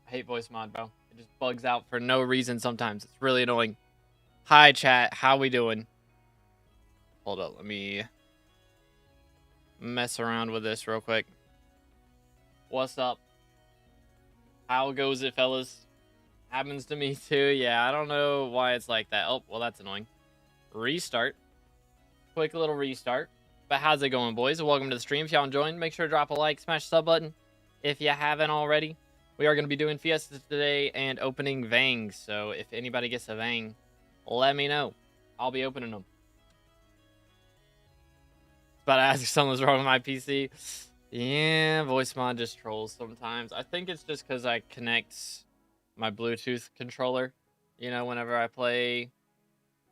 I hate voice mod, bro. It just bugs out for no reason sometimes. It's really annoying. Hi, chat. How we doing? Hold up. Let me mess around with this real quick. What's up? How goes it, fellas? Happens to me too. Yeah, I don't know why it's like that. Oh, well, that's annoying. Restart. Quick little restart. But how's it going, boys? Welcome to the stream. If y'all enjoying, make sure to drop a like, smash the sub button if you haven't already. We are going to be doing Fiesta today and opening Vangs. So if anybody gets a Vang, let me know. I'll be opening them. About to ask if something's wrong with my PC. Yeah, voice mod just trolls sometimes. I think it's just because I connect my Bluetooth controller, you know, whenever I play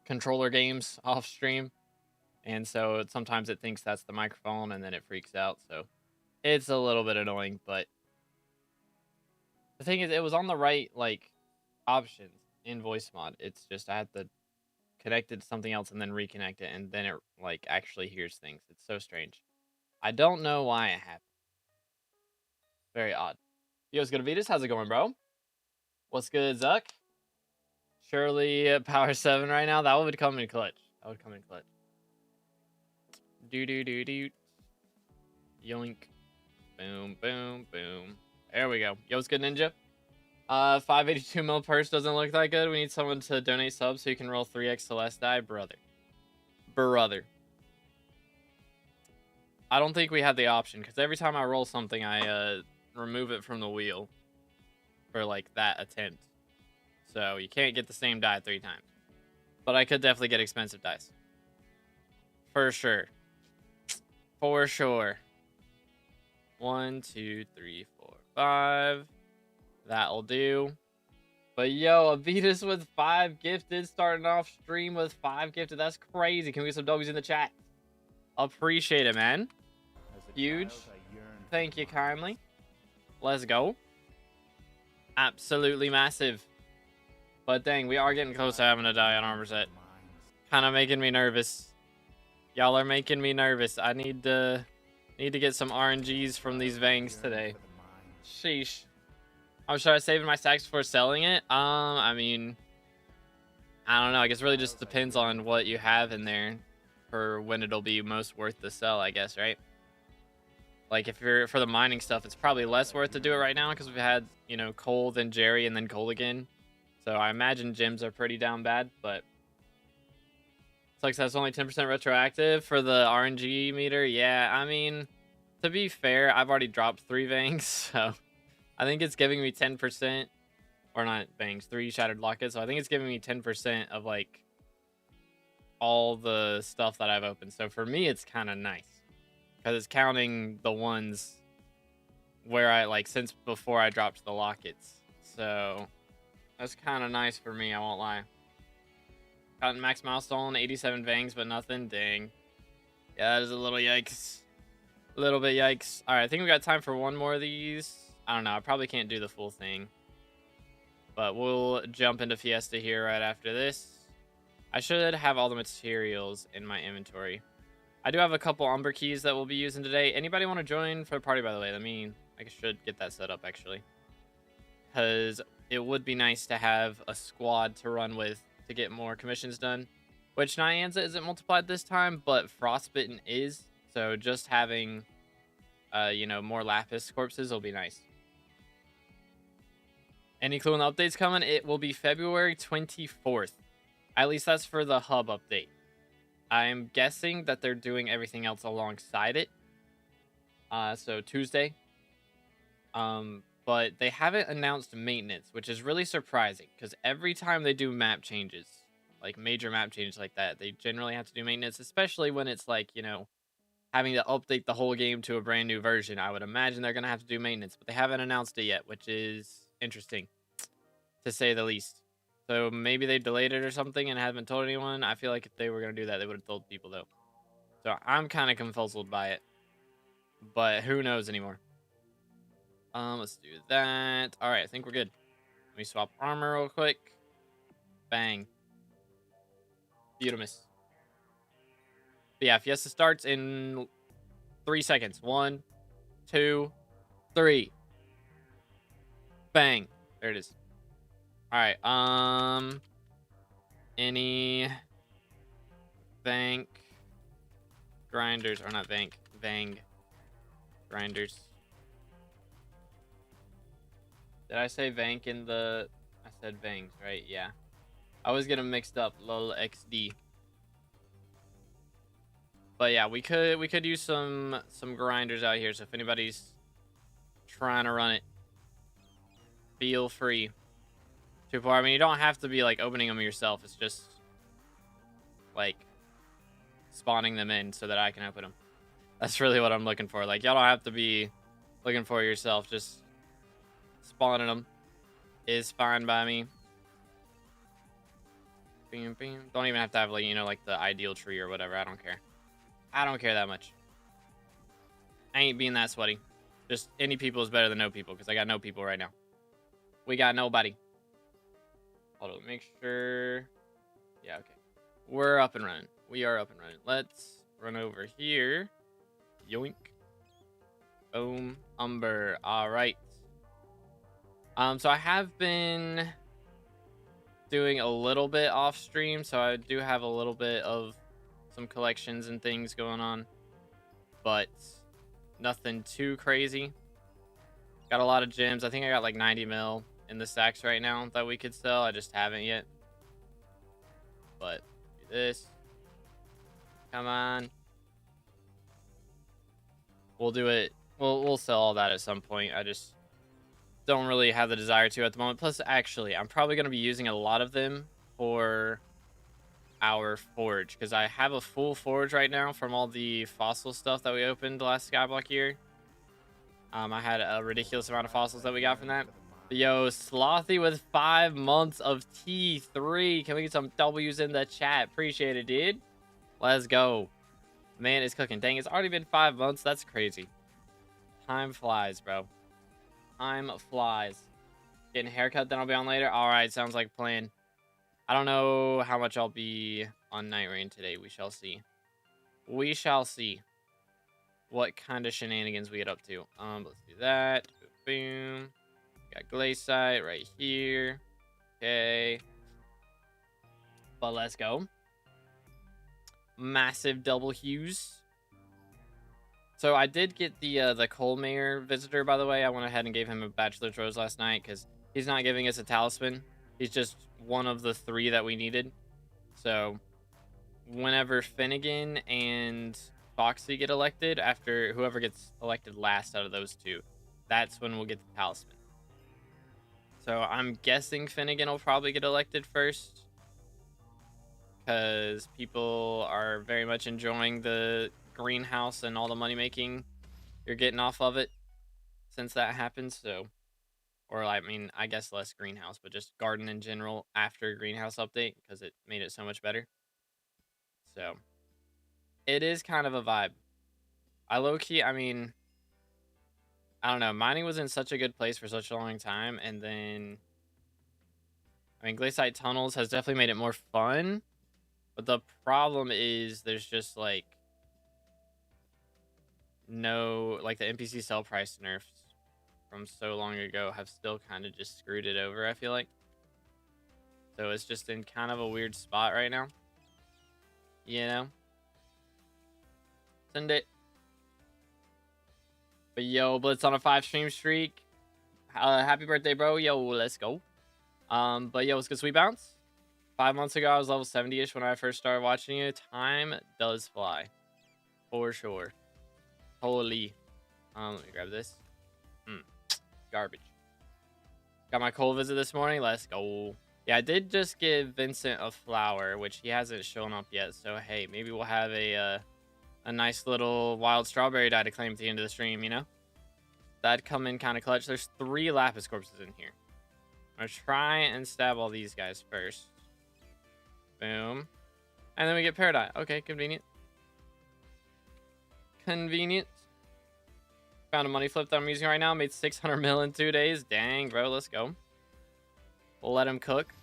controller games off stream. And so sometimes it thinks that's the microphone and then it freaks out. So it's a little bit annoying, but the thing is, it was on the right, like, options in voice mod. It's just I had to connect it to something else and then reconnect it, and then it, like, actually hears things. It's so strange. I don't know why it happened. Very odd. Yo, what's good, Avitas? How's it going, bro? What's good, Zuck? Surely Power 7 right now? That would come in clutch. That would come in clutch. Do. Yoink. Boom, boom, boom. There we go. Yo, what's good, Ninja? 582 mil purse doesn't look that good. We need someone to donate subs so you can roll 3x Celeste die. Brother. I don't think we have the option, because every time I roll something, I remove it from the wheel for, like, that attempt. So you can't get the same die 3 times. But I could definitely get expensive dice. For sure. For sure. 1, 2, 3, 4, 5. That'll do. But yo, Avitas with 5 gifted, starting off stream with 5 gifted. That's crazy. Can we get some W's in the chat? Appreciate it, man. Huge. Thank you kindly. Let's go. Absolutely massive. But dang, we are getting close to having to die on armor set. Kind of making me nervous. Y'all are making me nervous. I need to get some RNGs from these Vangs today. Sheesh. Oh, should I save my stacks before selling it? I mean, I don't know. I guess it really just depends on what you have in there for when it'll be most worth to sell, I guess, right? Like, if you're for the mining stuff, it's probably less worth to do it right now because we've had, you know, coal, then Jerry, and then coal again. So I imagine gems are pretty down bad, but sucks that's only 10% retroactive for the RNG meter. Yeah, I mean, to be fair, I've already dropped 3 Vangs, so I think it's giving me 10%, or not Vangs, 3 Shattered Lockets. So I think it's giving me 10% of, like, all the stuff that I've opened. So for me, it's kind of nice because it's counting the ones where I, like, since before I dropped the lockets. So that's kind of nice for me, I won't lie. Got max milestone, 87 Vangs, but nothing. Dang. Yeah, that is a little yikes. A little bit yikes. All right, I think we got time for one more of these. I don't know. I probably can't do the full thing. But we'll jump into Fiesta here right after this. I should have all the materials in my inventory. I do have a couple Umber keys that we'll be using today. Anybody want to join for the party, by the way? I should get that set up, actually. Because it would be nice to have a squad to run with to get more commissions done. Which Nyanza isn't multiplied this time, but Frostbitten is. So just having, you know, more Lapis corpses will be nice. Any clue when the update's coming? It will be February 24th. At least that's for the hub update. I'm guessing that they're doing everything else alongside it. So Tuesday. But they haven't announced maintenance, which is really surprising because every time they do map changes, like major map changes like that, they generally have to do maintenance, especially when it's like, you know, having to update the whole game to a brand new version. I would imagine they're going to have to do maintenance, but they haven't announced it yet, which is interesting to say the least. So maybe they delayed it or something and haven't told anyone. I feel like if they were going to do that, they would have told people though. So I'm kind of confuzzled by it, but who knows anymore. Let's do that. All right, I think we're good. Let me swap armor real quick. Bang. Beautimus. But yeah, Fiesta starts in 3 seconds. 1, 2, 3. Bang. There it is. All right. Any bank grinders or not bank Vang grinders? Did I say Vank in the? I said Vangs, right? Yeah. I always get them mixed up. Lol XD. But yeah, we could use some grinders out here. So if anybody's trying to run it, feel free. Too far. I mean, you don't have to be like opening them yourself. It's just like spawning them in so that I can open them. That's really what I'm looking for. Like, y'all don't have to be looking for it yourself. Just spawning them is fine by me. Bing, bing. Don't even have to have, like, you know, like the ideal tree or whatever. I don't care. I don't care that much. I ain't being that sweaty. Just any people is better than no people, because I got no people right now. We got nobody. Hold on, make sure. Yeah, okay. We're up and running. We are up and running. Let's run over here. Yoink. Boom. Umber. All right. So I have been doing a little bit off stream, so I do have a little bit of some collections and things going on, but nothing too crazy. Got a lot of gems. I think I got like 90 mil in the stacks right now that we could sell. I just haven't yet. But do this. Come on. We'll do it. We'll sell all that at some point. I just don't really have the desire to at the moment. Plus, actually, I'm probably going to be using a lot of them for our forge, because I have a full forge right now from all the fossil stuff that we opened last skyblock year. I had a ridiculous amount of fossils that we got from that. But yo, Slothy with 5 months of T3. Can we get some W's in the chat? Appreciate it, dude. Let's go. Man, it's cooking. Dang, it's already been 5 months. That's crazy. Time flies, bro. Time flies. Getting a haircut, then I'll be on later. All right, sounds like a plan. I don't know how much I'll be on Night Rain today. We shall see. We shall see what kind of shenanigans we get up to. Let's do that. Boom. Got Glaciite right here. Okay. But let's go. Massive double hues. So I did get the Coal Mayor visitor, by the way. I went ahead and gave him a Bachelor's Rose last night because he's not giving us a talisman. He's just one of the 3 that we needed. So whenever Finnegan and Foxy get elected, after whoever gets elected last out of those 2, that's when we'll get the talisman. So I'm guessing Finnegan will probably get elected first, because people are very much enjoying the greenhouse and all the money making you're getting off of it since that happened. So, or I mean, I guess less greenhouse, but just garden in general after greenhouse update, because it made it so much better. So it is kind of a vibe. I low-key, I mean, I don't know, mining was in such a good place for such a long time, and then I mean, Glaciite Tunnels has definitely made it more fun, but the problem is there's just like no, like the NPC sell price nerfs from so long ago have still kind of just screwed it over, I feel like. So it's just in kind of a weird spot right now. You know? Send it. But yo, Blitz on a 5 stream streak. Happy birthday, bro. Yo, let's go. But yo, what's good, Sweet Bounce? 5 months ago, I was level 70-ish when I first started watching you. Time does fly. For sure. Holy. Let me grab this. Garbage. Got my coal visit this morning. Let's go. Yeah, I did just give Vincent a flower, which he hasn't shown up yet. So, hey, maybe we'll have a nice little wild strawberry die to claim at the end of the stream, you know? That'd come in kind of clutch. There's 3 lapis corpses in here. I'm going to try and stab all these guys first. Boom. And then we get Paradise. Okay, convenient. Convenient. Found a money flip that I'm using right now. Made 600 mil in 2 days. Dang, bro. Let's go. We'll let him cook.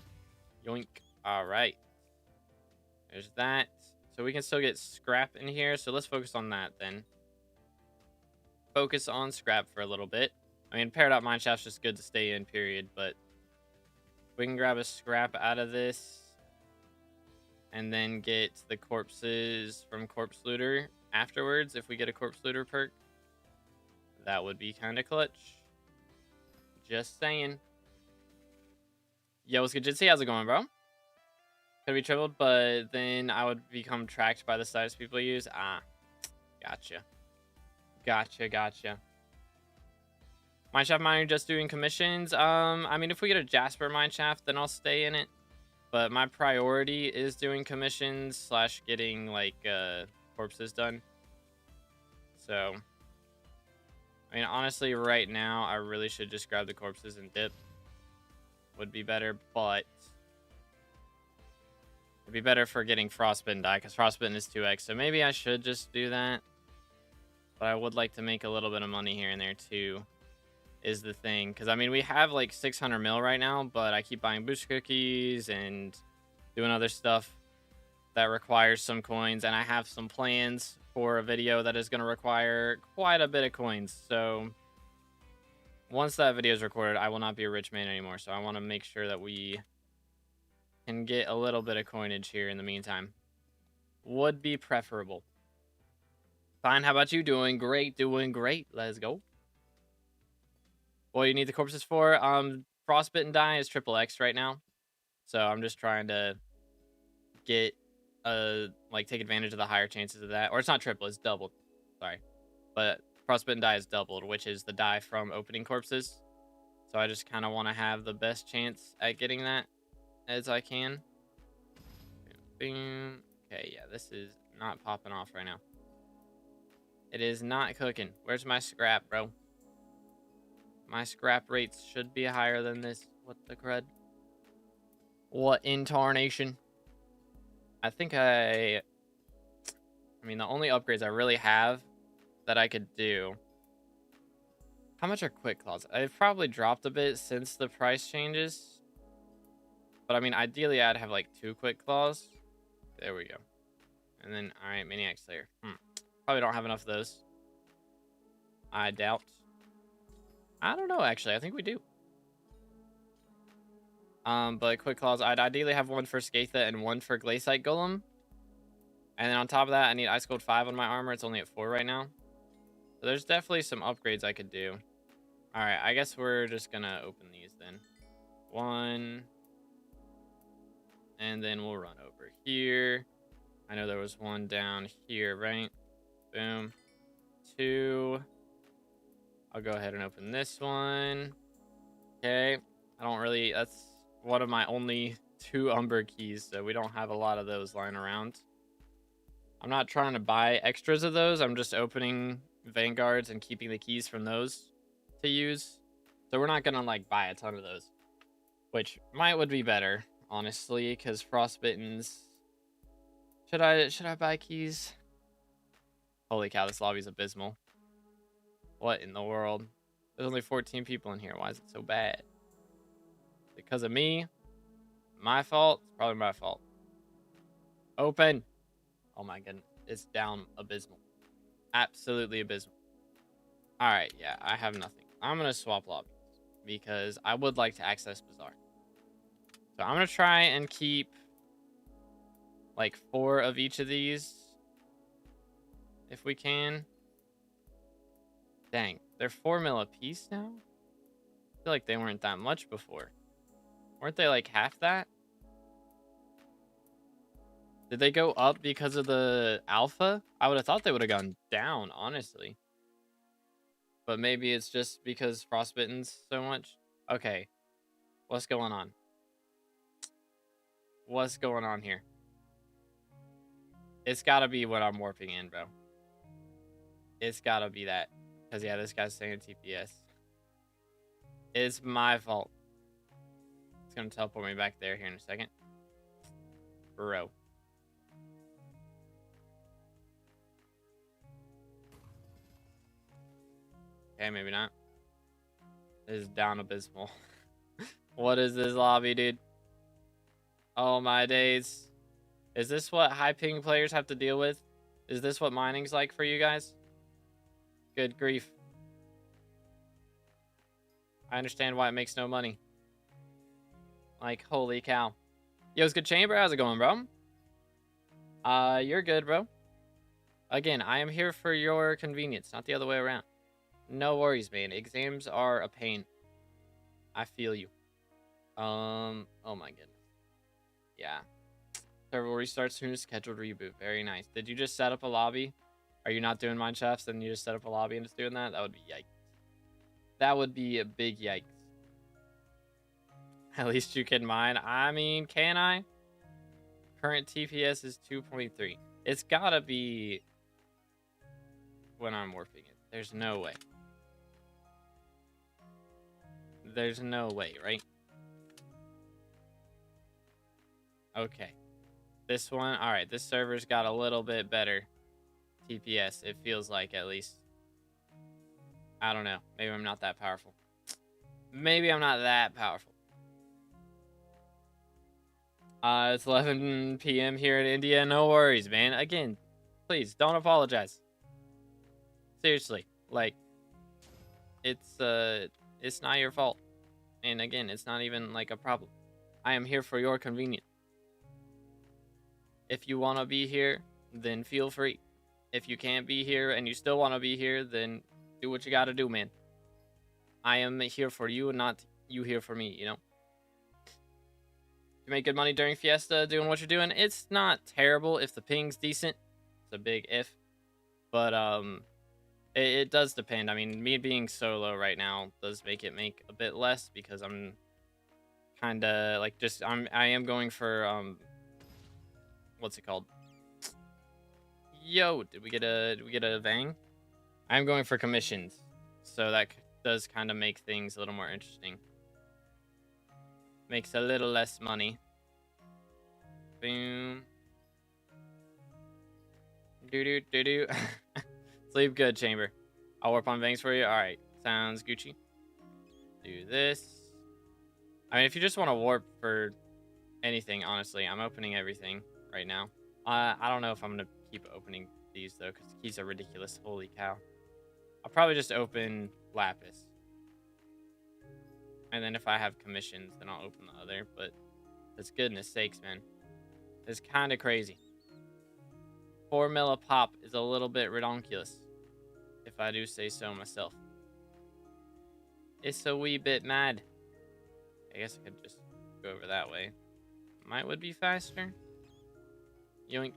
Yoink. All right. There's that. So we can still get scrap in here. So let's focus on that then. Focus on scrap for a little bit. I mean, paired up mineshaft's just good to stay in, period. But we can grab a scrap out of this and then get the corpses from Corpse Looter afterwards. If we get a Corpse Looter perk, that would be kind of clutch. Just saying. Yo, what's good, Jitsi? How's it going, bro? Could be tripled, but then I would become tracked by the status people use. Ah, gotcha. Gotcha. Mineshaft miner just doing commissions. I mean, if we get a Jasper mineshaft, then I'll stay in it. But my priority is doing commissions / getting like corpses done. So, I mean, honestly, right now I really should just grab the corpses and dip. Would be better, but it'd be better for getting frostbitten die because frostbitten is 2x. So maybe I should just do that. But I would like to make a little bit of money here and there too, is the thing. Because, I mean, we have like 600 mil right now, but I keep buying boost cookies and doing other stuff that requires some coins. And I have some plans for a video that is going to require quite a bit of coins. So once that video is recorded, I will not be a rich man anymore. So I want to make sure that we can get a little bit of coinage here in the meantime. Would be preferable. Fine, how about you? Doing great. Let's go. What do you need the corpses for? Frostbitten die is XXX right now. So I'm just trying to get like take advantage of the higher chances of that. Or it's not triple, it's doubled. Sorry. But frostbitten die is doubled, which is the die from opening corpses. So I just kind of want to have the best chance at getting that as I can. Boom. Okay, yeah, this is not popping off right now. It is not cooking. Where's my scrap, bro? My scrap rates should be higher than this. What the crud? What in tarnation? I think I mean, the only upgrades I really have that I could do. How much are quick claws? I've probably dropped a bit since the price changes. But I mean, ideally, I'd have like 2 quick claws. There we go. And then, all right, Maniac Slayer. Probably don't have enough of those. I doubt. I don't know, actually. I think we do. But quick claws, I'd ideally have 1 for Skatha and 1 for Glaciite Golem. And then on top of that, I need Ice Cold 5 on my armor. It's only at 4 right now. So there's definitely some upgrades I could do. All right, I guess we're just gonna open these then. 1. And then we'll run over here. I know there was 1 down here, right? Boom. 2. I'll go ahead and open this one. Okay. That's one of my only 2 Umber keys, so we don't have a lot of those lying around. I'm not trying to buy extras of those. I'm just opening Vanguards and keeping the keys from those to use. So we're not gonna like buy a ton of those, which would be better, honestly, because frostbittens. Should I buy keys? Holy cow, this lobby's abysmal. What in the world? There's only 14 people in here. Why is it so bad? Because of me? My fault? It's probably my fault. Open. Oh my goodness. It's down abysmal. Absolutely abysmal. Alright, yeah, I have nothing. I'm going to swap lobbies because I would like to access Bazaar. So I'm going to try and keep like 4 of each of these if we can. Dang, they're 4 mil a piece now? I feel like they weren't that much before. Weren't they like half that? Did they go up because of the alpha? I would have thought they would have gone down, honestly. But maybe it's just because frostbitten's so much. Okay. What's going on? What's going on here? It's gotta be what I'm warping in, bro. It's gotta be that. Because, yeah, this guy's saying TPS. It's my fault. It's gonna teleport me back there here in a second. Bro. Okay, maybe not. This is down abysmal. What is this lobby, dude? Oh my days. Is this what high ping players have to deal with? Is this what mining's like for you guys? Good grief. I understand why it makes no money. Like, holy cow. Yo, it's good chamber. How's it going, bro? You're good, bro. Again, I am here for your convenience, not the other way around. No worries, man. Exams are a pain. I feel you. Oh my goodness. Yeah. Server will restart soon as scheduled reboot. Very nice. Did you just set up a lobby? Are you not doing Mineshafts and you just set up a lobby and just doing that? That would be yikes. That would be a big yikes. At least you can mine. I mean, can I? Current TPS is 2.3. It's gotta be when I'm warping it. There's no way. There's no way, right? Okay. This one, alright, this server's got a little bit better TPS, it feels like, at least. I don't know. Maybe I'm not that powerful. Maybe I'm not that powerful. It's 11 p.m. here in India. No worries, man. Again, please, don't apologize. Seriously. Like, it's not your fault. And again, it's not even, like, a problem. I am here for your convenience. If you want to be here, then feel free. If you can't be here and you still want to be here, then do what you got to do, man. I am here for you and not you here for me, you know? You make good money during Fiesta doing what you're doing. It's not terrible if the ping's decent. It's a big if. But it does depend. I mean, me being solo right now does make it make a bit less because I'm kind of like I am going for what's it called? Yo, did we get a Vang? I'm going for commissions. So that does kind of make things a little more interesting. Makes a little less money. Boom. Do. Sleep good, chamber. I'll warp on Vangs for you. Alright. Sounds Gucci. Do this. I mean, if you just want to warp for anything, honestly, I'm opening everything right now. I don't know if I'm going to keep opening these, though, because the keys are ridiculous. Holy cow. I'll probably just open Lapis. And then if I have commissions, then I'll open the other. But that's goodness sakes, man. It's kind of crazy. 4 mil a pop is a little bit redonkulous, if I do say so myself. It's a wee bit mad. I guess I could just go over that way. Would be faster. Yoink.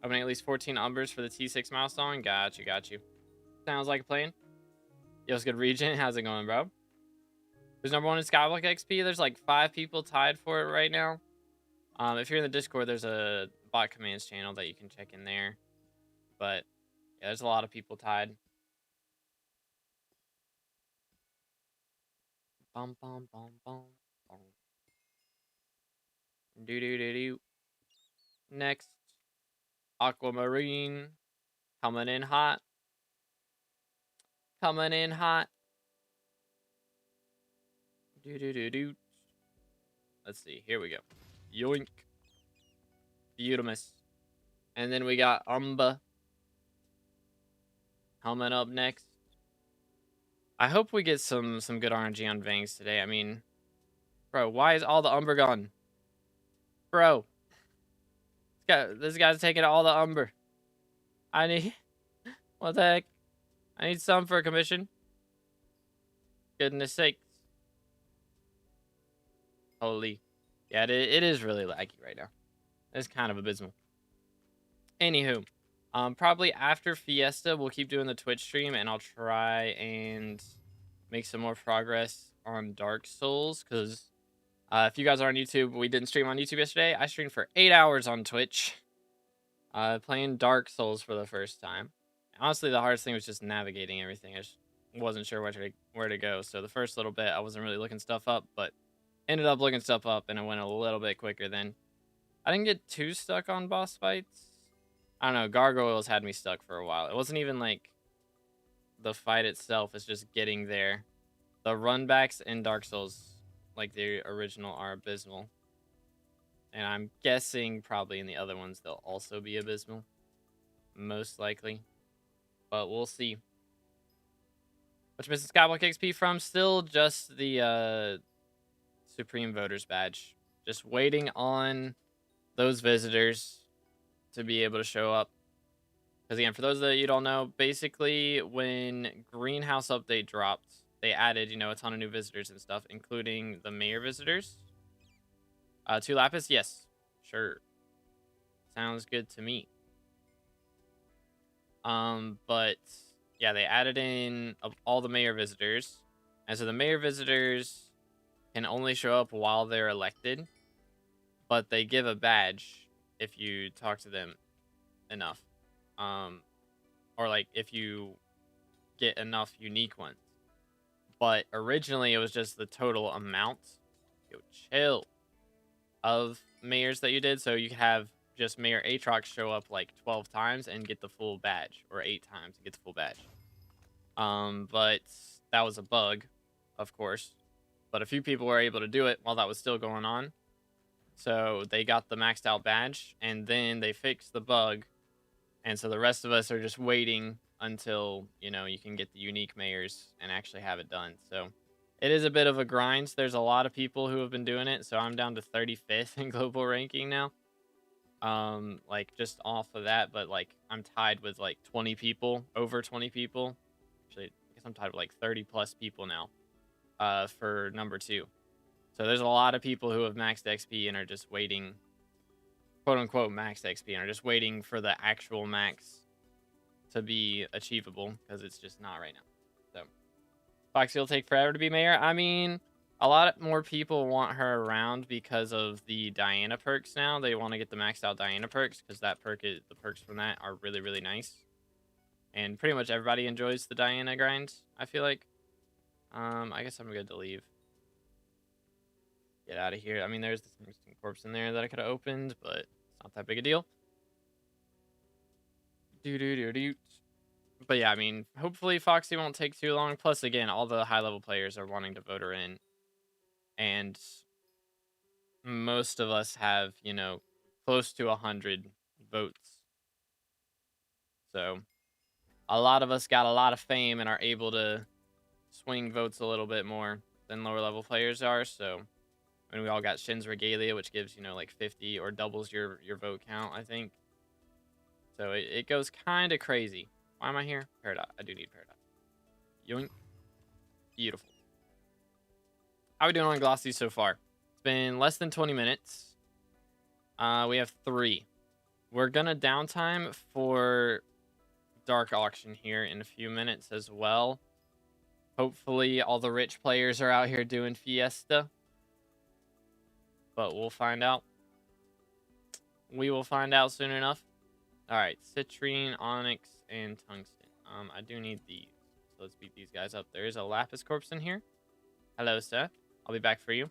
Opening at least 14 umbers for the T6 milestone. Got you. Sounds like a plan. Yo, it's good region. How's it going, bro? Who's number 1 in SkyBlock XP? There's like 5 people tied for it right now. If you're in the Discord, there's a bot commands channel that you can check in there. But yeah, there's a lot of people tied. Bum bum bum bum bum. Do. Next, Aquamarine coming in hot. Do. Let's see. Here we go. Yoink. Beautimus. And then we got Umba coming up next. I hope we get some good RNG on Vangs today. I mean, bro, why is all the Umber gone? Bro. This guy's taking all the Umber. I need... What the heck? I need some for a commission. Goodness sakes. Holy. Yeah, it is really laggy right now. It's kind of abysmal. Anywho. Probably after Fiesta, we'll keep doing the Twitch stream, and I'll try and make some more progress on Dark Souls, because if you guys are on YouTube, we didn't stream on YouTube yesterday. I streamed for 8 hours on Twitch, playing Dark Souls for the first time. Honestly, the hardest thing was just navigating everything. I just wasn't sure where to go, so the first little bit, I wasn't really looking stuff up, but ended up looking stuff up, and it went a little bit quicker then. I didn't get too stuck on boss fights. I don't know, gargoyles had me stuck for a while. It wasn't even like the fight itself, it's just getting there. The runbacks in Dark Souls, like the original, are abysmal. And I'm guessing probably in the other ones they'll also be abysmal. Most likely. But we'll see. Which Mrs. SkyBlock XP from? Still just the Supreme Voters badge. Just waiting on those visitors to be able to show up. Because again, for those that you don't know, basically when Greenhouse Update dropped, they added, a ton of new visitors and stuff, including the mayor visitors. 2 Lapis? Yes. Sure. Sounds good to me. But yeah, they added in all the mayor visitors. And so the mayor visitors can only show up while they're elected, but they give a badge if you talk to them enough. Or like if you get enough unique ones. But originally it was just the total amount, chill, of mayors that you did. So you could have just Mayor Aatrox show up like 12 times and get the full badge, or 8 times and get the full badge. But that was a bug, of course. But a few people were able to do it while that was still going on. So they got the maxed out badge, and then they fixed the bug. And so the rest of us are just waiting until, you can get the unique mayors and actually have it done. So it is a bit of a grind. There's a lot of people who have been doing it. So I'm down to 35th in global ranking now. Like just off of that, but like I'm tied with like 20 people, over 20 people. Actually, I guess I'm tied with like 30 plus people now, for number 2. So there's a lot of people who have maxed XP and are just waiting, quote unquote, maxed XP, and are just waiting for the actual max to be achievable, because it's just not right now. So Foxy will take forever to be mayor. I mean, a lot more people want her around because of the Diana perks now. They want to get the maxed out Diana perks because the perks from that are really, really nice. And pretty much everybody enjoys the Diana grind, I feel like. I guess I'm good to leave. Get out of here. I mean, there's the tungsten corpse in there that I could have opened, but it's not that big a deal. But yeah, I mean, hopefully Foxy won't take too long. Plus, again, all the high-level players are wanting to vote her in. And most of us have, close to 100 votes. So a lot of us got a lot of fame and are able to swing votes a little bit more than lower level players are. So I mean, we all got Shin's Regalia, which gives, like 50 or doubles your vote count, I think. So it goes kind of crazy. Why am I here? Paradox. I do need Paradox. Yoink. Beautiful. How are we doing on Glossy so far? It's been less than 20 minutes. We have 3. We're gonna downtime for Dark Auction here in a few minutes as well. Hopefully all the rich players are out here doing Fiesta. But we'll find out. We will find out soon enough. Alright, Citrine, Onyx, and Tungsten. I do need these. So let's beat these guys up. There is a Lapis Corpse in here. Hello, sir. I'll be back for you.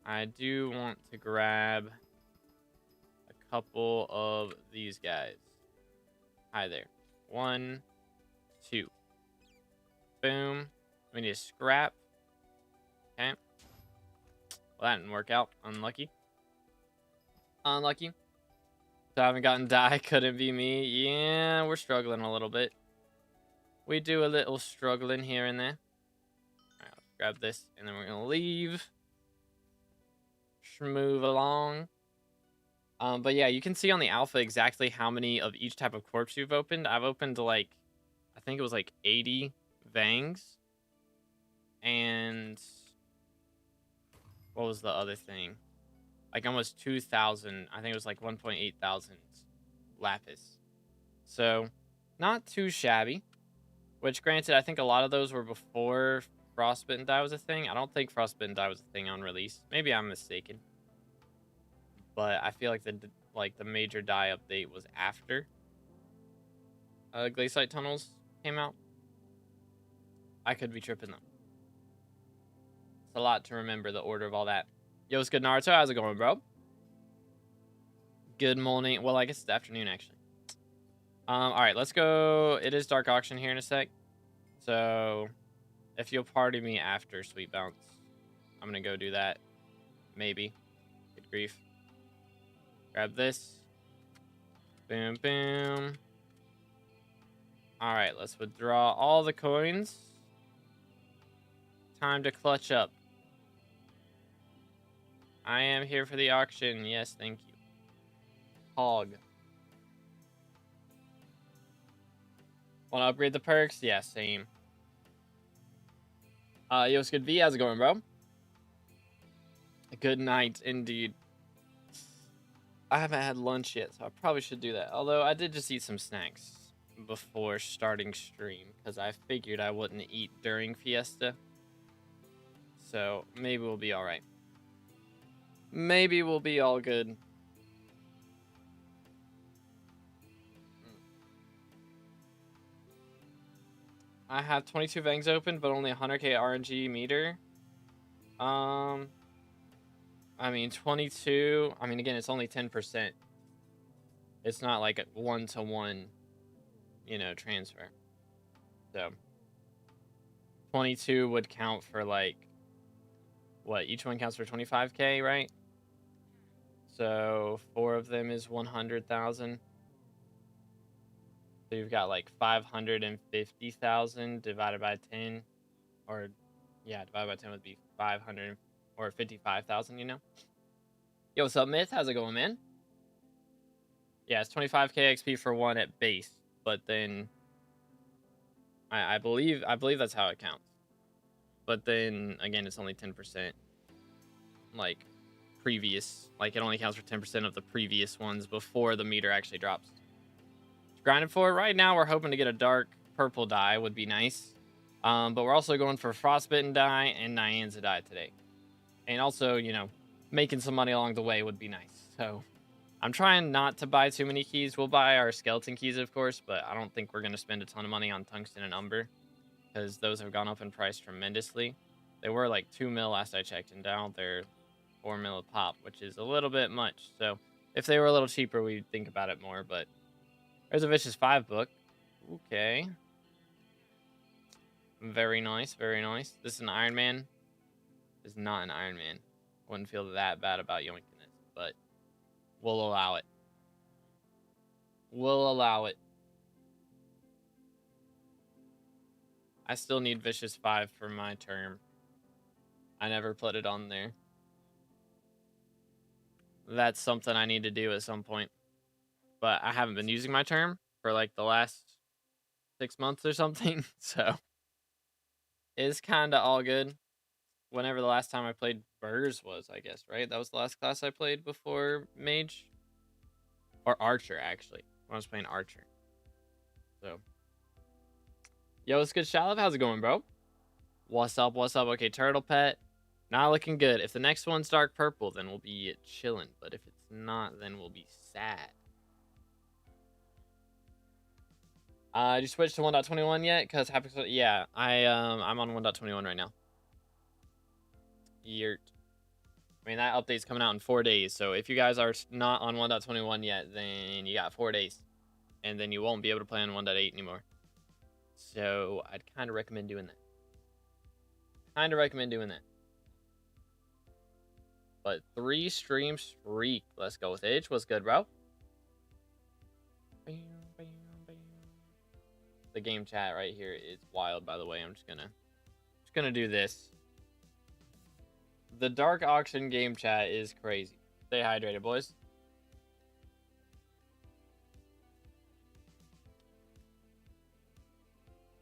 I do want to grab a couple of these guys. Hi there. 1, 2. Boom. We need a scrap. Okay. Well, that didn't work out. Unlucky. Unlucky. So I haven't gotten die. Couldn't be me. Yeah, we're struggling a little bit. We do a little struggling here and there. Alright, let's grab this, and then we're gonna leave. Move along. But yeah, you can see on the alpha exactly how many of each type of corpse you've opened. I've opened like, I think it was like 80 Vangs. And what was the other thing? Like almost 2,000. I think it was like 1.8 thousand Lapis. So not too shabby. Which granted, I think a lot of those were before Frostbitten Die was a thing. I don't think Frostbitten Die was a thing on release. Maybe I'm mistaken. But I feel like the major die update was after Glaciite Tunnels came out. I could be tripping though. It's a lot to remember the order of all that. Yo, what's good, Naruto? How's it going, bro? Good morning. Well, I guess it's afternoon actually. Alright, let's go. It is Dark Auction here in a sec. So if you'll party me after Sweet Bounce, I'm gonna go do that. Maybe. Good grief. Grab this. Boom, boom. Alright, let's withdraw all the coins. time to clutch up. I am here for the auction. Yes, thank you. Hog. Want to upgrade the perks? Yeah, same. Yo, it's good V. How's it going, bro? Good night, indeed. I haven't had lunch yet, so I probably should do that. Although, I did just eat some snacks before starting stream, because I figured I wouldn't eat during Fiesta. So, maybe we'll be alright. Maybe we'll be all good. I have 22 Vangs open, but only 100k RNG meter. I mean, 22. I mean, again, it's only 10%. It's not like a one-to-one, you know, transfer. So, 22 would count for like, what? Each one counts for 25k, right? So, 4 of them is 100,000. So you've got like 550,000 divided by 10, or yeah, divided by 10 would be 500 or 55,000, you know? Yo, what's up, Myth? How's it going, man? Yeah, it's 25k XP for one at base, but then I believe that's how it counts. But then again, it's only 10%. Like previous, like it only counts for 10% of the previous ones before the meter actually drops. Grinding for it right now. We're hoping to get a dark purple dye, would be nice. But we're also going for frostbitten dye and Nyanza dye today. And also, you know, making some money along the way would be nice. So I'm trying not to buy too many keys. We'll buy our skeleton keys, of course, but I don't think we're going to spend a ton of money on tungsten and umber, because those have gone up in price tremendously. They were like 2 mil last I checked, and now they're 4 mil a pop, which is a little bit much. So if they were a little cheaper, we'd think about it more. But there's a Vicious 5 book. Okay. Very nice, very nice. This is an Iron Man. This is not an Iron Man. Wouldn't feel that bad about yoinking this, but we'll allow it. We'll allow it. I still need Vicious 5 for my term. I never put it on there. That's something I need to do at some point. But I haven't been using my term for like the last 6 months or something. So it's kind of all good. Whenever the last time I played Burrs was, I guess, right? That was the last class I played before Mage. Or Archer, actually. When I was playing Archer. So. Yo, what's good, Shalov? How's it going, bro? What's up, what's up? Okay, Turtle Pet. Not looking good. If the next one's dark purple, then we'll be chilling. But if it's not, then we'll be sad. Did you switch to 1.21 yet? Because Hypixel, yeah, I'm on 1.21 right now. Yert. I mean, that update's coming out in 4 days. So if you guys are not on 1.21 yet, then you got 4 days. And then you won't be able to play on 1.8 anymore. So I'd kind of recommend doing that. But 3 stream streak. Let's go with H. What's good, bro? The game chat right here is wild, by the way. I'm just gonna do this. The dark auction game chat is crazy. Stay hydrated, boys.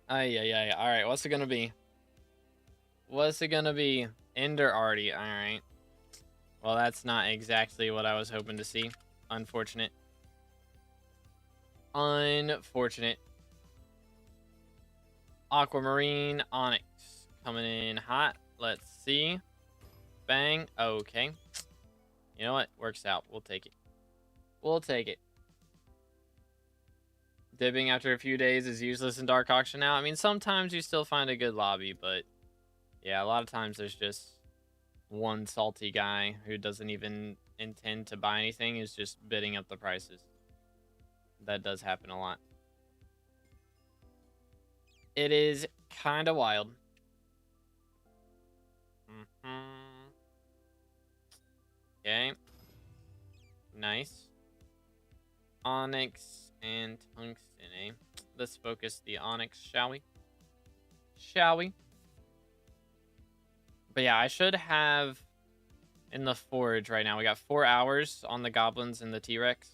Ay. All right, what's it gonna be? What's it gonna be? Ender Artie. All right. Well, that's not exactly what I was hoping to see. Unfortunate. Aquamarine Onyx coming in hot. Let's see. Bang. Okay. You know what? Works out. We'll take it. Dipping after a few days is useless in dark auction now. I mean, sometimes you still find a good lobby, but yeah, a lot of times there's just one salty guy who doesn't even intend to buy anything, is just bidding up the prices. That does happen a lot. It is kind of wild. Okay. Nice. Onyx and tungsten, eh? Let's focus the Onyx, shall we? But yeah, I should have in the forge right now. We got 4 hours on the goblins and the T-Rex.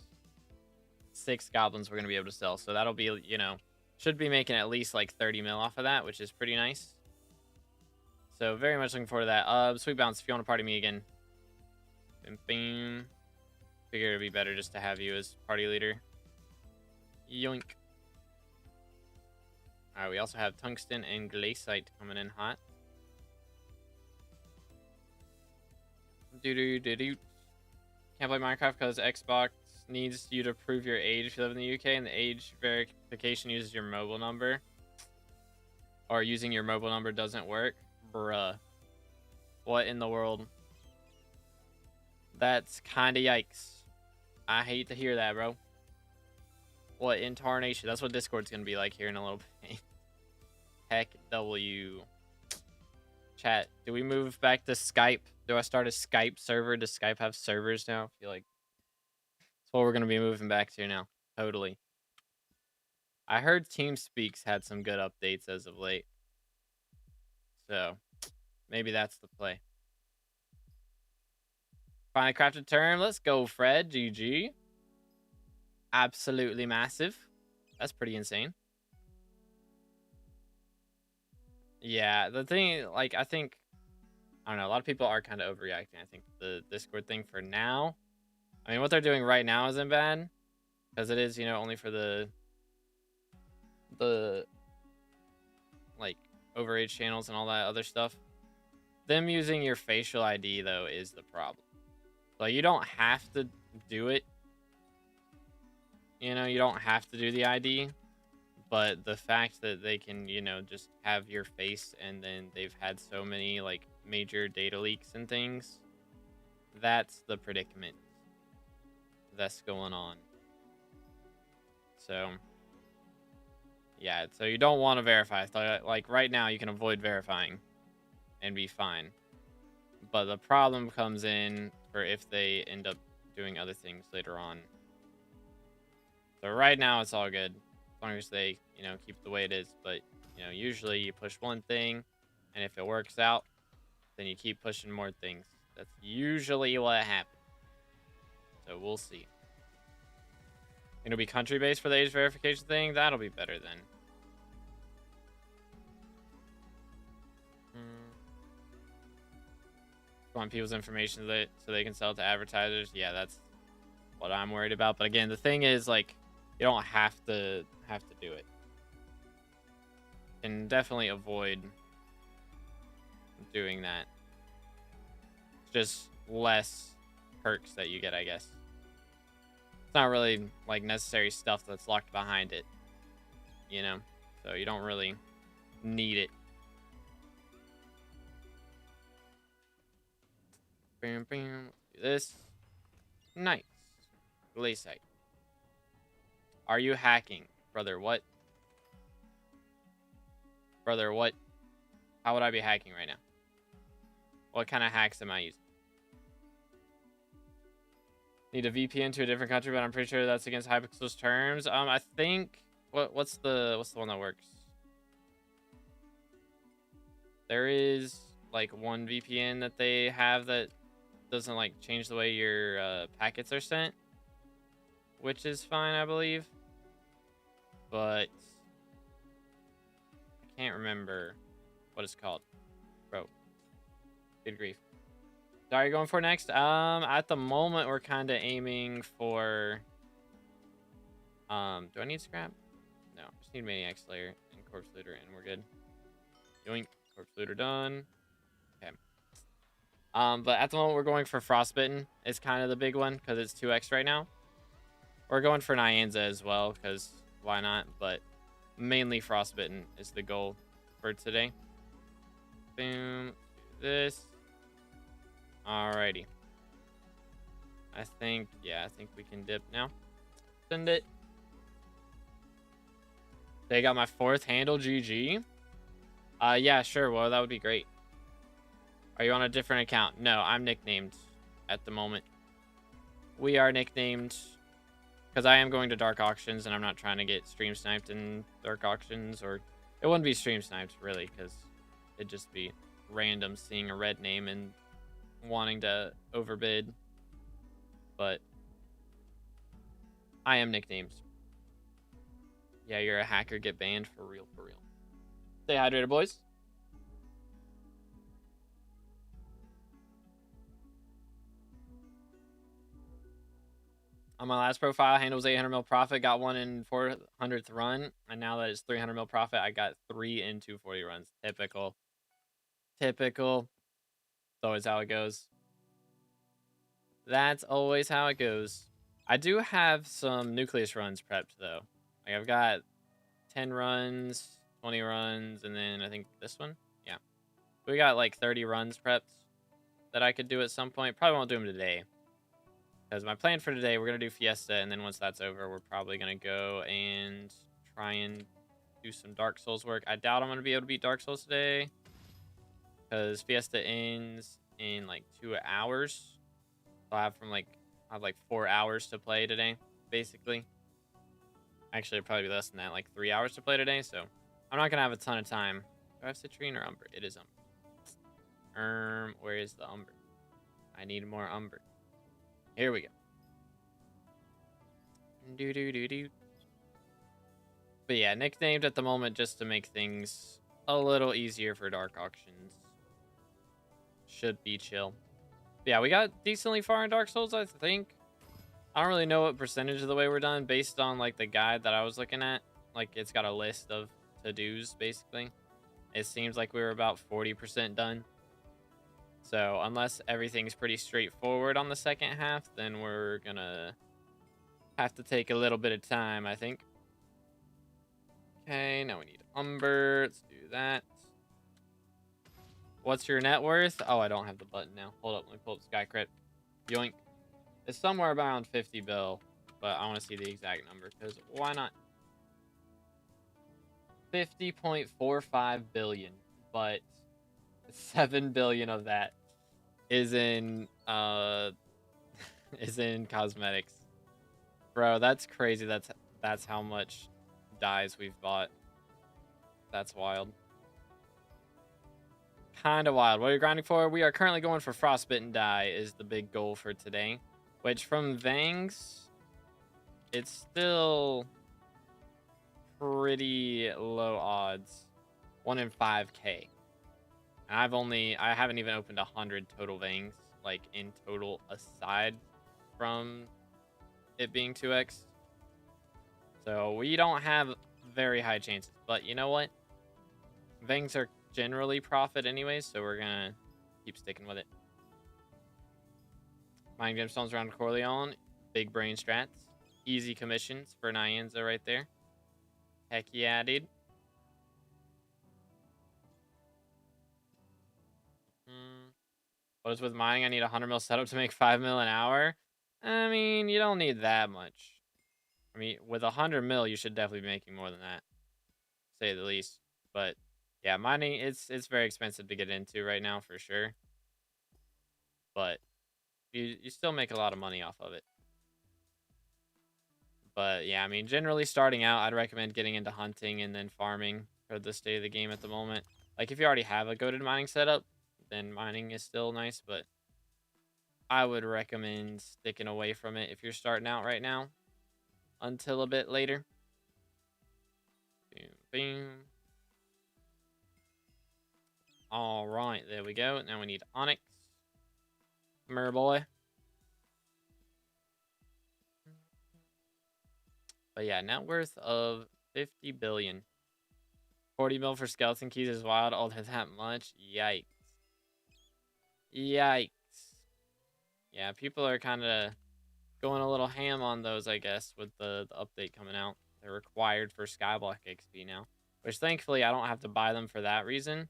6 goblins we're going to be able to sell. So that'll be, you know, should be making at least like 30 mil off of that, which is pretty nice. So very much looking forward to that. Sweet Bounce, if you want to party me again. Bing, bing. Figure it'd be better just to have you as party leader. Yoink. Alright, we also have Tungsten and Glaciite coming in hot. Doo-doo-doo-doo. Can't play Minecraft because Xbox needs you to prove your age if you live in the UK, and the age verification uses your mobile number. Or using your mobile number doesn't work. Bruh. What in the world? That's kinda yikes. I hate to hear that, bro. What in tarnation? That's what Discord's gonna be like here in a little bit. Heck W. Chat, do we move back to Skype? Do I start a Skype server? Does Skype have servers now? I feel like that's what we're gonna be moving back to now. Totally. I heard TeamSpeak's had some good updates as of late. So, maybe that's the play. Finally crafted term. Let's go, Fred. GG. Absolutely massive. That's pretty insane. Yeah, the thing, like, I think, I don't know, a lot of people are kind of overreacting. I think the Discord thing for now, I mean, what they're doing right now isn't bad, because it is, you know, only for the like, overage channels and all that other stuff. Them using your facial ID, though, is the problem. Like, you don't have to do it. You know, you don't have to do the ID. But the fact that they can, you know, just have your face, and then they've had so many, like, major data leaks and things, that's the predicament that's going on. So, yeah, so you don't want to verify. So, like, right now, you can avoid verifying and be fine. But the problem comes in for if they end up doing other things later on. So right now, it's all good. As long as they, you know, keep it the way it is. But, you know, usually you push one thing, and if it works out, then you keep pushing more things. That's usually what happens. So we'll see. It'll be country-based for the age verification thing. That'll be better then. Want people's information so they can sell it to advertisers. Yeah, that's what I'm worried about. But again, the thing is, like, you don't have to do it. You can definitely avoid doing that. It's just less perks that you get, I guess. It's not really, like, necessary stuff that's locked behind it, you know? So you don't really need it. Bam, bam. Let's do this. Nice. Glaciite. Are you hacking? Brother, what? Brother, what? How would I be hacking right now? What kind of hacks am I using? Need a VPN to a different country, but I'm pretty sure that's against Hypixel's terms. I think what's the one that works? There is like one VPN that they have that doesn't like change the way your packets are sent, which is fine, I believe. But I can't remember what it's called. Bro, good grief. So are you going for next? At the moment we're kind of aiming for do I need scrap? No, just need Maniac Slayer and Corpse Looter and we're good. Yoink, Corpse Looter done. Okay. But at the moment we're going for Frostbitten. It's kind of the big one because it's 2x right now. We're going for Nyanza as well because why not? But mainly Frostbitten is the goal for today. Boom. Do this. Alrighty. I think we can dip now. Send it. They got my 4th handle, GG. Yeah, sure. Well, that would be great. Are you on a different account? No, I'm nicknamed at the moment. We are nicknamed because I am going to dark auctions and I'm not trying to get stream sniped in dark auctions, or it wouldn't be stream sniped really because it'd just be random seeing a red name and wanting to overbid. But I am nicknames. Yeah, you're a hacker. Get banned for real, for real. Stay hydrated, boys. On my last profile, handles 800 mil profit, got one in 400th run, and now that it's 300 mil profit, I got 3 in 240 runs. Typical. Typical. It's always how it goes. That's always how it goes. I do have some nucleus runs prepped though. Like I've got 10 runs, 20 runs, and then I think this one. Yeah. We got like 30 runs prepped that I could do at some point. Probably won't do them today. Because my plan for today, we're going to do Fiesta, and then once that's over, we're probably going to go and try and do some Dark Souls work. I doubt I'm going to be able to beat Dark Souls today. Because Fiesta ends in like 2 hours. So I have like 4 hours to play today, basically. Actually, it'll probably be less than that, like 3 hours to play today. So I'm not going to have a ton of time. Do I have Citrine or Umber? It is Umber. Where is the Umber? I need more Umber. Here we go. But yeah, nicknamed at the moment just to make things a little easier for dark auctions. Should be chill. But yeah, we got decently far in Dark Souls, I think. I don't really know what percentage of the way we're done based on like the guide that I was looking at. Like it's got a list of to-dos basically. It seems like we were about 40% done. So unless everything's pretty straightforward on the second half, then we're gonna have to take a little bit of time, I think. Okay, now we need Umber. Let's do that. What's your net worth? Oh, I don't have the button now. Hold up, let me pull up Sky Crit. Yoink. It's somewhere around 50 bill, but I want to see the exact number because why not? 50.45 billion, but 7 billion of that is in is in cosmetics. Bro, that's crazy. That's how much dyes we've bought. That's wild. Kind of wild. What are you grinding for? We are currently going for Frostbitten dye is the big goal for today. Which from Vangs, it's still pretty low odds. 1 in 5k. And I haven't even opened 100 total Vangs, like in total aside from it being 2x. So we don't have very high chances. But you know what? Vangs are generally profit anyways, so we're gonna keep sticking with it. Mind Gemstones around Corleone. Big brain strats. Easy commissions for Nyanza right there. Heck yeah, dude. What is with mining? I need 100 mil setup to make 5 mil an hour. I mean, you don't need that much. I mean, with 100 mil, you should definitely be making more than that, to say the least. But yeah, mining it's very expensive to get into right now for sure. But you still make a lot of money off of it. But yeah, I mean, generally starting out, I'd recommend getting into hunting and then farming for the state of the game at the moment. Like if you already have a goated mining setup, then mining is still nice, but I would recommend sticking away from it if you're starting out right now until a bit later. Boom, boom. All right, there we go. Now we need Onyx. Come here, boy. But yeah, net worth of 50 billion. 40 mil for skeleton keys is wild. Oh, there's that much? Yikes. Yikes. Yeah, people are kind of going a little ham on those, I guess, with the update coming out. They're required for SkyBlock XP now, which thankfully I don't have to buy them for that reason.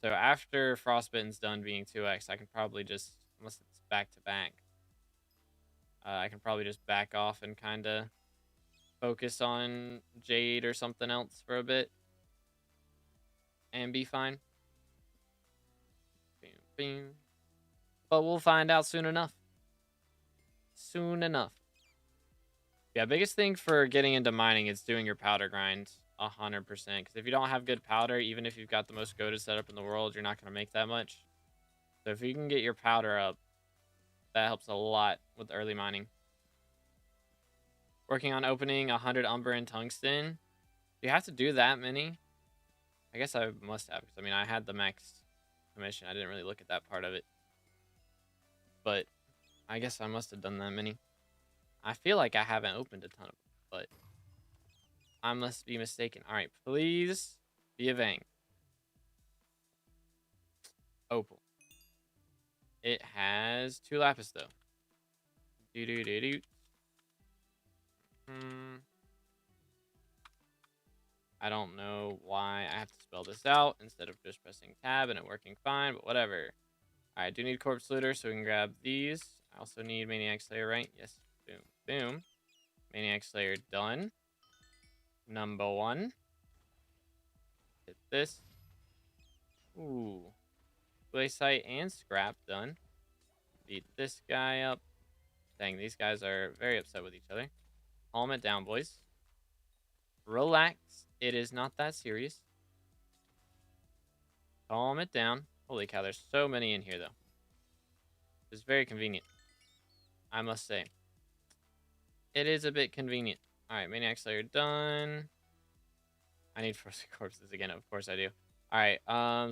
So after Frostbitten's done being 2x, I can probably just, unless it's back to back, I can probably just back off and kind of focus on Jade or something else for a bit and be fine. Boom, boom. But we'll find out soon enough. Soon enough. Yeah, biggest thing for getting into mining is doing your powder grind. 100%. Because if you don't have good powder, even if you've got the most goated setup in the world, you're not going to make that much. So if you can get your powder up, that helps a lot with early mining. Working on opening 100 umber and tungsten. Do you have to do that many? I guess I must have. Because, I mean, I had the max commission. I didn't really look at that part of it. But I guess I must have done that many. I feel like I haven't opened a ton of them, but I must be mistaken. All right, please be a Vang. Opal. It has 2 lapis, though. Do-do-do-do. I don't know why I have to spell this out instead of just pressing tab and it working fine, but whatever. All right, I do need corpse looter, so we can grab these. I also need maniac slayer, right? Yes. Boom, boom. Maniac slayer done. Number 1. Hit this. Ooh. Glaysite and scrap done. Beat this guy up. Dang, these guys are very upset with each other. Calm it down, boys. Relax. It is not that serious. Calm it down. Holy cow, there's so many in here, though. It's very convenient, I must say. It is a bit convenient. All right, Maniac Slayer done. I need Furfsky corpses again. Of course I do. All right,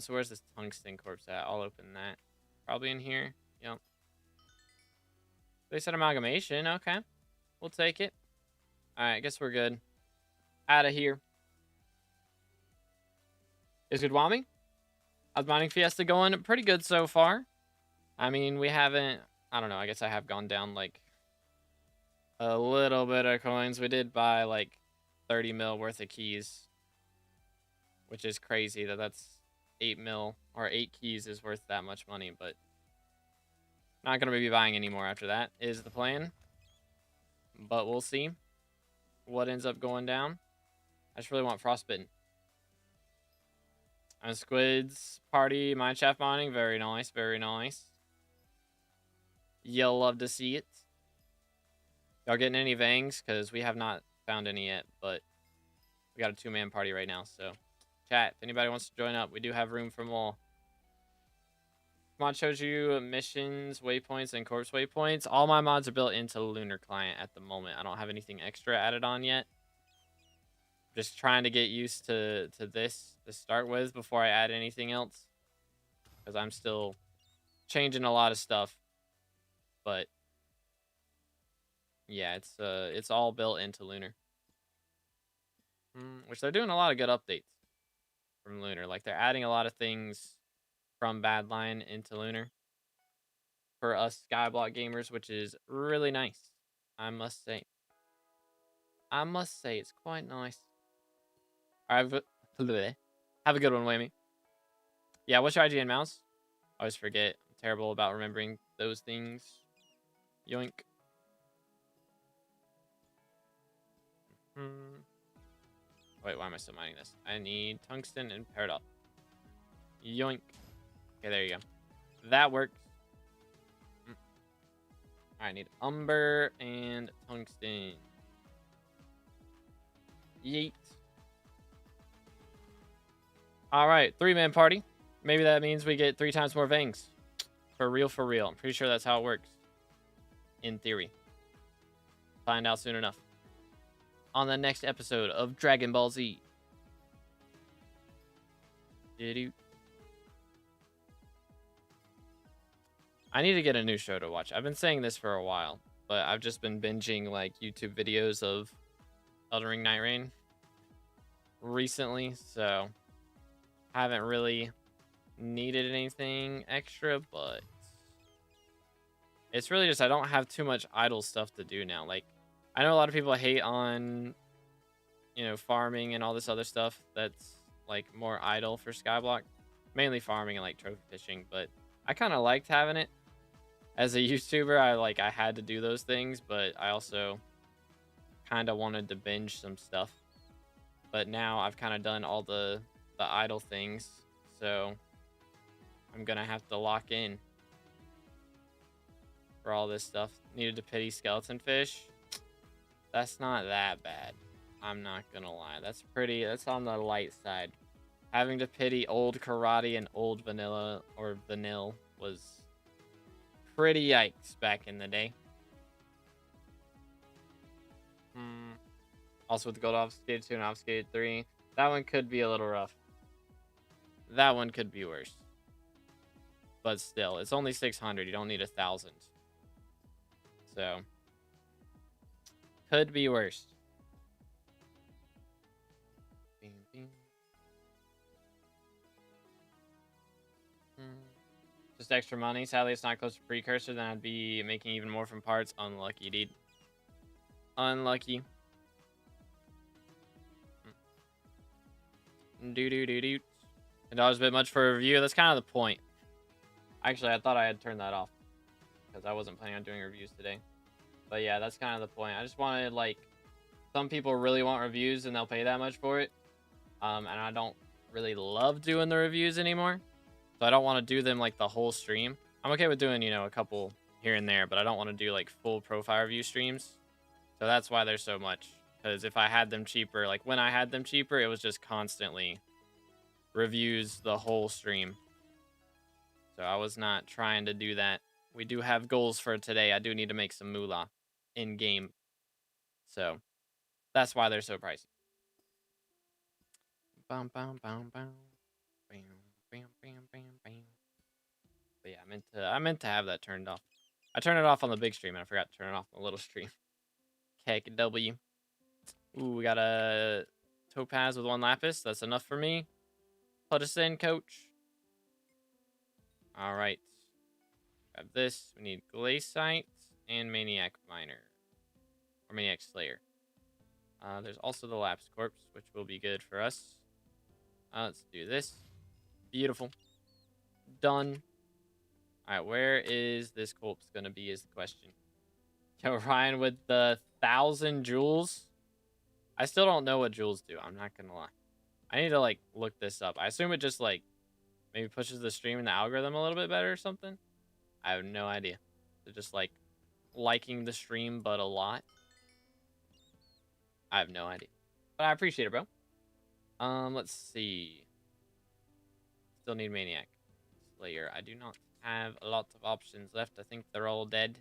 so where's this tungsten corpse at? I'll open that. Probably in here. Yep. They said amalgamation. Okay. We'll take it. All right, I guess we're good. Out of here. Is good Wami? How's mining Fiesta going? Pretty good so far. I mean, we haven't... I don't know. I guess I have gone down, like, a little bit of coins. We did buy, like, 30 mil worth of keys. Which is crazy that that's 8 mil. Or 8 keys is worth that much money, but... Not going to be buying any more after that, is the plan. But we'll see what ends up going down. I just really want frostbitten. And squids party mineshaft mining. Very nice, very nice. You'll love to see it. Y'all getting any Vangs? Because we have not found any yet, but we got a 2-man party right now. So, chat, if anybody wants to join up, we do have room for more. Mod shows you missions, waypoints, and corpse waypoints. All my mods are built into Lunar Client at the moment. I don't have anything extra added on yet. Just trying to get used to this to start with before I add anything else. Because I'm still changing a lot of stuff. But yeah, it's all built into Lunar. Which they're doing a lot of good updates from Lunar. Like, they're adding a lot of things from Badline into Lunar for us SkyBlock gamers, which is really nice, I must say. I must say, it's quite nice. All right, have a good one, Whammy. Yeah, what's your IGN mouse? I always forget. I'm terrible about remembering those things. Yoink. Wait, why am I still mining this? I need tungsten and paradox. Yoink. Okay, there you go. That works. I need umber and tungsten. Yeet. All right, 3-man party. Maybe that means we get 3 times more Vangs. For real, for real. I'm pretty sure that's how it works. In theory. Find out soon enough. On the next episode of Dragon Ball Z. I need to get a new show to watch. I've been saying this for a while, but I've just been binging, like, YouTube videos of Elden Ring Night Rain recently, so haven't really needed anything extra, but it's really just I don't have too much idle stuff to do now. Like, I know a lot of people hate on, you know, farming and all this other stuff that's, like, more idle for SkyBlock. Mainly farming and, like, trophy fishing, but I kind of liked having it. As a YouTuber, I had to do those things, but I also kind of wanted to binge some stuff. But now I've kind of done all the idle things, so I'm gonna have to lock in for all this stuff. Needed to pity skeleton fish. That's not that bad. I'm not gonna lie. That's on the light side. Having to pity old karate and old vanilla or vanilla was pretty yikes back in the day. Also with the gold obfuscated 2 and obfuscated 3. That one could be a little rough. That one could be worse. But still, it's only 600. You don't need 1,000. So, could be worse. Bing, bing. Just extra money. Sadly, it's not close to precursor. Then I'd be making even more from parts. Unlucky, dude. Unlucky. Do. $10 a bit much for a review. That's kind of the point. Actually, I thought I had turned that off because I wasn't planning on doing reviews today. But yeah, that's kind of the point. I just wanted, like, some people really want reviews and they'll pay that much for it. And I don't really love doing the reviews anymore. So I don't want to do them like the whole stream. I'm okay with doing, you know, a couple here and there, but I don't want to do like full profile review streams. So that's why there's so much. Because if I had them cheaper, like when I had them cheaper, it was just constantly reviews the whole stream. So I was not trying to do that. We do have goals for today. I do need to make some moolah in game. So that's why they're so pricey. Bam, bam, bam, bam. Bam, bam, bam, bam, bam. But yeah, I meant to have that turned off. I turned it off on the big stream and I forgot to turn it off on the little stream. KW. Ooh, we got a topaz with 1 lapis. That's enough for me. Put us in, coach. All right. Grab this. We need glaciite and maniac miner. Or maniac slayer. There's also the lapis corpse, which will be good for us. Let's do this. Beautiful. Done. All right, where is this corpse going to be is the question. Yo, Ryan with the 1,000 jewels. I still don't know what jewels do. I'm not going to lie. I need to, like, look this up. I assume it just, like, maybe pushes the stream and the algorithm a little bit better or something. I have no idea. They're just, like, liking the stream, but a lot. I have no idea. But I appreciate it, bro. Let's see. Still need Maniac Slayer. I do not have a lot of options left. I think they're all dead.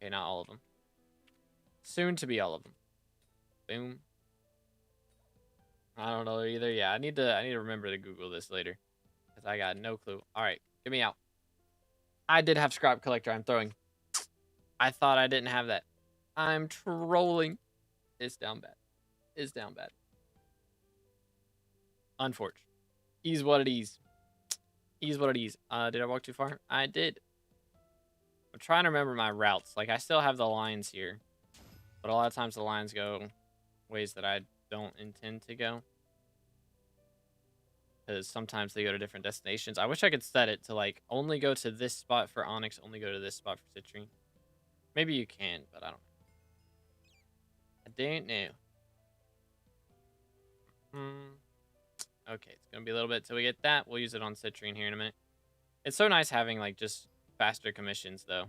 Okay, not all of them. Soon to be all of them. Boom. I don't know either. Yeah, I need to remember to Google this later. Because I got no clue. Alright, get me out. I did have Scrap Collector. I'm throwing. I thought I didn't have that. I'm trolling. It's down bad. It's down bad. Unfortunate. Is what it is. Is what it is. Did I walk too far? I did. I'm trying to remember my routes. Like, I still have the lines here. But a lot of times the lines go ways that I don't intend to go. Because sometimes they go to different destinations. I wish I could set it to, like, only go to this spot for Onyx, only go to this spot for Citrine. Maybe you can, but I don't know. I don't know. Okay, it's going to be a little bit till we get that. We'll use it on Citrine here in a minute. It's so nice having, like, just faster commissions, though.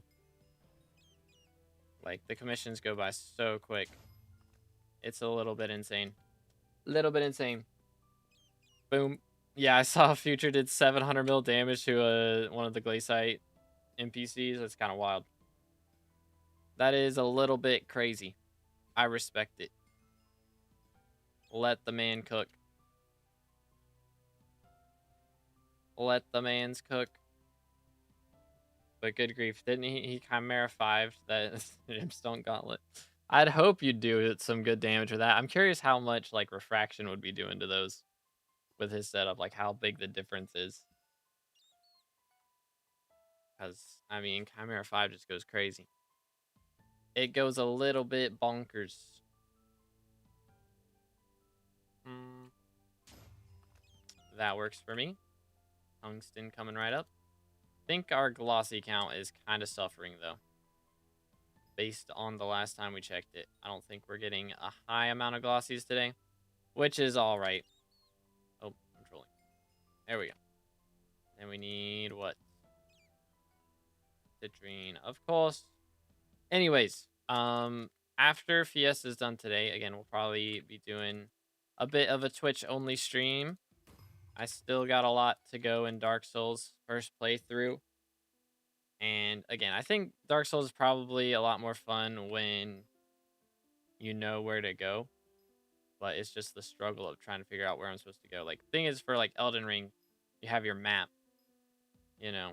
Like, the commissions go by so quick. It's a little bit insane. Little bit insane. Boom. Yeah, I saw Future did 700 mil damage to one of the Glaciite NPCs. That's kind of wild. That is a little bit crazy. I respect it. Let the man cook. Let the man's cook. But good grief, didn't he Chimera 5'd that Gemstone Gauntlet? I'd hope you'd do some good damage with that. I'm curious how much, like, Refraction would be doing to those with his setup. Like, how big the difference is. Because, I mean, Chimera 5 just goes crazy. It goes a little bit bonkers. That works for me. Tungsten coming right up. I think our glossy count is kind of suffering, though. Based on the last time we checked it. I don't think we're getting a high amount of glossies today. Which is alright. Oh, I'm trolling. There we go. And we need what? Citrine, of course. Anyways, after Fiesta is done today, again, we'll probably be doing a bit of a Twitch only stream. I still got a lot to go in Dark Souls first playthrough. And again, I think Dark Souls is probably a lot more fun when you know where to go. But it's just the struggle of trying to figure out where I'm supposed to go. Like, the thing is, for like Elden Ring, you have your map, you know,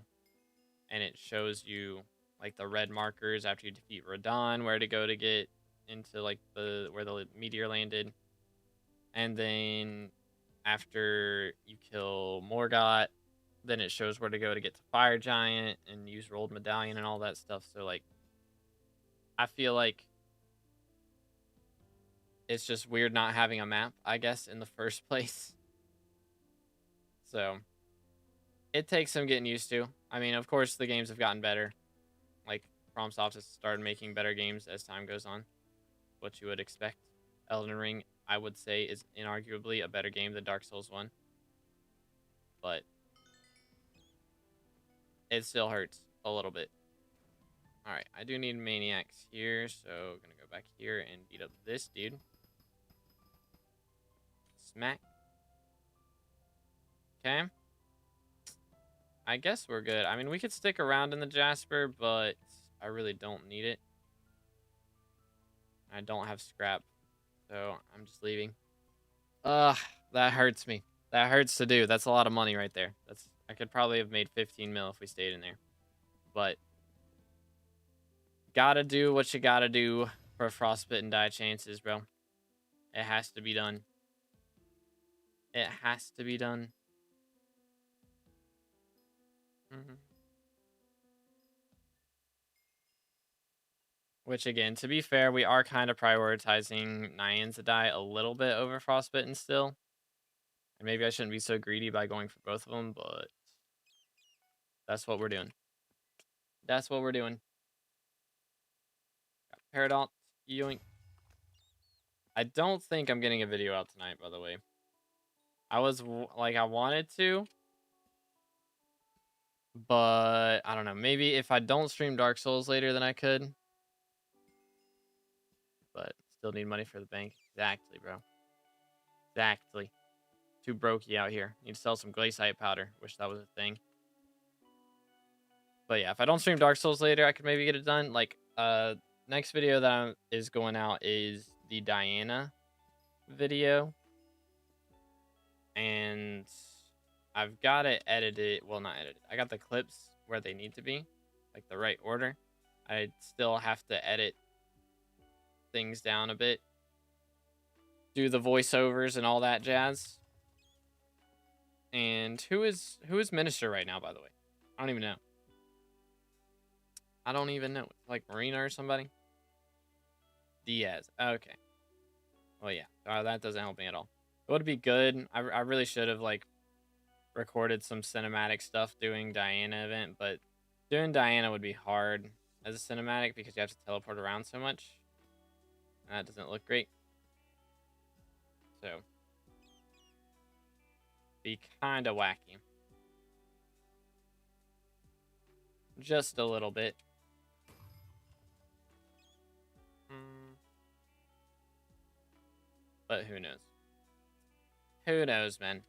and it shows you like the red markers after you defeat Radon, where to go to get into like where the meteor landed. And then after you kill Morgott, then it shows where to go to get to Fire Giant and use Rolled Medallion and all that stuff. So like, I feel like it's just weird not having a map, I guess, in the first place. So it takes some getting used to. I mean, of course, the games have gotten better. Like, FromSoft has started making better games as time goes on. What you would expect. Elden Ring, I would say, is inarguably a better game than Dark Souls 1. But it still hurts a little bit. Alright, I do need maniacs here, so I'm gonna go back here and beat up this dude. Smack. Okay. I guess we're good. I mean, we could stick around in the Jasper, but I really don't need it. I don't have scrap, so I'm just leaving. Ugh, that hurts me. That hurts to do. That's a lot of money right there. I could probably have made 15 mil if we stayed in there. But gotta do what you gotta do for frostbitten die chances, bro. It has to be done. It has to be done. Which, again, to be fair, we are kind of prioritizing Nyanza die a little bit over frostbitten still. And maybe I shouldn't be so greedy by going for both of them, but that's what we're doing. That's what we're doing. Got Paradox, yoink. I don't think I'm getting a video out tonight, by the way. I wanted to, but I don't know. Maybe if I don't stream Dark Souls later, then I could. But still need money for the bank. Exactly, bro. Exactly. Too brokey out here. Need to sell some glaciite powder. Wish that was a thing. But yeah, if I don't stream Dark Souls later, I could maybe get it done. Like, next video that is going out is the Diana video. And I've got it edited. Well, not edited. I got the clips where they need to be. Like, the right order. I still have to edit things down a bit. Do the voiceovers and all that jazz. And who is Minister right now, by the way? I don't even know. I don't even know. Like Marina or somebody? Diaz. Okay. Well, yeah. That doesn't help me at all. It would be good. I really should have, like, recorded some cinematic stuff doing Diana event, but doing Diana would be hard as a cinematic because you have to teleport around so much. That doesn't look great. So, be kind of wacky. Just a little bit. But who knows? Who knows, man?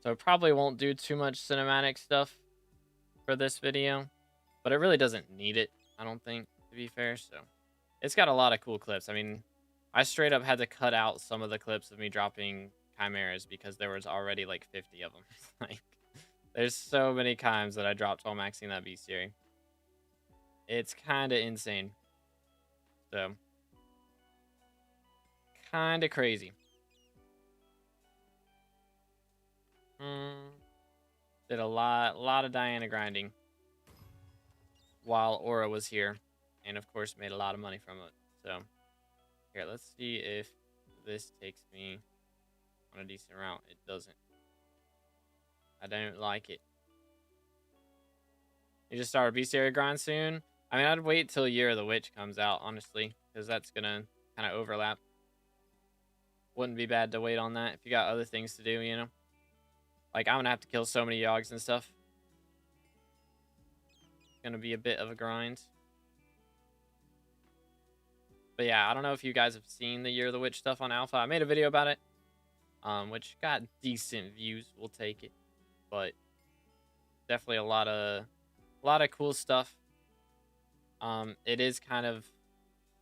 So probably won't do too much cinematic stuff for this video, but it really doesn't need it, I don't think, to be fair. So it's got a lot of cool clips. I mean, I straight up had to cut out some of the clips of me dropping chimeras because there was already like 50 of them. Like, there's so many times that I dropped while maxing that bestiary. It's kind of insane. So, kind of crazy. Did a lot of Diana grinding while Aura was here, and of course made a lot of money from it. So here, let's see if this takes me on a decent route. It doesn't. I don't like it. You just start a bestiary grind soon. I mean, I'd wait till Year of the Witch comes out, honestly, because that's gonna kind of overlap. Wouldn't be bad to wait on that if you got other things to do, you know. Like, I'm gonna have to kill so many yogs and stuff. It's gonna be a bit of a grind. But yeah, I don't know if you guys have seen the Year of the Witch stuff on Alpha. I made a video about it, which got decent views. We'll take it, but definitely a lot of cool stuff. It is kind of,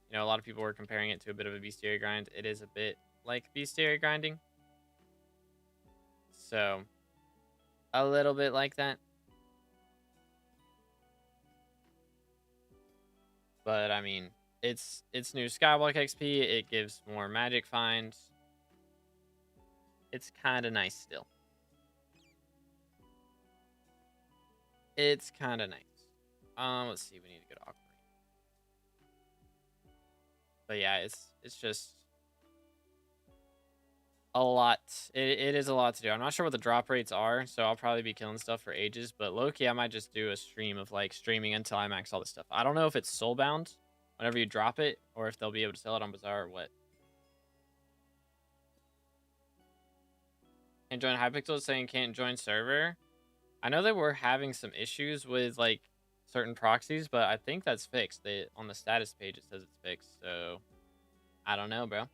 you know, a lot of people were comparing it to a bit of a bestiary grind. It is a bit like bestiary grinding, so a little bit like that. But I mean, it's new SkyBlock XP. It gives more magic finds. It's kind of nice still. It's kind of nice. Let's see. We need to go to Aquamarine. But yeah, it's just a lot. It is a lot to do. I'm not sure what the drop rates are, so I'll probably be killing stuff for ages. But low-key, I might just do a stream of like streaming until I max all this stuff. I don't know if it's soulbound whenever you drop it, or if they'll be able to sell it on Bazaar or what. Can't join Hypixel, saying can't join server. I know they were having some issues with like certain proxies, but I think that's fixed. On the status page it says it's fixed, so I don't know, bro.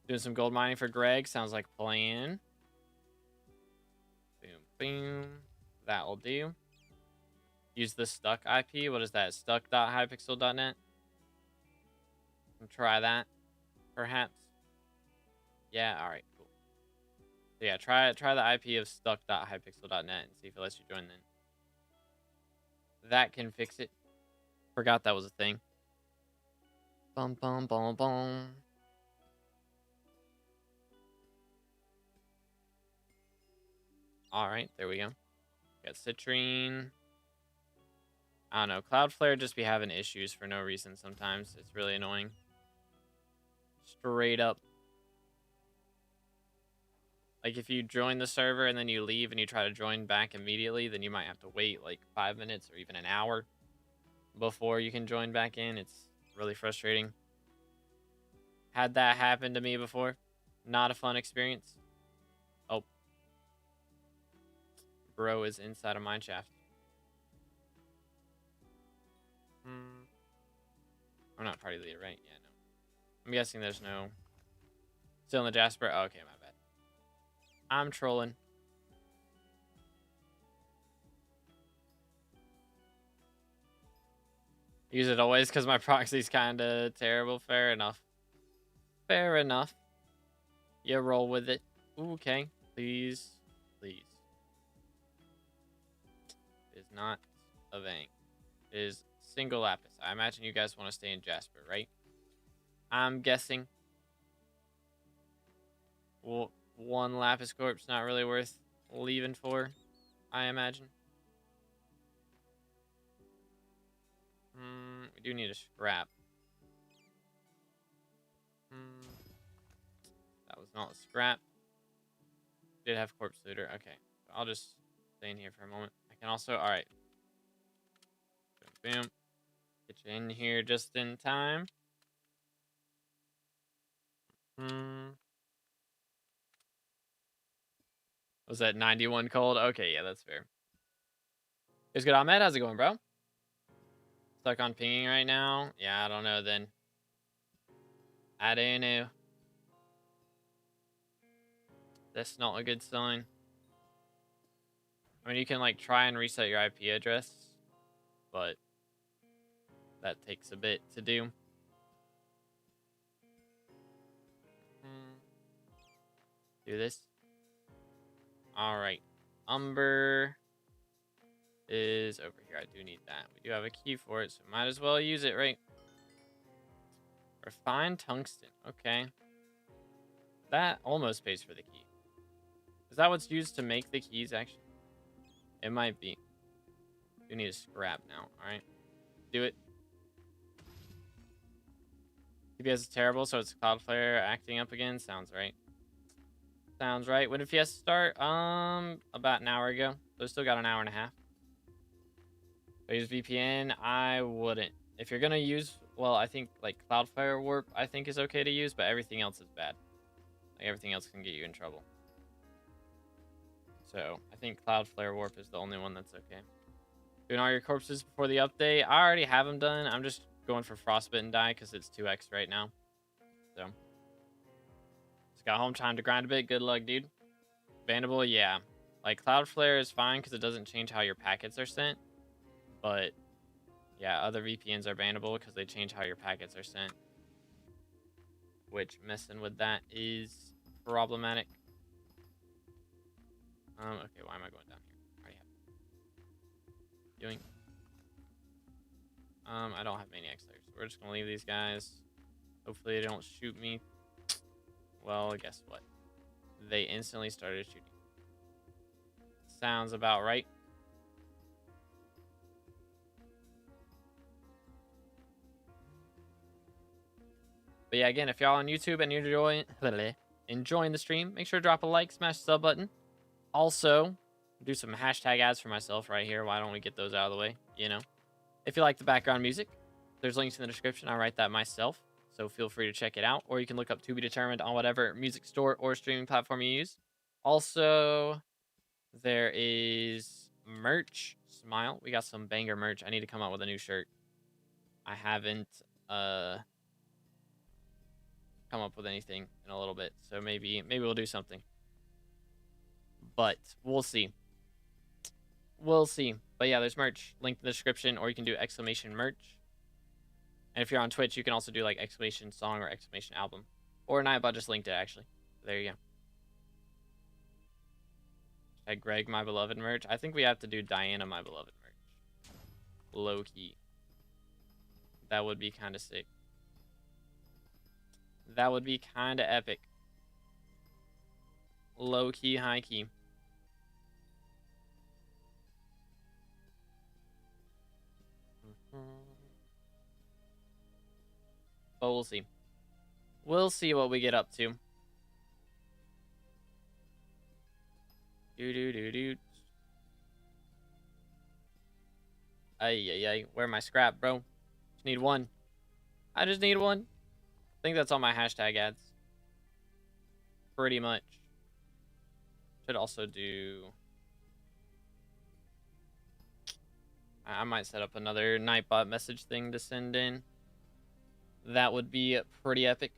Doing some gold mining for Greg sounds like a plan. Boom, boom. That'll do. Use the stuck IP. What is that? Stuck.hypixel.net. Try that, perhaps. Yeah. All right. Cool. So yeah, try the IP of stuck.hypixel.net and see if it lets you join. Then that can fix it. Forgot that was a thing. Bum bum bum bum. All right, there we go. Got citrine. I don't know. Cloudflare just be having issues for no reason sometimes. It's really annoying. Straight up. Like if you join the server and then you leave and you try to join back immediately, then you might have to wait like 5 minutes or even an hour before you can join back in. It's really frustrating. Had that happen to me before. Not a fun experience. Oh. Bro is inside a mine shaft. I'm not party leader, right? Yeah, no. I'm guessing there's no... Still in the Jasper? Oh, okay, my bad. I'm trolling. Use it always because my proxy's kind of terrible. Fair enough. Fair enough. You roll with it. Ooh, okay. Please. Please. It is not a Vang. It is single lapis. I imagine you guys want to stay in Jasper, right? I'm guessing. Well, one lapis corpse not really worth leaving for, I imagine. We do need a scrap. That was not a scrap. Did have corpse looter. Okay. I'll just stay in here for a moment. I can also... Alright. Boom, boom. Get you in here just in time. Was that 91 cold? Okay, yeah, that's fair. It's good. Ahmed, how's it going, bro? Stuck on pinging right now? Yeah, I don't know then. I don't know. That's not a good sign. I mean, you can like try and reset your IP address, but that takes a bit to do. Do this. All right. Umber is over here. I do need that. We do have a key for it, so might as well use it, right? Refined tungsten. Okay. That almost pays for the key. Is that what's used to make the keys, actually? It might be. We need a scrap now. All right. Do it. TPS is terrible, so it's Cloudflare acting up again. Sounds right. Sounds right. When did Fiesta start? About an hour ago. So still got an hour and a half. If I use VPN, I wouldn't. If you're gonna use, well, I think like Cloudflare Warp, I think is okay to use, but everything else is bad. Like everything else can get you in trouble. So I think Cloudflare Warp is the only one that's okay. Doing all your corpses before the update. I already have them done. I'm just going for frostbitten dye because it's 2x right now. So just got home time to grind a bit. Good luck, dude. Bannable, yeah. Like Cloudflare is fine because it doesn't change how your packets are sent. But yeah, other VPNs are bannable because they change how your packets are sent. Which messing with that is problematic. Okay, why am I going down here? I already have doing. I don't have maniacs there, so we're just gonna leave these guys. Hopefully they don't shoot me. Well, guess what? They instantly started shooting. Sounds about right. But yeah, again, if y'all on YouTube and you're enjoying the stream, make sure to drop a like, smash the sub button. Also, do some hashtag ads for myself right here. Why don't we get those out of the way? You know, if you like the background music, there's links in the description. I write that myself, so feel free to check it out. Or you can look up To Be Determined on whatever music store or streaming platform you use. Also, there is merch. Smile. We got some banger merch. I need to come out with a new shirt. I haven't come up with anything in a little bit, so maybe we'll do something. But we'll see. We'll see. But yeah, there's merch. Link in the description, or you can do exclamation merch. And if you're on Twitch, you can also do like exclamation song or exclamation album. Or Nightbot just linked it, actually. There you go. Hashtag Greg, my beloved merch. I think we have to do Diana, my beloved merch. Low key. That would be kind of sick. That would be kind of epic. Low key, high key. But we'll see. We'll see what we get up to. Do. Ay. Where my scrap, bro? Just need one. I just need one. I think that's all my hashtag ads. Pretty much. Should also do... I might set up another Nightbot message thing to send in. That would be pretty epic.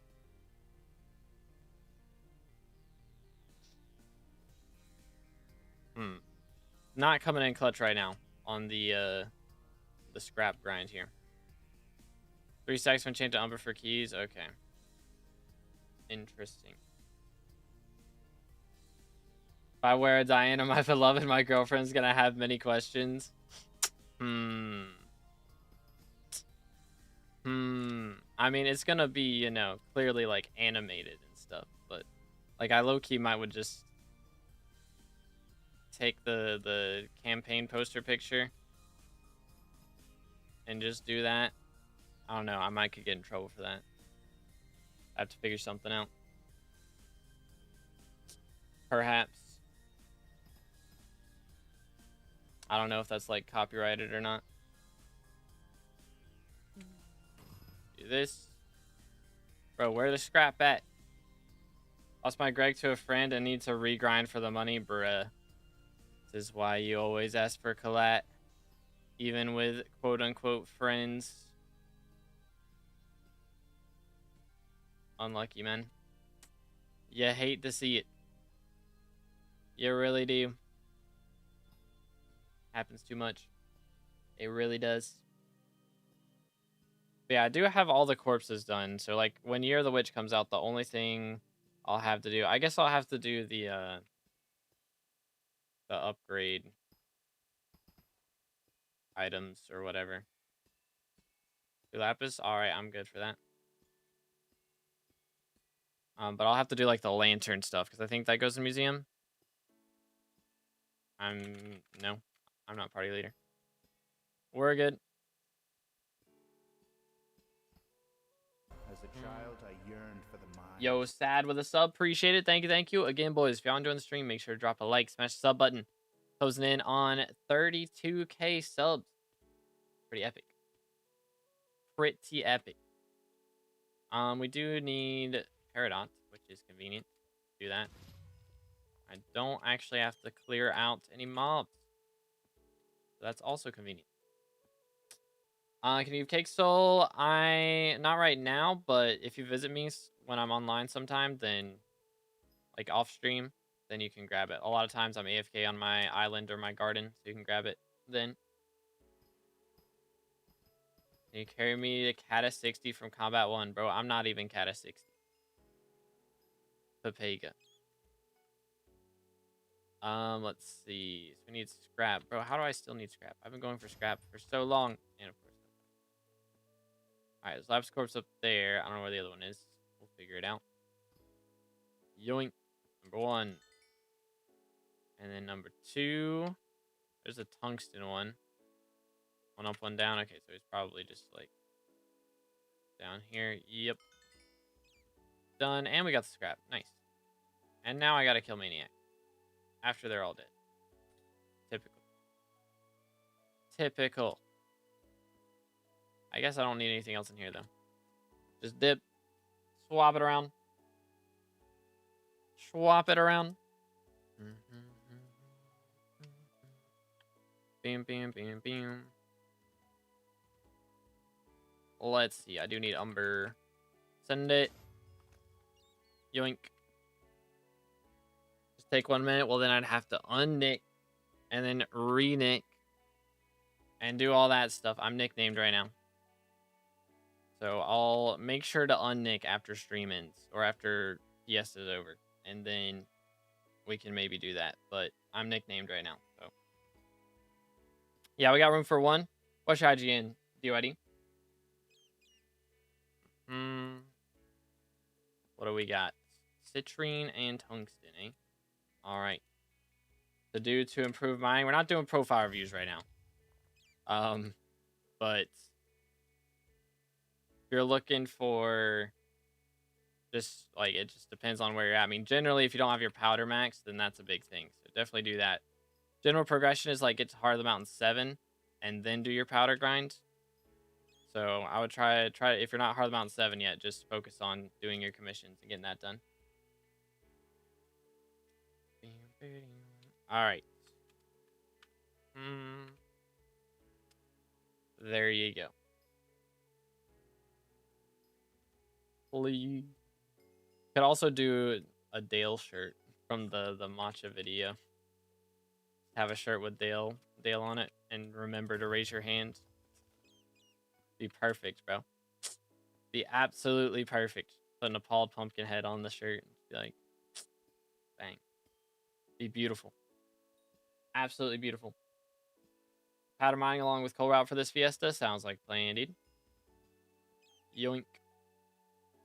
Not coming in clutch right now on the scrap grind here. 3 stacks from Enchanted Umber for keys. Okay. Interesting. If I wear a Diana, my beloved, my girlfriend's gonna have many questions. I mean, it's gonna be, you know, clearly like animated and stuff, but like I low-key might would just take the campaign poster picture and just do that. I don't know. I might could get in trouble for that. I have to figure something out. Perhaps. I don't know if that's like copyrighted or not. Do this. Bro, where the scrap at? Lost my Greg to a friend and need to regrind for the money, bruh. This is why you always ask for collat, even with quote-unquote friends. Unlucky, man. You hate to see it. You really do. Happens too much. It really does. But yeah, I do have all the corpses done. So, like, when Year of the Witch comes out, the only thing I'll have to do... I guess I'll have to do the upgrade items or whatever. Lapis? Alright, I'm good for that. But I'll have to do, like, the lantern stuff, because I think that goes in museum. No, I'm not party leader. We're good. As a child, I yearned for the mind. Yo, sad with a sub. Appreciate it. Thank you. Again, boys, if y'all enjoying the stream, make sure to drop a like, smash the sub button. Closing in on 32k subs. Pretty epic. Pretty epic. We do need Peridot, which is convenient. Do that. I don't actually have to clear out any mobs. So that's also convenient. Can you cake soul? Not right now, but if you visit me when I'm online sometime, then like off stream, then you can grab it. A lot of times I'm AFK on my island or my garden, so you can grab it then. Can you carry me to Cata 60 from Combat 1? Bro, I'm not even Cata 60. Papega. Let's see. So we need scrap. Bro, how do I still need scrap? I've been going for scrap for so long. And of course. Alright, there's Labs Corpse up there. I don't know where the other one is. We'll figure it out. Yoink. Number 1. And then number 2. There's a tungsten one. One up, one down. Okay, so he's probably just like down here. Yep. Done. And we got the scrap. Nice. And now I gotta kill Maniac. After they're all dead. Typical. Typical. I guess I don't need anything else in here, though. Just dip. Swap it around. Swap it around. Bam, bam, bam, bam. Let's see. I do need Umber. Send it. Yoink. Just take 1 minute. Well, then I'd have to unnick and then re-nick and do all that stuff. I'm nicknamed right now. So I'll make sure to unnick after stream ends or after Fiesta's over. And then we can maybe do that. But I'm nicknamed right now. So yeah, we got room for 1. What's your IGN, DYD? What do we got? Citrine and tungsten, eh? All right. To do to improve mine. We're not doing profile reviews right now. But if you're looking for just like it just depends on where you're at. I mean, generally, if you don't have your powder max, then that's a big thing. So definitely do that. General progression is like get to Heart of the Mountain 7 and then do your powder grind. So I would try if you're not Heart of the Mountain 7 yet, just focus on doing your commissions and getting that done. All right. There you go. Please. Could also do a Dale shirt from the matcha video. Have a shirt with Dale on it, and remember to raise your hand. Be perfect, bro. Be absolutely perfect. Put an Nepal pumpkin head on the shirt. Be like, bang. Be beautiful. Absolutely beautiful. Powder mining along with coal route for this Fiesta. Sounds like play indeed. Yoink.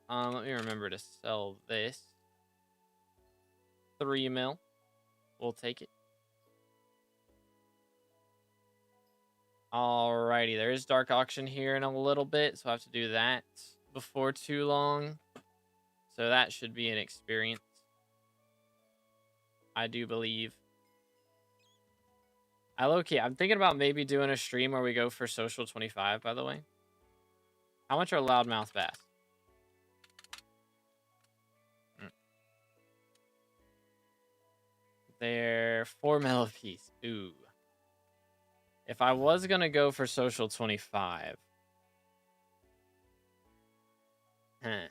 Let me remember to sell this. 3 mil. We'll take it. Alrighty, there is dark auction here in a little bit, so I have to do that before too long. So that should be an experience. I do believe. I'm thinking about maybe doing a stream where we go for social 25, by the way. How much are loudmouth bass? They're 4 mil a piece. Ooh. If I was going to go for social 25. I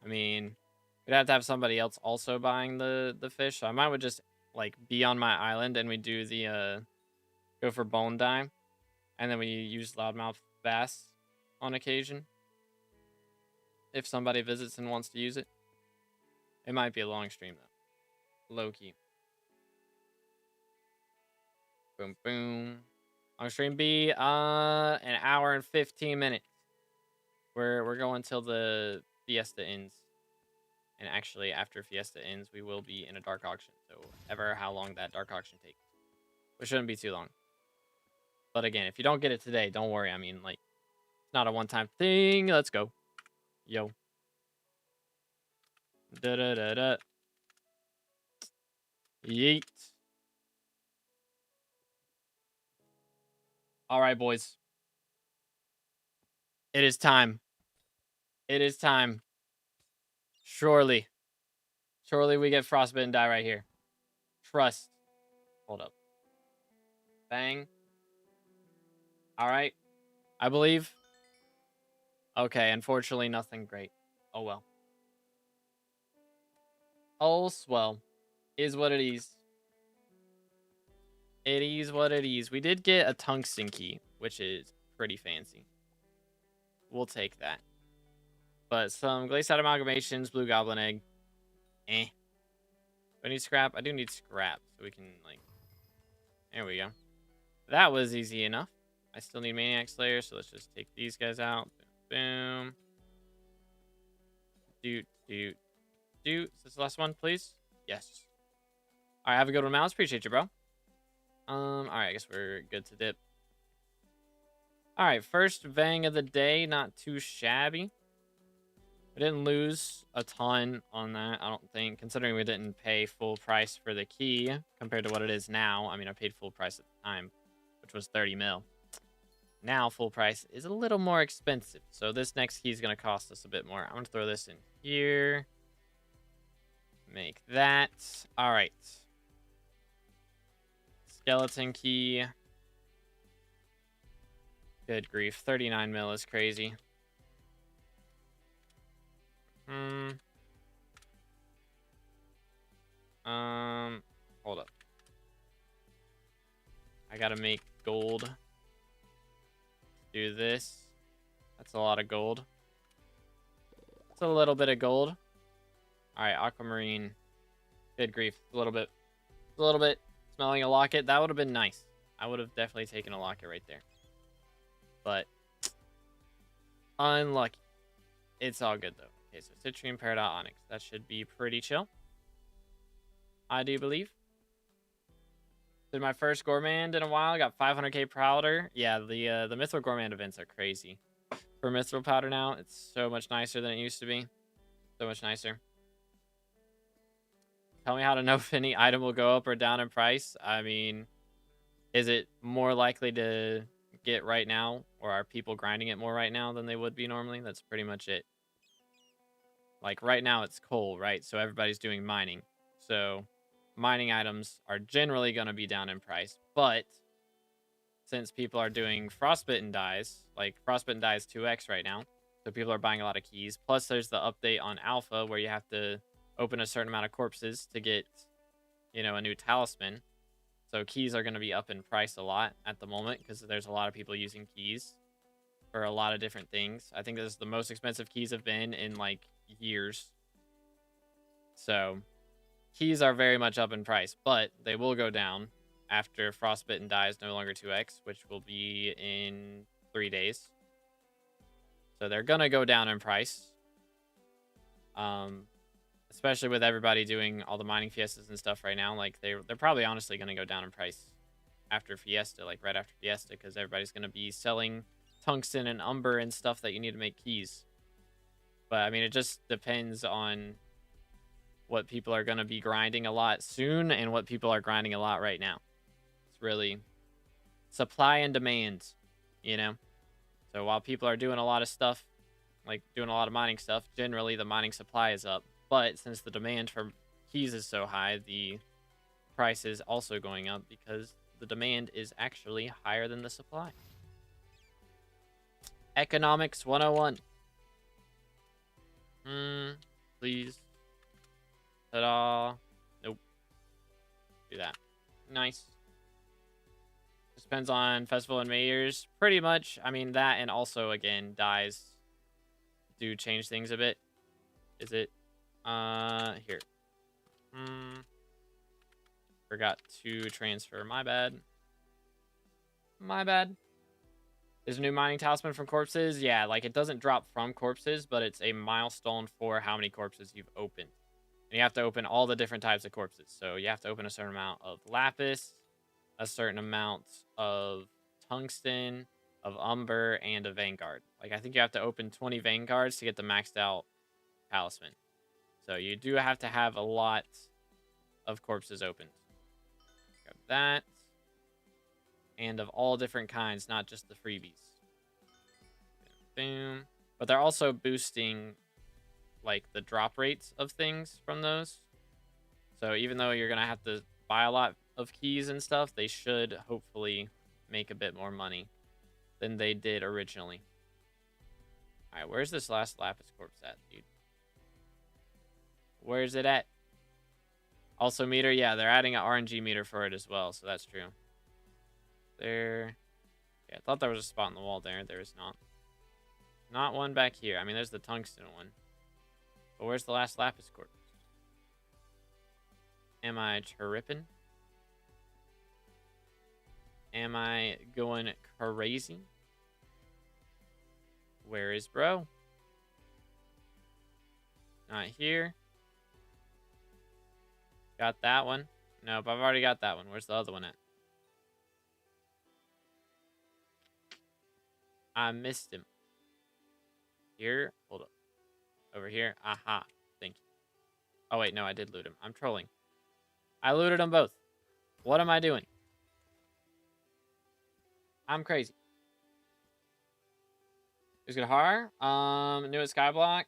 mean, we'd have to have somebody else also buying the fish. So I might would just like be on my island and we do the go for bone dime. And then we use loudmouth bass on occasion. If somebody visits and wants to use it. It might be a long stream though. Low key. Boom, boom. Long stream be an hour and 15 minutes. We're going till the Fiesta ends. And actually, after Fiesta ends, we will be in a dark auction. So, ever how long that dark auction takes. Which shouldn't be too long. But again, if you don't get it today, don't worry. I mean, like, it's not a one-time thing. Let's go. Yo. Da-da-da-da. Yeet. All right, boys. It is time. It is time. Surely. Surely we get frostbitten die right here. Trust. Hold up. Bang. All right. I believe. Okay, unfortunately, nothing great. Oh, well. Oh, swell. Is what it is. It is what it is. We did get a tungsten key, which is pretty fancy. We'll take that. But some glacial amalgamations, blue goblin egg. Eh. Do I need scrap? I do need scrap, so we can, like... There we go. That was easy enough. I still need Maniac Slayer, so let's just take these guys out. Boom. Doot, doot, doot. Is this the last one, please? Yes. All right, have a good one, Mouse. Appreciate you, bro. All right, I guess we're good to dip. All right, first Vang of the day. Not too shabby. We didn't lose a ton on that, I don't think, considering we didn't pay full price for the key compared to what it is now. I mean, I paid full price at the time, which was 30 mil. Now, full price is a little more expensive, so this next key is going to cost us a bit more. I'm going to throw this in here. Make that. All right. Skeleton key. Good grief. 39 mil is crazy. Hold up. I gotta make gold. Do this. That's a lot of gold. That's a little bit of gold. Alright, aquamarine. Good grief. A little bit. A little bit. Smelling a locket. That would have been nice. I would have definitely taken a locket right there. But unlucky. It's all good though. Okay, so citrine, peridot, onyx. That should be pretty chill. I do believe. Did my first gourmand in a while. Got 500k powder. Yeah, the mithril gourmand events are crazy. For mithril powder now, it's so much nicer than it used to be. So much nicer. Tell me how to know if any item will go up or down in price. I mean, is it more likely to get right now, or are people grinding it more right now than they would be normally? That's pretty much it. Like right now it's coal, right? So everybody's doing mining. So mining items are generally going to be down in price, but since people are doing frostbitten dyes, like frostbitten dyes 2x right now, so people are buying a lot of keys. Plus there's the update on alpha where you have to open a certain amount of corpses to get, you know, a new talisman. So keys are going to be up in price a lot at the moment because there's a lot of people using keys for a lot of different things. I think this is the most expensive keys have been in like years. So keys are very much up in price, but they will go down after frostbitten dye is no longer 2x, which will be in 3 days. So they're gonna go down in price. Especially with everybody doing all the mining fiestas and stuff right now, like they're probably honestly gonna go down in price after Fiesta, like right after Fiesta, because everybody's gonna be selling tungsten and umber and stuff that you need to make keys. But I mean, it just depends on what people are going to be grinding a lot soon and what people are grinding a lot right now. It's really supply and demand, you know? So while people are doing a lot of stuff, like doing a lot of mining stuff, generally the mining supply is up. But since the demand for keys is so high, the price is also going up because the demand is actually higher than the supply. Economics 101. Please. Ta-da. Nope. Do that. Nice. Just depends on festival and mayors. Pretty much. I mean, that and also, again, dyes do change things a bit. Is it? Here. Forgot to transfer. My bad. My bad. There's a new mining talisman from corpses. Yeah, like it doesn't drop from corpses, but it's a milestone for how many corpses you've opened. And you have to open all the different types of corpses. So you have to open a certain amount of lapis, a certain amount of tungsten, of umber, and a vanguard. Like I think you have to open 20 vanguards to get the maxed out talisman. So you do have to have a lot of corpses opened. Grab that. And of all different kinds, not just the freebies. Boom. But they're also boosting like the drop rates of things from those. So even though you're gonna have to buy a lot of keys and stuff, they should hopefully make a bit more money than they did originally. All right, where's this last lapis corpse at, dude? Where's it at? Also meter, yeah, they're adding an RNG meter for it as well, so that's true. There. Yeah, I thought there was a spot in the wall there. There is not. Not one back here. I mean, there's the tungsten one. But where's the last lapis corpse? Am I tripping? Am I going crazy? Where is bro? Not here. Got that one. Nope, I've already got that one. Where's the other one at? I missed him. Here? Hold up. Over here? Aha. Thank you. Oh, wait. No, I did loot him. I'm trolling. I looted them both. What am I doing? I'm crazy. Who's gonna horror? New at SkyBlock.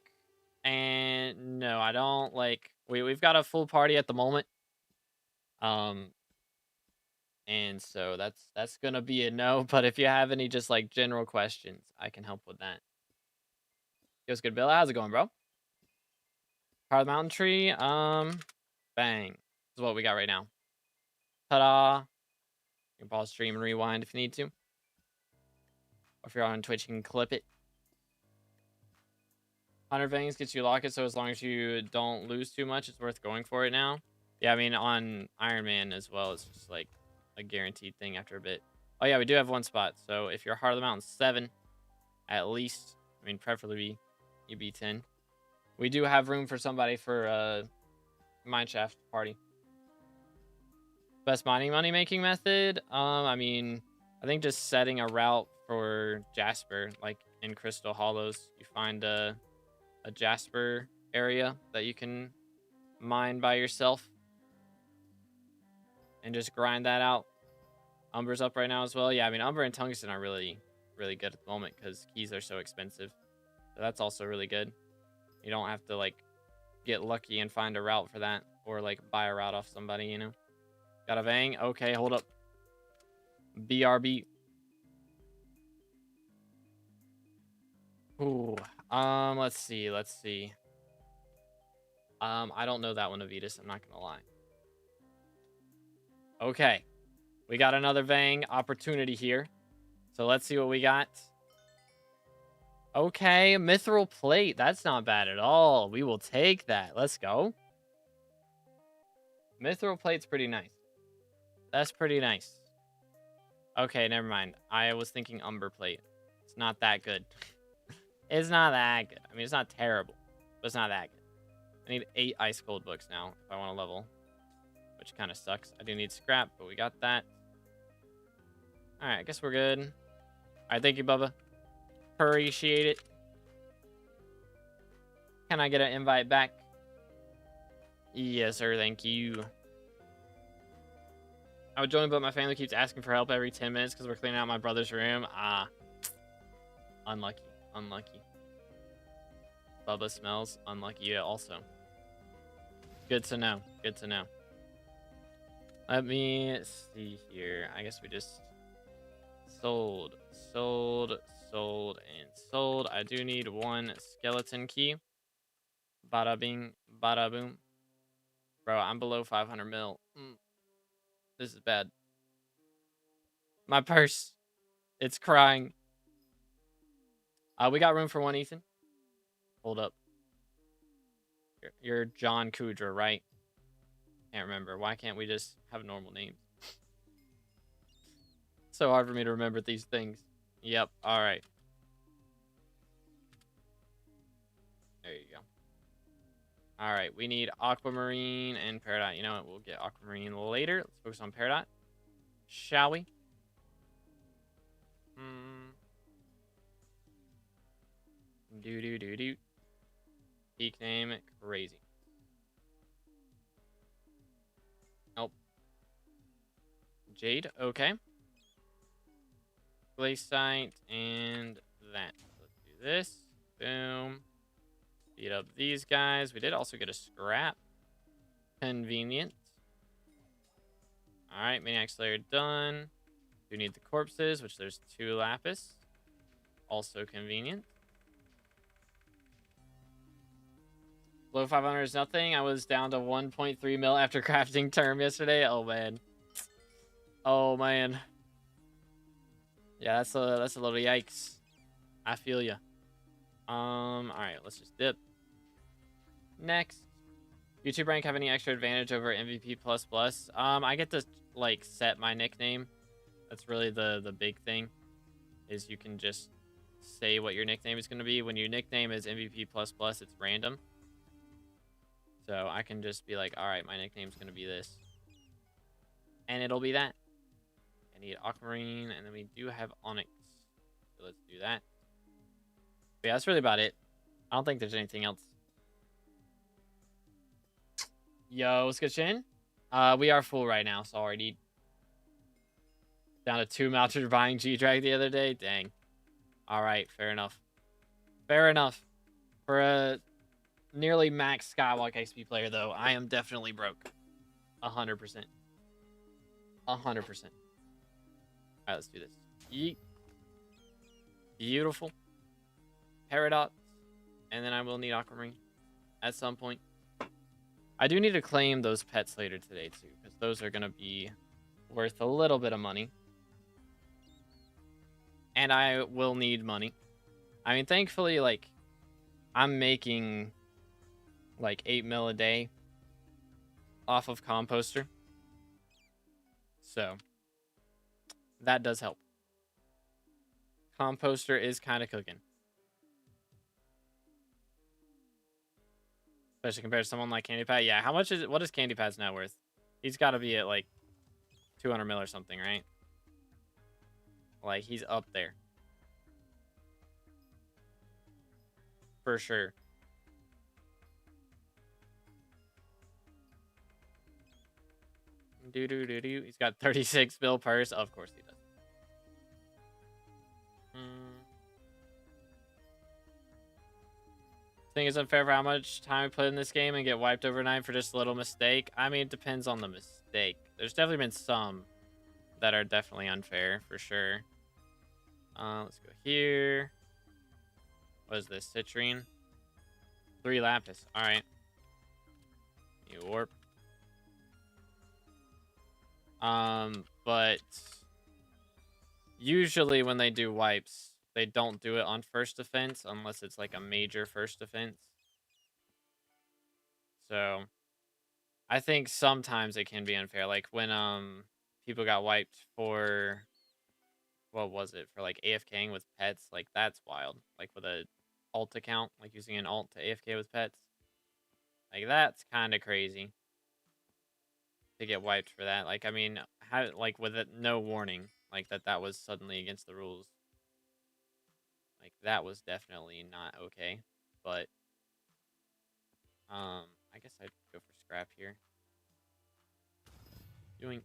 And no, I don't like... We've got a full party at the moment. And so that's gonna be a no. But if you have any just like general questions, I can help with that. Feels good, Bill. How's it going, bro? Part of the mountain tree. Bang. This is what we got right now. Ta-da. You can pause stream and rewind if you need to. Or if you're on Twitch, you can clip it. 100 Vangs gets you lock it, so as long as you don't lose too much, it's worth going for it now. Yeah, I mean, on Iron Man as well, it's just like a guaranteed thing after a bit. Oh, yeah, we do have one spot. So if you're Heart of the Mountain 7, at least, I mean, preferably EB10. We do have room for somebody for a mineshaft party. Best mining money making method? I mean, I think just setting a route for Jasper, like in Crystal Hollows, you find a Jasper area that you can mine by yourself and just grind that out. Umber's up right now as well. Yeah, I mean, Umber and Tungsten are really, really good at the moment because keys are so expensive. So that's also really good. You don't have to, like, get lucky and find a route for that or, like, buy a route off somebody, you know? Got a Vang? Okay, hold up. BRB. Ooh. Let's see. I don't know that one, Avitus. I'm not gonna lie. Okay. We got another Vang opportunity here. So let's see what we got. Okay, mithril plate. That's not bad at all. We will take that. Let's go. Mithril plate's pretty nice. That's pretty nice. Okay, never mind. I was thinking umber plate. It's not that good. It's not that good. I mean, it's not terrible, but it's not that good. I need 8 ice cold books now if I want to level, which kind of sucks. I do need scrap, but we got that. All right, I guess we're good. All right, thank you, Bubba. Appreciate it. Can I get an invite back? Yes, sir. Thank you. I would join, but my family keeps asking for help every 10 minutes because we're cleaning out my brother's room. Ah. Unlucky. Unlucky. Bubba smells unlucky also. Good to know. Good to know. Let me see here. I guess we just sold. I do need 1 skeleton key. Bada bing, bada boom. Bro, I'm below 500 mil. This is bad. My purse. It's crying. We got room for 1, Ethan. Hold up. You're John Kudra, right? Can't remember. Why can't we just have normal names? So hard for me to remember these things. Yep. All right. There you go. All right. We need aquamarine and peridot. You know what? We'll get aquamarine later. Let's focus on peridot. Shall we? Do. Peak name crazy. Nope. Jade. Okay. Glaciite and that. Let's do this. Boom. Beat up these guys. We did also get a scrap. Convenient. Alright, Maniac Slayer done. Do need the corpses, which there's 2 lapis. Also convenient. Low 500 is nothing. I was down to 1.3 mil after crafting term yesterday. Oh, man. Oh, man. Yeah, that's a little yikes. I feel ya. All right, let's just dip. Next. YouTube rank have any extra advantage over MVP++? I get to, like, set my nickname. That's really the big thing, is you can just say what your nickname is going to be. When your nickname is MVP++, it's random. So I can just be like, all right, my nickname's going to be this. And it'll be that. I need aquamarine, and then we do have onyx. So let's do that. But yeah, that's really about it. I don't think there's anything else. Yo, what's good, Shin? We are full right now, so already down to 2 mounted buying G-Drag the other day. Dang. All right, fair enough. Fair enough. For a nearly max SkyBlock XP player, though, I am definitely broke. 100%. 100%. All right, let's do this. Yeet. Beautiful. Paradox. And then I will need aquamarine at some point. I do need to claim those pets later today, too, because those are going to be worth a little bit of money. And I will need money. I mean, thankfully, like, I'm making, like, 8 mil a day off of Composter. So, that does help. Composter is kind of cooking. Especially compared to someone like Candy Pat. Yeah, how much is it? What is Candy Pat's net worth? He's got to be at, like, 200 mil or something, right? Like, he's up there. For sure. Do. He's got 36 mil purse. Of course he does. Think it's unfair for how much time we put in this game and get wiped overnight for just a little mistake. I mean, it depends on the mistake. There's definitely been some that are definitely unfair, for sure. Let's go here. What is this? Citrine? 3 lapis. All right. You warp. But usually when they do wipes, they don't do it on first offense unless it's like a major first offense. So I think sometimes it can be unfair. Like when people got wiped for, what was it, for like AFKing with pets, like that's wild. Like with a alt account, like using an alt to AFK with pets. Like that's kind of crazy to get wiped for that. Like I mean, how, like with it, no warning, like that was suddenly against the rules. Like that was definitely not okay. But I guess I'd go for scrap here. Yoink.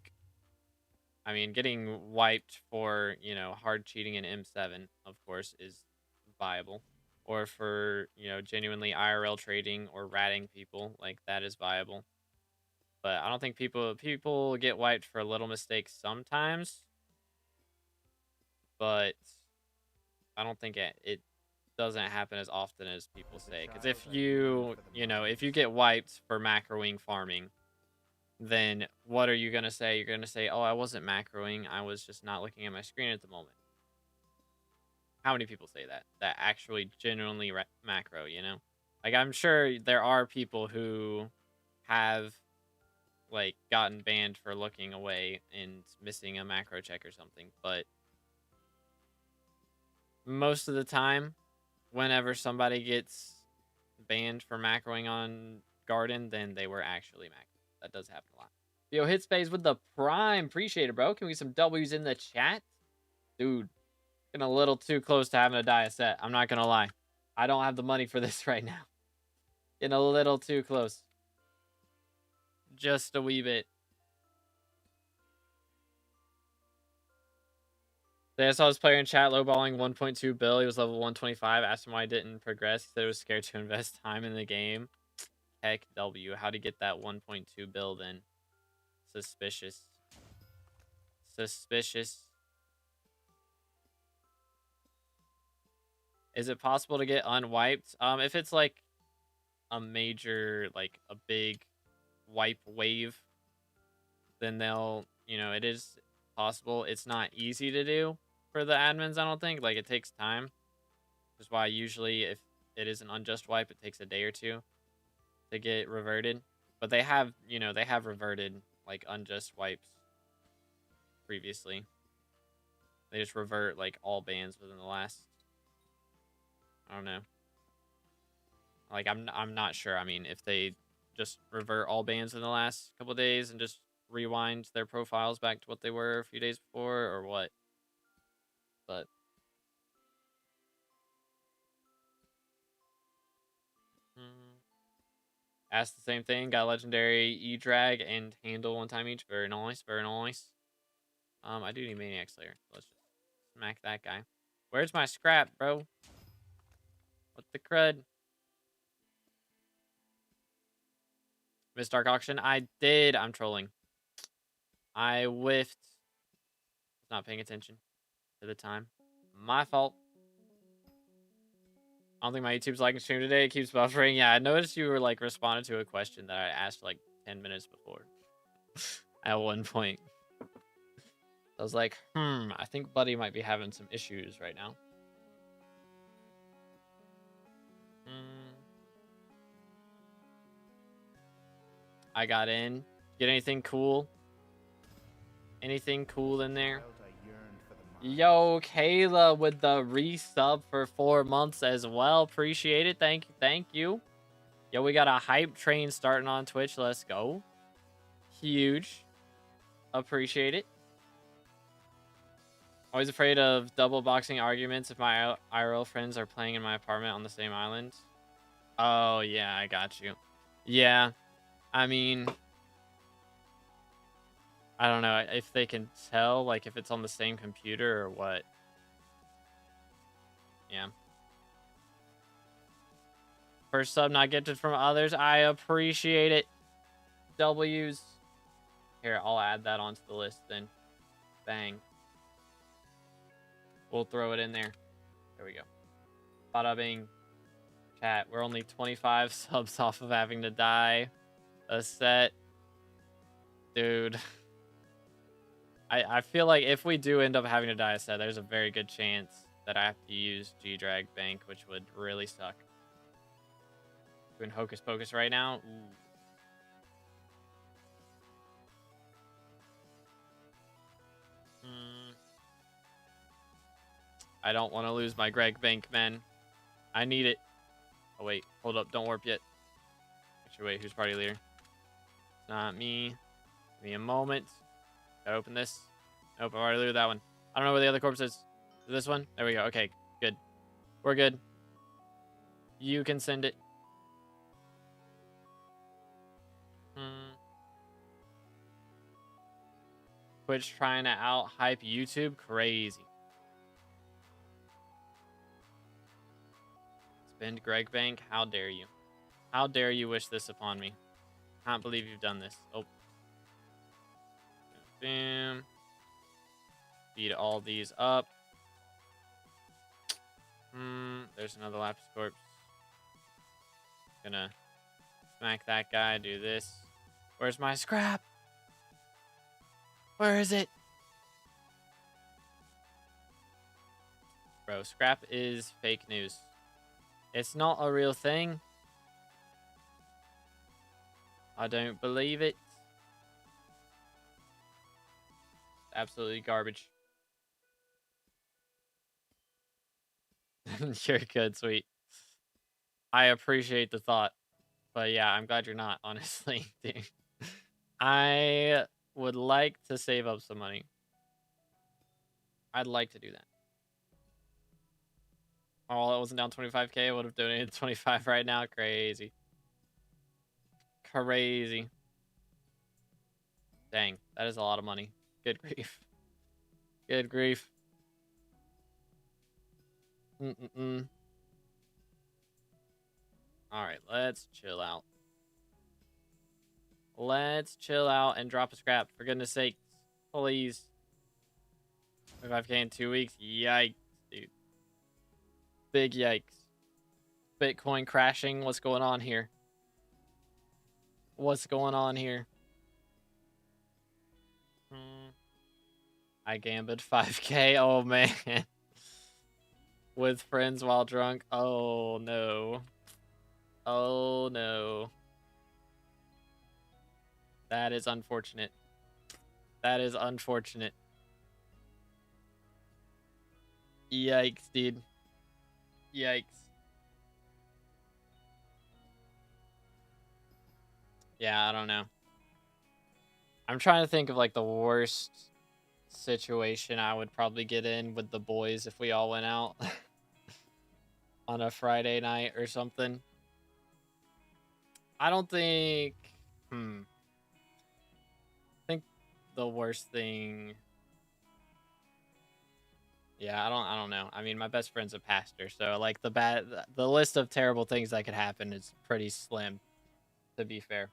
I mean, getting wiped for, you know, hard cheating in M7, of course, is viable. Or for, you know, genuinely IRL trading or ratting people, like that is viable. But I don't think people get wiped for little mistakes sometimes. But I don't think it doesn't happen as often as people say. Because if you know, if you get wiped for macroing farming, then what are you going to say? You're going to say, oh, I wasn't macroing. I was just not looking at my screen at the moment. How many people say that? That actually genuinely macro, you know? Like, I'm sure there are people who have, like, gotten banned for looking away and missing a macro check or something. But most of the time, whenever somebody gets banned for macroing on Garden, then they were actually macroing. That does happen a lot. Yo, hit space with the prime. Appreciate it, bro. Can we get some W's in the chat? Dude, getting a little too close to having to die a set. I'm not going to lie. I don't have the money for this right now. Getting a little too close. Just a wee bit. I saw this player in chat lowballing 1.2 bill. He was level 125. Asked him why he didn't progress. He said he was scared to invest time in the game. Heck W. How to get that 1.2 bill then? Suspicious. Suspicious. Is it possible to get unwiped? If it's like a major, like a big wipe wave, then they'll, you know, it is possible. It's not easy to do for the admins, I don't think. Like, it takes time. Which is why usually if it is an unjust wipe, it takes a day or two to get reverted. But they have, you know, they have reverted like unjust wipes previously. They just revert like all bans within the last, I don't know. Like, I'm not sure. I mean, if they just revert all bans in the last couple days and just rewind their profiles back to what they were a few days before, or what. But asked the same thing. Got legendary E-Drag and handle one time each. Very nice, very nice. I do need Maniac Slayer. Let's just smack that guy. Where's my scrap, bro? What the crud? Missed Dark Auction? I did. I'm trolling. I whiffed. Not paying attention to the time. My fault. I don't think my YouTube's liking stream today. It keeps buffering. Yeah, I noticed you were like responding to a question that I asked like 10 minutes before. At one point. I was like, I think Buddy might be having some issues right now. I got in. Get anything cool? Anything cool in there? Yo, Kayla with the resub for 4 months as well. Appreciate it. Thank you. Thank you. Yo, we got a hype train starting on Twitch. Let's go. Huge. Appreciate it. Always afraid of double boxing arguments if my IRL friends are playing in my apartment on the same island. Oh, yeah, I got you. Yeah, I mean, I don't know if they can tell, like, if it's on the same computer or what. Yeah. First sub not gifted from others. I appreciate it. W's. Here, I'll add that onto the list then. Bang. We'll throw it in there. There we go. Bada bing. Chat, we're only 25 subs off of having to die a set. Dude. I feel like if we do end up having to die a set, there's a very good chance that I have to use G-Drag Bank, which would really suck. Doing Hocus Pocus right now? Ooh. I don't want to lose my Greg Bank, man. I need it. Oh, wait. Hold up. Don't warp yet. Actually, wait. Who's party leader? It's not me. Give me a moment. Gotta open this. Nope, I've already looted that one. I don't know where the other corpse is. Is this one? There we go. Okay, good. We're good. You can send it. Twitch trying to out-hype YouTube? Crazy. Spend Greg Bank? How dare you? How dare you wish this upon me? Can't believe you've done this. Oh. Boom. Feed all these up. There's another Lapis corpse. Gonna smack that guy, do this. Where's my scrap? Where is it? Bro, scrap is fake news. It's not a real thing. I don't believe it. Absolutely garbage. You're good, sweet. I appreciate the thought. But yeah, I'm glad you're not, honestly, dude. I would like to save up some money. I'd like to do that. Oh, it wasn't down 25K. I would have donated 25 right now. Crazy. Crazy. Dang, that is a lot of money. Good grief. Good grief. Alright, let's chill out. Let's chill out and drop a scrap, for goodness sakes. Please. 25K in 2 weeks? Yikes, dude. Big yikes. Bitcoin crashing. What's going on here? What's going on here? I gambled 5K. Oh, man. With friends while drunk. Oh, no. Oh, no. That is unfortunate. That is unfortunate. Yikes, dude. Yikes. Yeah, I don't know. I'm trying to think of like the worst situation I would probably get in with the boys if we all went out on a Friday night or something. I don't think I think the worst thing, yeah, I don't know. I mean, my best friend's a pastor, so like the list of terrible things that could happen is pretty slim, to be fair.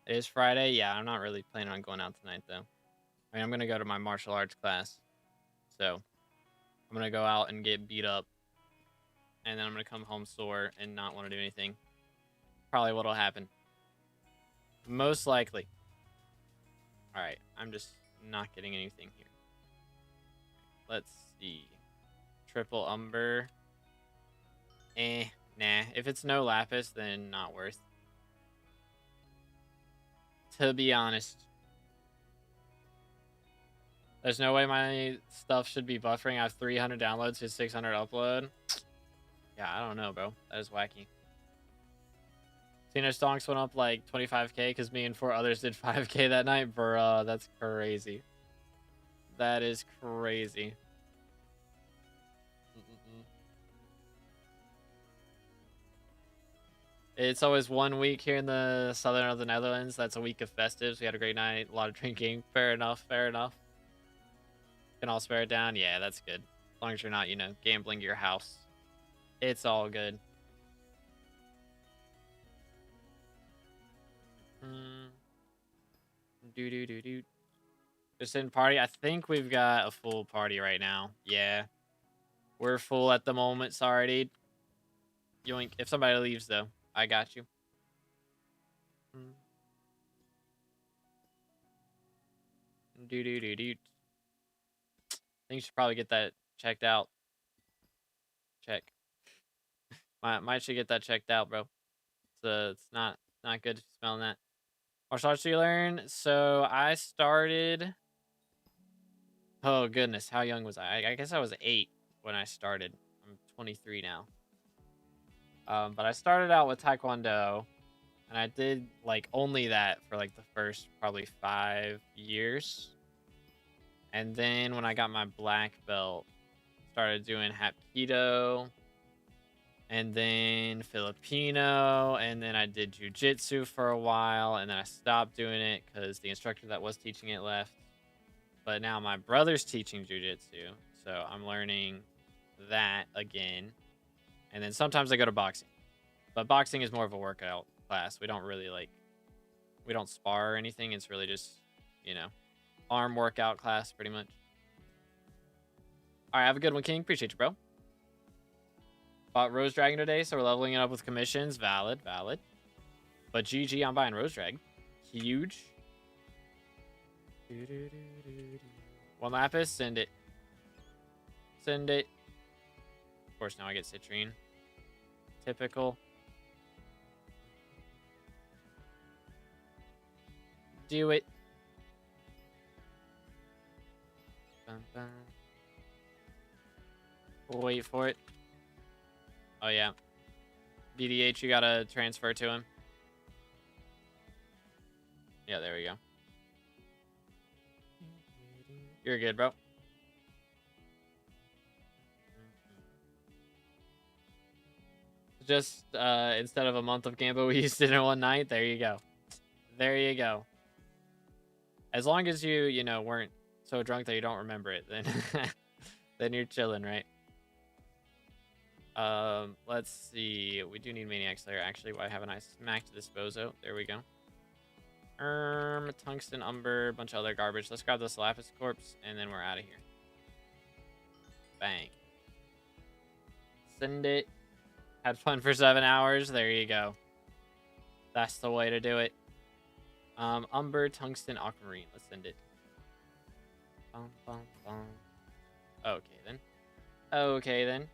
It is Friday. Yeah, I'm not really planning on going out tonight though. I mean, I'm going to go to my martial arts class. So, I'm going to go out and get beat up. And then I'm going to come home sore and not want to do anything. Probably what'll happen. Most likely. Alright, I'm just not getting anything here. Let's see. Triple umber. Nah. If it's no lapis, then not worth. To be honest. There's no way my stuff should be buffering. I have 300 downloads to 600 upload. Yeah, I don't know, bro. That is wacky. Tina Stonks went up like 25K because me and 4 others did 5K that night. Bruh, that's crazy. That is crazy. It's always 1 week here in the southern of the Netherlands. That's a week of festives. We had a great night. A lot of drinking. Fair enough. Fair enough. Can all spare it down. Yeah, that's good. As long as you're not, you know, gambling your house. It's all good. Just in party. I think we've got a full party right now. Yeah. We're full at the moment. Sorry, dude. Yoink. If somebody leaves, though, I got you. I think you should probably get that checked out. Check. Might should get that checked out, bro. It's not good smelling that. Martial arts do you learn? So I started. Oh goodness, how young was I? I guess I was 8 when I started. I'm 23 now. But I started out with Taekwondo, and I did like only that for like the first probably 5 years. And then when I got my black belt, started doing Hapkido, and then Filipino, and then I did Jiu-Jitsu for a while, and then I stopped doing it because the instructor that was teaching it left. But now my brother's teaching Jiu-Jitsu, so I'm learning that again. And then sometimes I go to boxing. But boxing is more of a workout class. We don't really we don't spar or anything. It's really just, you know, arm workout class pretty much. All right, have a good one, King. Appreciate you, bro. Bought Rose Dragon today, so we're leveling it up with commissions. Valid. But GG, I'm buying Rose Dragon. Huge. 1 lapis, send it. Send it. Of course, now I get citrine. Typical. Do it. Wait for it. Oh, yeah. BDH, you gotta transfer to him. Yeah, there we go. You're good, bro. Just instead of a month of Gambo, we used it in 1 night. There you go. There you go. As long as you know, weren't so drunk that you don't remember it, then then you're chilling, right? Let's see. We do need Maniac Slayer. Actually, why haven't I smacked this bozo? There we go. Tungsten Umber, bunch of other garbage. Let's grab this Lapis Corpse, and then we're out of here. Bang. send it. Had fun for 7 hours. There you go. That's the way to do it. Umber, tungsten, aquamarine. Let's send it. Bum, bum, bum. Okay then. Okay then.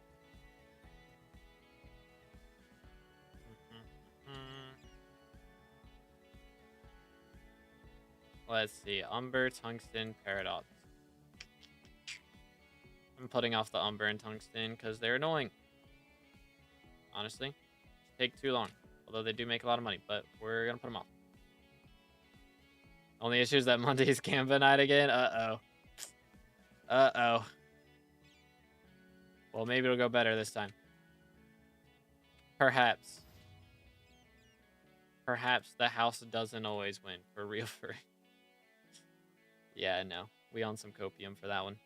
Let's see. Umber, tungsten, paradox. I'm putting off the umber and tungsten because they're annoying. Honestly. Just take too long. Although they do make a lot of money, but we're going to put them off. Only issue is that Monday's Canva night again. Uh-oh. Uh-oh. Well, maybe it'll go better this time. Perhaps. Perhaps the house doesn't always win. For real, for real. Yeah, no. We own some copium for that one.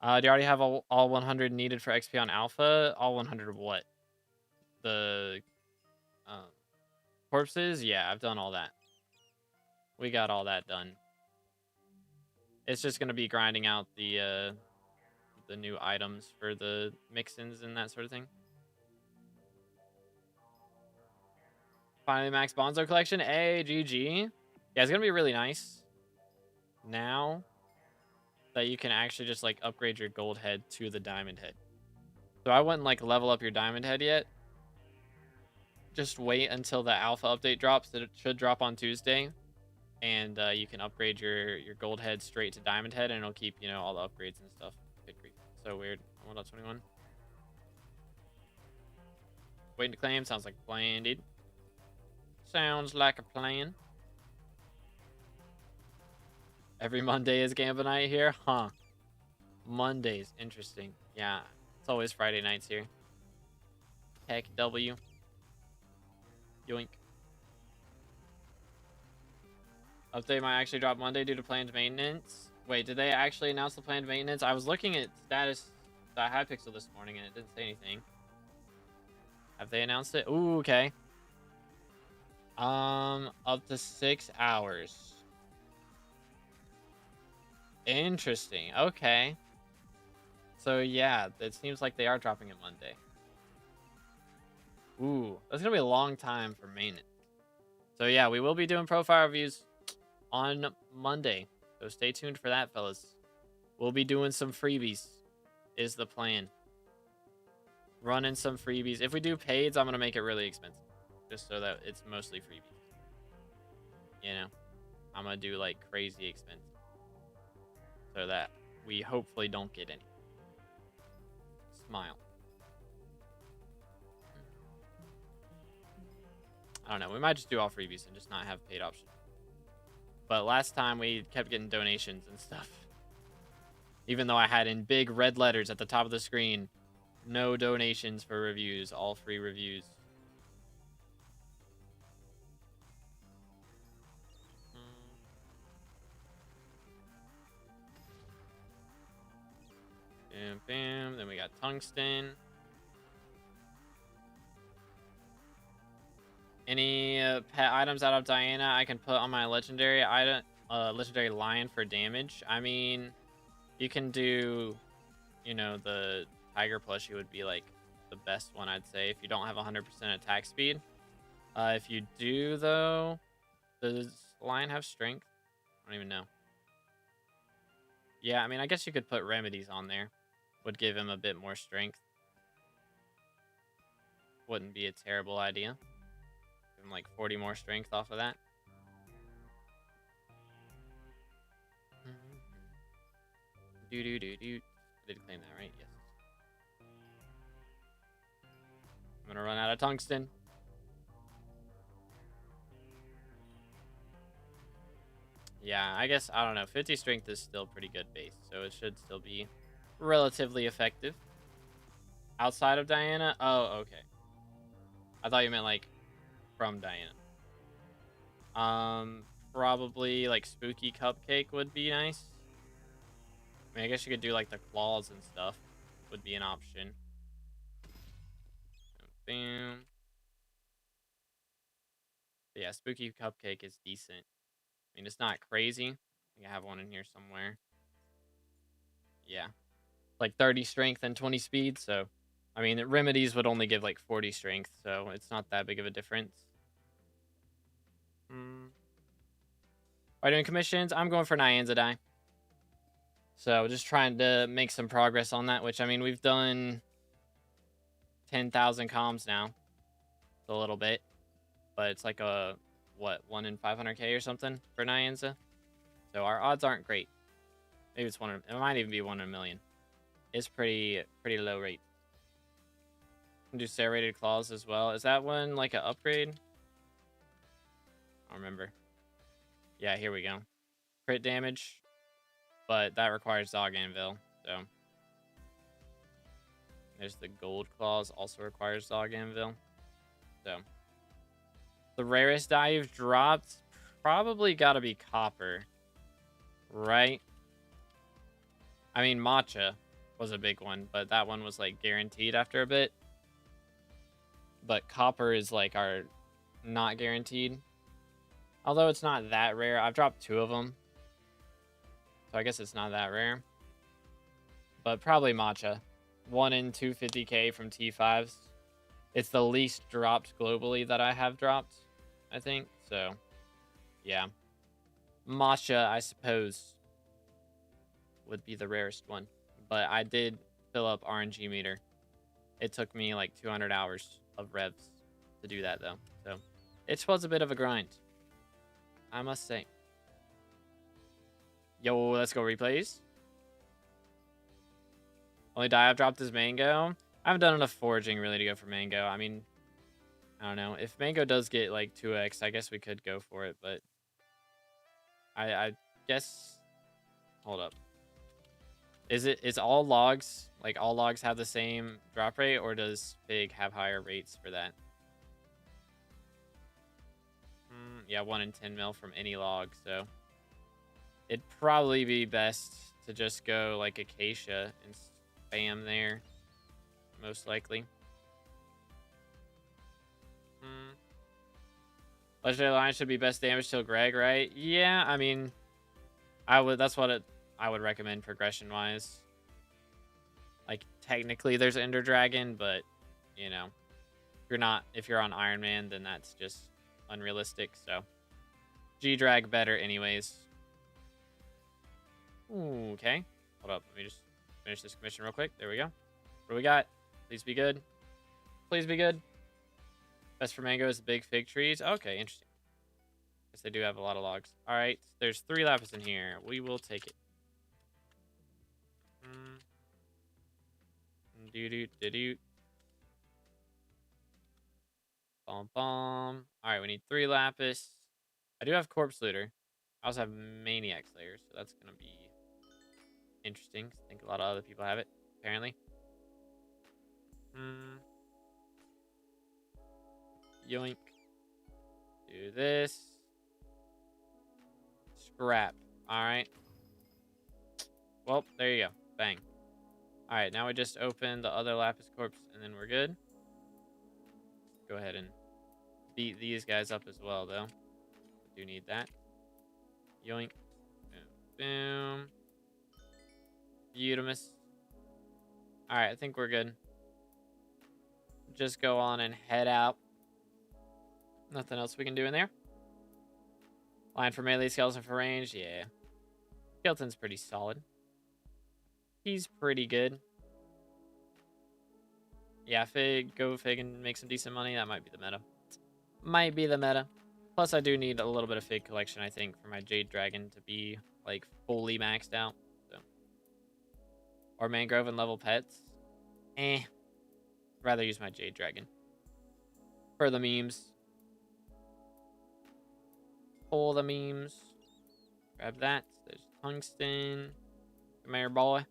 Do you already have all 100 needed for XP on Alpha? All 100 of what? The corpses? Yeah, I've done all that. We got all that done. It's just going to be grinding out the new items for the mix-ins and that sort of thing. Finally, Max Bonzo collection. Hey, GG. Yeah, it's going to be really nice now that you can actually just, like, upgrade your gold head to the diamond head. So I wouldn't, like, level up your diamond head yet. Just wait until the alpha update drops. It should drop on Tuesday. And you can upgrade your gold head straight to diamond head, and it'll keep, you know, all the upgrades and stuff. Good grief. So weird. 1.21. Waiting to claim. Sounds like a plan, dude. Sounds like a plan. Every Monday is Gamba night here? Huh. Mondays. Interesting. Yeah. It's always Friday nights here. Heck W. Yoink. Update might actually drop Monday due to planned maintenance. Wait, did they actually announce the planned maintenance? I was looking at status.hypixel this morning and it didn't say anything. Have they announced it? Ooh, okay. Up to 6 hours. Interesting. Okay. So yeah, it seems like they are dropping it Monday. Ooh, that's gonna be a long time for maintenance. So yeah, we will be doing profile reviews on Monday. So stay tuned for that, fellas. We'll be doing some freebies, is the plan. Running some freebies. If we do paids, I'm gonna make it really expensive, just so that it's mostly freebies. You know, I'm gonna do like crazy expensive, so that we hopefully don't get any. Smile. I don't know. We might just do all freebies and just not have paid options. But last time we kept getting donations and stuff. Even though I had in big red letters at the top of the screen, no donations for reviews, all free reviews. Bam, bam. Then we got tungsten. Any pet items out of Diana I can put on my legendary item, legendary lion for damage? I mean, you can do, you know, the tiger plushie would be like the best one, I'd say, if you don't have 100% attack speed. If you do, though, does lion have strength? I don't even know. Yeah, I mean, I guess you could put remedies on there. Would give him a bit more strength. Wouldn't be a terrible idea. Give him like 40 more strength off of that. Do. I did claim that, right? Yes. I'm gonna run out of tungsten. Yeah, I guess, I don't know. 50 strength is still pretty good base, so it should still be relatively effective. Outside of Diana? Oh, okay. I thought you meant like from Diana. Probably like Spooky Cupcake would be nice. I mean, I guess you could do like the claws and stuff. Would be an option. Boom. But yeah, Spooky Cupcake is decent. I mean, it's not crazy. I think I have one in here somewhere. Yeah. like 30 strength and 20 speed. So, I mean, remedies would only give like 40 strength, so it's not that big of a difference. Are doing commissions? I'm going for Nyanza die. So just trying to make some progress on that, which I mean, we've done 10,000 comms now. It's a little bit, but it's like a, what, 1 in 500k or something for Nyanza. So our odds aren't great. Maybe it's it might even be 1 in a million. It's pretty low rate. Can do serrated claws as well. Is that one like an upgrade? I don't remember. Yeah, here we go. Crit damage, but that requires Dog Anvil. So there's the gold claws, also requires Dog Anvil. So the rarest die you've dropped probably got to be copper, right? I mean, matcha was a big one, but that one was like guaranteed after a bit. But copper is like our not guaranteed. Although it's not that rare. I've dropped 2 of them. So I guess it's not that rare. But probably matcha. 1 in 250k from T5s. It's the least dropped globally that I have dropped, I think. So, yeah. Matcha, I suppose, would be the rarest one. But I did fill up RNG meter. It took me like 200 hours of revs to do that, though. So, it was a bit of a grind, I must say. Yo, let's go replays. Only die I've dropped is mango. I haven't done enough foraging really to go for mango. I mean, I don't know. If mango does get like 2x, I guess we could go for it, but I guess, hold up. Is all logs, like all logs have the same drop rate, or does Fig have higher rates for that? Yeah, 1 in 10 mil from any log, so it'd probably be best to just go like acacia and spam there, most likely. Legendary Lion should be best damage till Greg, right? Yeah, I mean, that's what I would recommend progression wise. Like technically there's Ender Dragon, but you know, if you're on Iron Man, then that's just unrealistic. So G-Drag better anyways. Ooh, okay. Hold up, let me just finish this commission real quick. There we go. What do we got? Please be good. Please be good. Best for mango is the big fig trees. Okay, interesting. Guess they do have a lot of logs. All right, there's 3 lapis in here. We will take it. Do-do-do-do. Bom bom. All right, we need 3 lapis. I do have corpse looter. I also have maniac slayer, so that's gonna be interesting. I think a lot of other people have it, apparently. Yoink. Do this. Scrap. All right. Well, there you go. Bang. All right, now we just open the other lapis corpse, and then we're good. Go ahead and beat these guys up as well, though. I do need that. Yoink. Boom. Boom. Beautimus. All right, I think we're good. Just go on and head out. Nothing else we can do in there. Line for melee, skeleton for range. Yeah. Skeleton's pretty solid. He's pretty good. Yeah, go Fig and make some decent money. That might be the meta. Might be the meta. Plus, I do need a little bit of Fig collection, I think, for my Jade Dragon to be, like, fully maxed out. So. Or Mangrove and level pets. Rather use my Jade Dragon. For the memes. Pull the memes. Grab that. There's tungsten. Come here, boy.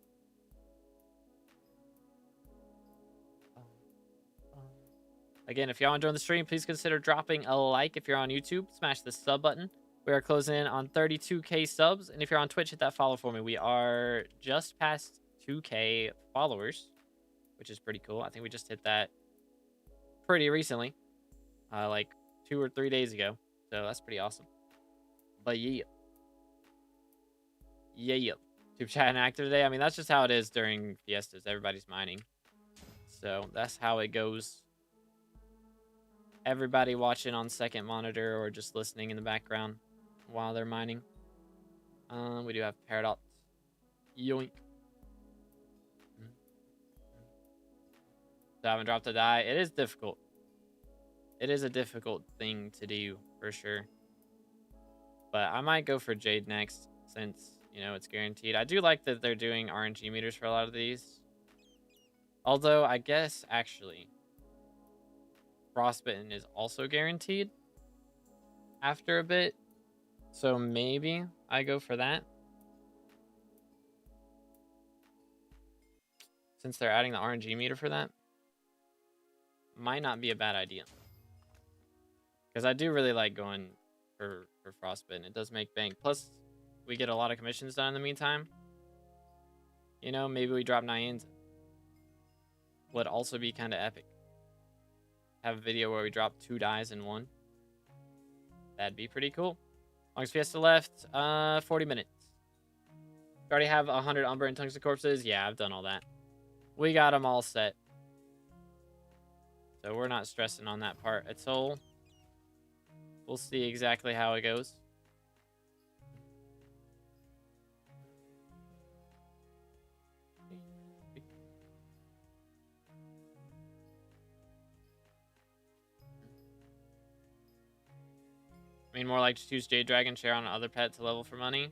Again, if y'all enjoying the stream, please consider dropping a like. If you're on YouTube, smash the sub button. We are closing in on 32k subs. And if you're on Twitch, hit that follow for me. We are just past 2k followers, which is pretty cool. I think we just hit that pretty recently, like 2 or 3 days ago. So that's pretty awesome. But yeah. YouTube chat inactive today. I mean, that's just how it is during Fiestas. Everybody's mining. So that's how it goes. Everybody watching on second monitor or just listening in the background while they're mining. We do have Paradox. Yoink. So I haven't dropped a die. It is difficult. It is a difficult thing to do for sure. But I might go for Jade next since, you know, it's guaranteed. I do like that they're doing RNG meters for a lot of these. Although, I guess, actually, Frostbitten is also guaranteed after a bit. So maybe I go for that. Since they're adding the RNG meter for that. Might not be a bad idea. Because I do really like going for Frostbitten. It does make bank. Plus, we get a lot of commissions done in the meantime. You know, maybe we drop Nyanza. Would also be kind of epic. Have a video where we drop 2 dies in one. That'd be pretty cool. Longest Fiesta left, 40 minutes. We already have 100 Umber and Tungsten Corpses. Yeah, I've done all that. We got them all set. So we're not stressing on that part at all. We'll see exactly how it goes. I mean, more like just use Jade Dragon, share on another pet to level for money.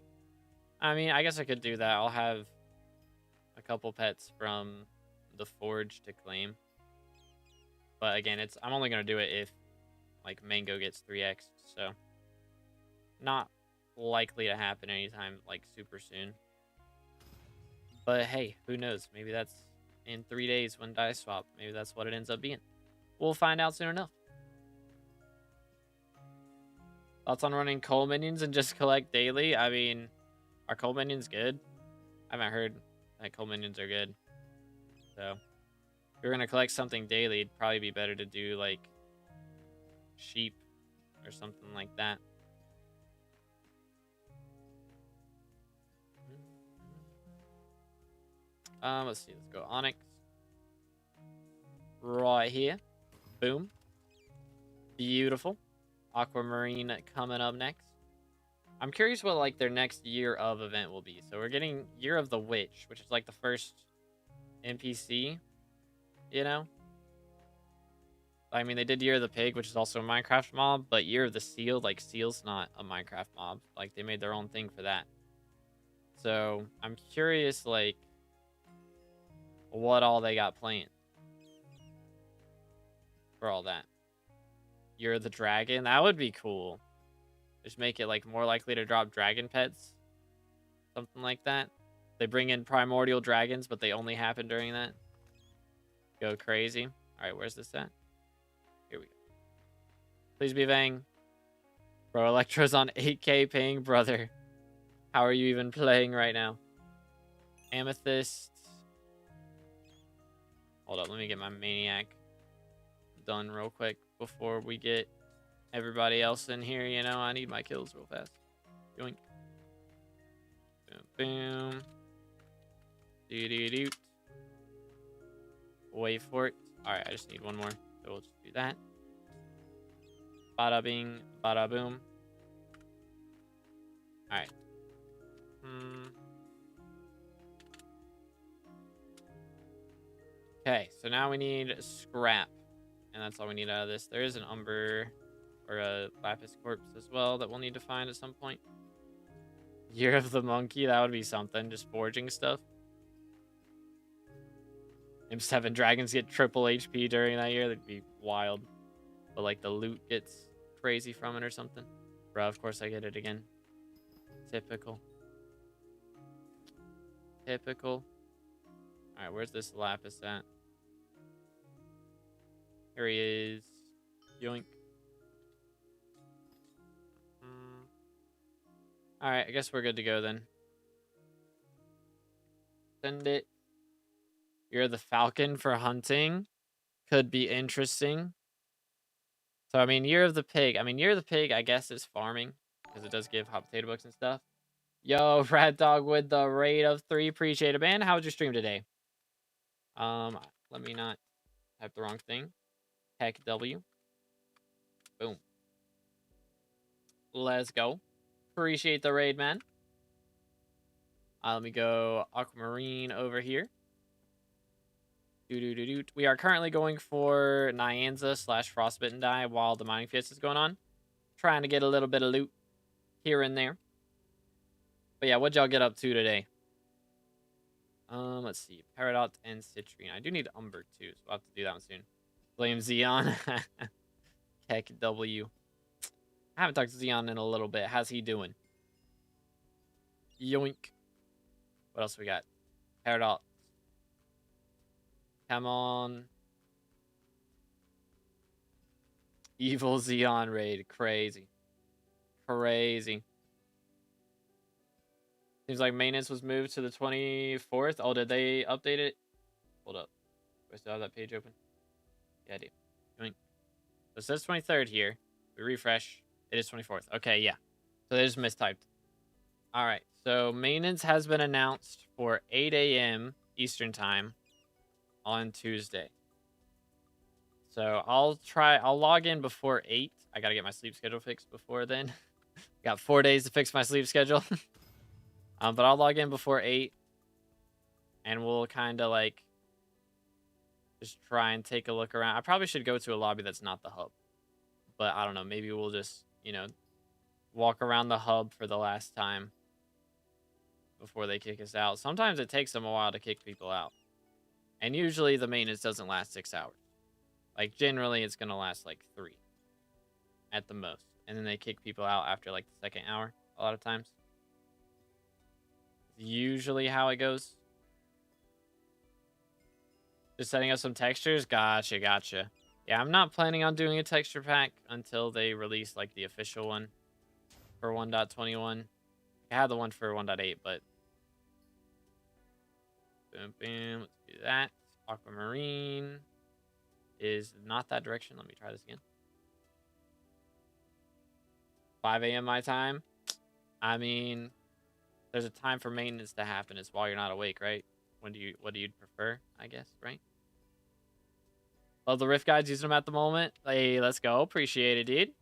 I mean, I guess I could do that. I'll have a couple pets from the Forge to claim. But again, I'm only going to do it if, like, Mango gets 3x. So, not likely to happen anytime, like, super soon. But hey, who knows? Maybe that's in 3 days when die swap. Maybe that's what it ends up being. We'll find out soon enough. Thoughts on running coal minions and just collect daily? I mean, are coal minions good? I haven't heard that coal minions are good. So, if you're going to collect something daily, it'd probably be better to do, like, sheep or something like that. Let's see. Let's go Onyx. Right here. Boom. Beautiful. Aquamarine coming up next. I'm curious what, like, their next year of event will be. So we're getting Year of the Witch, which is, like, the first NPC, you know? I mean, they did Year of the Pig, which is also a Minecraft mob, but Year of the Seal, like, Seal's not a Minecraft mob. Like, they made their own thing for that. So, I'm curious, like, what all they got planned for all that. Year of the Dragon, that would be cool. Just make it, like, more likely to drop dragon pets. Something like that. They bring in primordial dragons, but they only happen during that. Go crazy. Alright, where's this at? Here we go. Please be Vang. Bro, Electro's on 8k ping, brother. How are you even playing right now? Amethyst. Hold up, let me get my Maniac done real quick before we get everybody else in here. You know, I need my kills real fast. Yoink. Boom, boom. Doo-doo-doo. Wait for it. Alright, I just need one more. So we'll just do that. Bada bing, bada boom. Alright. Okay, so now we need scrap. And that's all we need out of this. There is an Umber or a Lapis Corpse as well that we'll need to find at some point. Year of the Monkey, that would be something. Just forging stuff. M7 dragons get triple HP during that year. That'd be wild. But like the loot gets crazy from it or something. Bro, of course I get it again. Typical. Typical. Alright, where's this Lapis at? Here he is. Yoink. Alright, I guess we're good to go then. Send it. You're the Falcon for hunting. Could be interesting. So, I mean, Year of the Pig. I mean, Year of the Pig, I guess, is farming. Because it does give hot potato books and stuff. Yo, Rat Dog with the raid of 3. Appreciate it, man. How was your stream today? Let me not type the wrong thing. Heck W. Boom. Let's go. Appreciate the raid, man. Let me go Aquamarine over here. We are currently going for Nyanza / Frostbitten die while the mining fiesta is going on. Trying to get a little bit of loot here and there. But yeah, what'd y'all get up to today? Let's see. Peridot and Citrine. I do need Umber too, so I'll have to do that one soon. Blame Xeon. Heck W. I haven't talked to Xeon in a little bit. How's he doing? Yoink. What else we got? Peridot. Come on. Evil Xeon raid. Crazy. Crazy. Seems like maintenance was moved to the 24th. Oh, did they update it? Hold up. Do I still have that page open? Yeah, I do. Yoink. So it says 23rd here. We refresh. It is 24th. Okay, yeah. So they just mistyped. All right. So maintenance has been announced for 8 a.m. Eastern time on Tuesday. So I'll log in before 8. I got to get my sleep schedule fixed before then. Got 4 days to fix my sleep schedule. But I'll log in before 8. And we'll kind of like just try and take a look around. I probably should go to a lobby that's not the hub. But I don't know. Maybe we'll just, walk around the hub for the last time before they kick us out. Sometimes it takes them a while to kick people out. And usually the maintenance doesn't last 6 hours. Like, generally, it's going to last, like, 3 at the most. And then they kick people out after, like, the second hour a lot of times. Usually how it goes. Just setting up some textures? Gotcha. Yeah, I'm not planning on doing a texture pack until they release, like, the official one for 1.21. I had the one for 1.8, but... Boom, boom. Let's do that. Aquamarine is not that direction. Let me try this again. 5 a.m. my time. I mean, there's a time for maintenance to happen. It's while you're not awake, right? What do you prefer, I guess, right? Love the Rift guides, using them at the moment. Hey, let's go. Appreciate it, dude.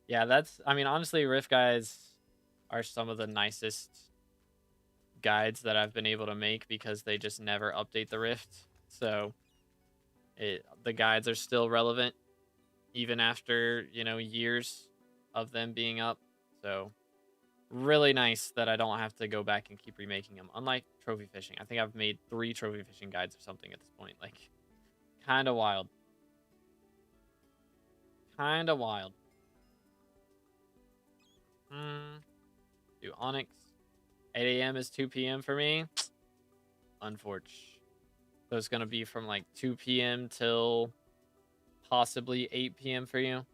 Yeah, honestly, Rift guides are some of the nicest guides that I've been able to make because they just never update the Rift. So the guides are still relevant even after, years of them being up. So really nice that I don't have to go back and keep remaking them. Unlike trophy fishing. I think I've made 3 trophy fishing guides or something at this point. Like, kind of wild. Do Onyx. 8 a.m. is 2 p.m. for me. Unfortunate. So it's going to be from like 2 p.m. till possibly 8 p.m. for you.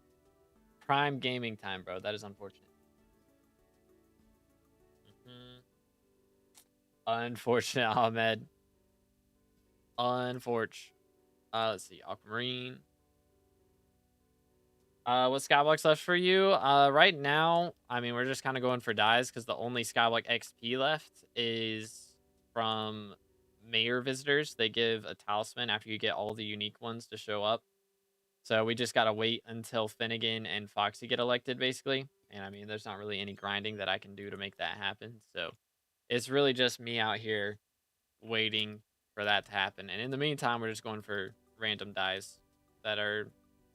Prime gaming time, bro. That is unfortunate. Unfortunate, Ahmed. Unfortunate. Let's see. Aquamarine. What Skyblock's left for you? Right now, we're just kind of going for dies because the only Skyblock XP left is from mayor visitors. They give a talisman after you get all the unique ones to show up. So we just gotta wait until Finnegan and Foxy get elected, basically. And there's not really any grinding that I can do to make that happen. So it's really just me out here waiting for that to happen. And in the meantime, we're just going for random dies that are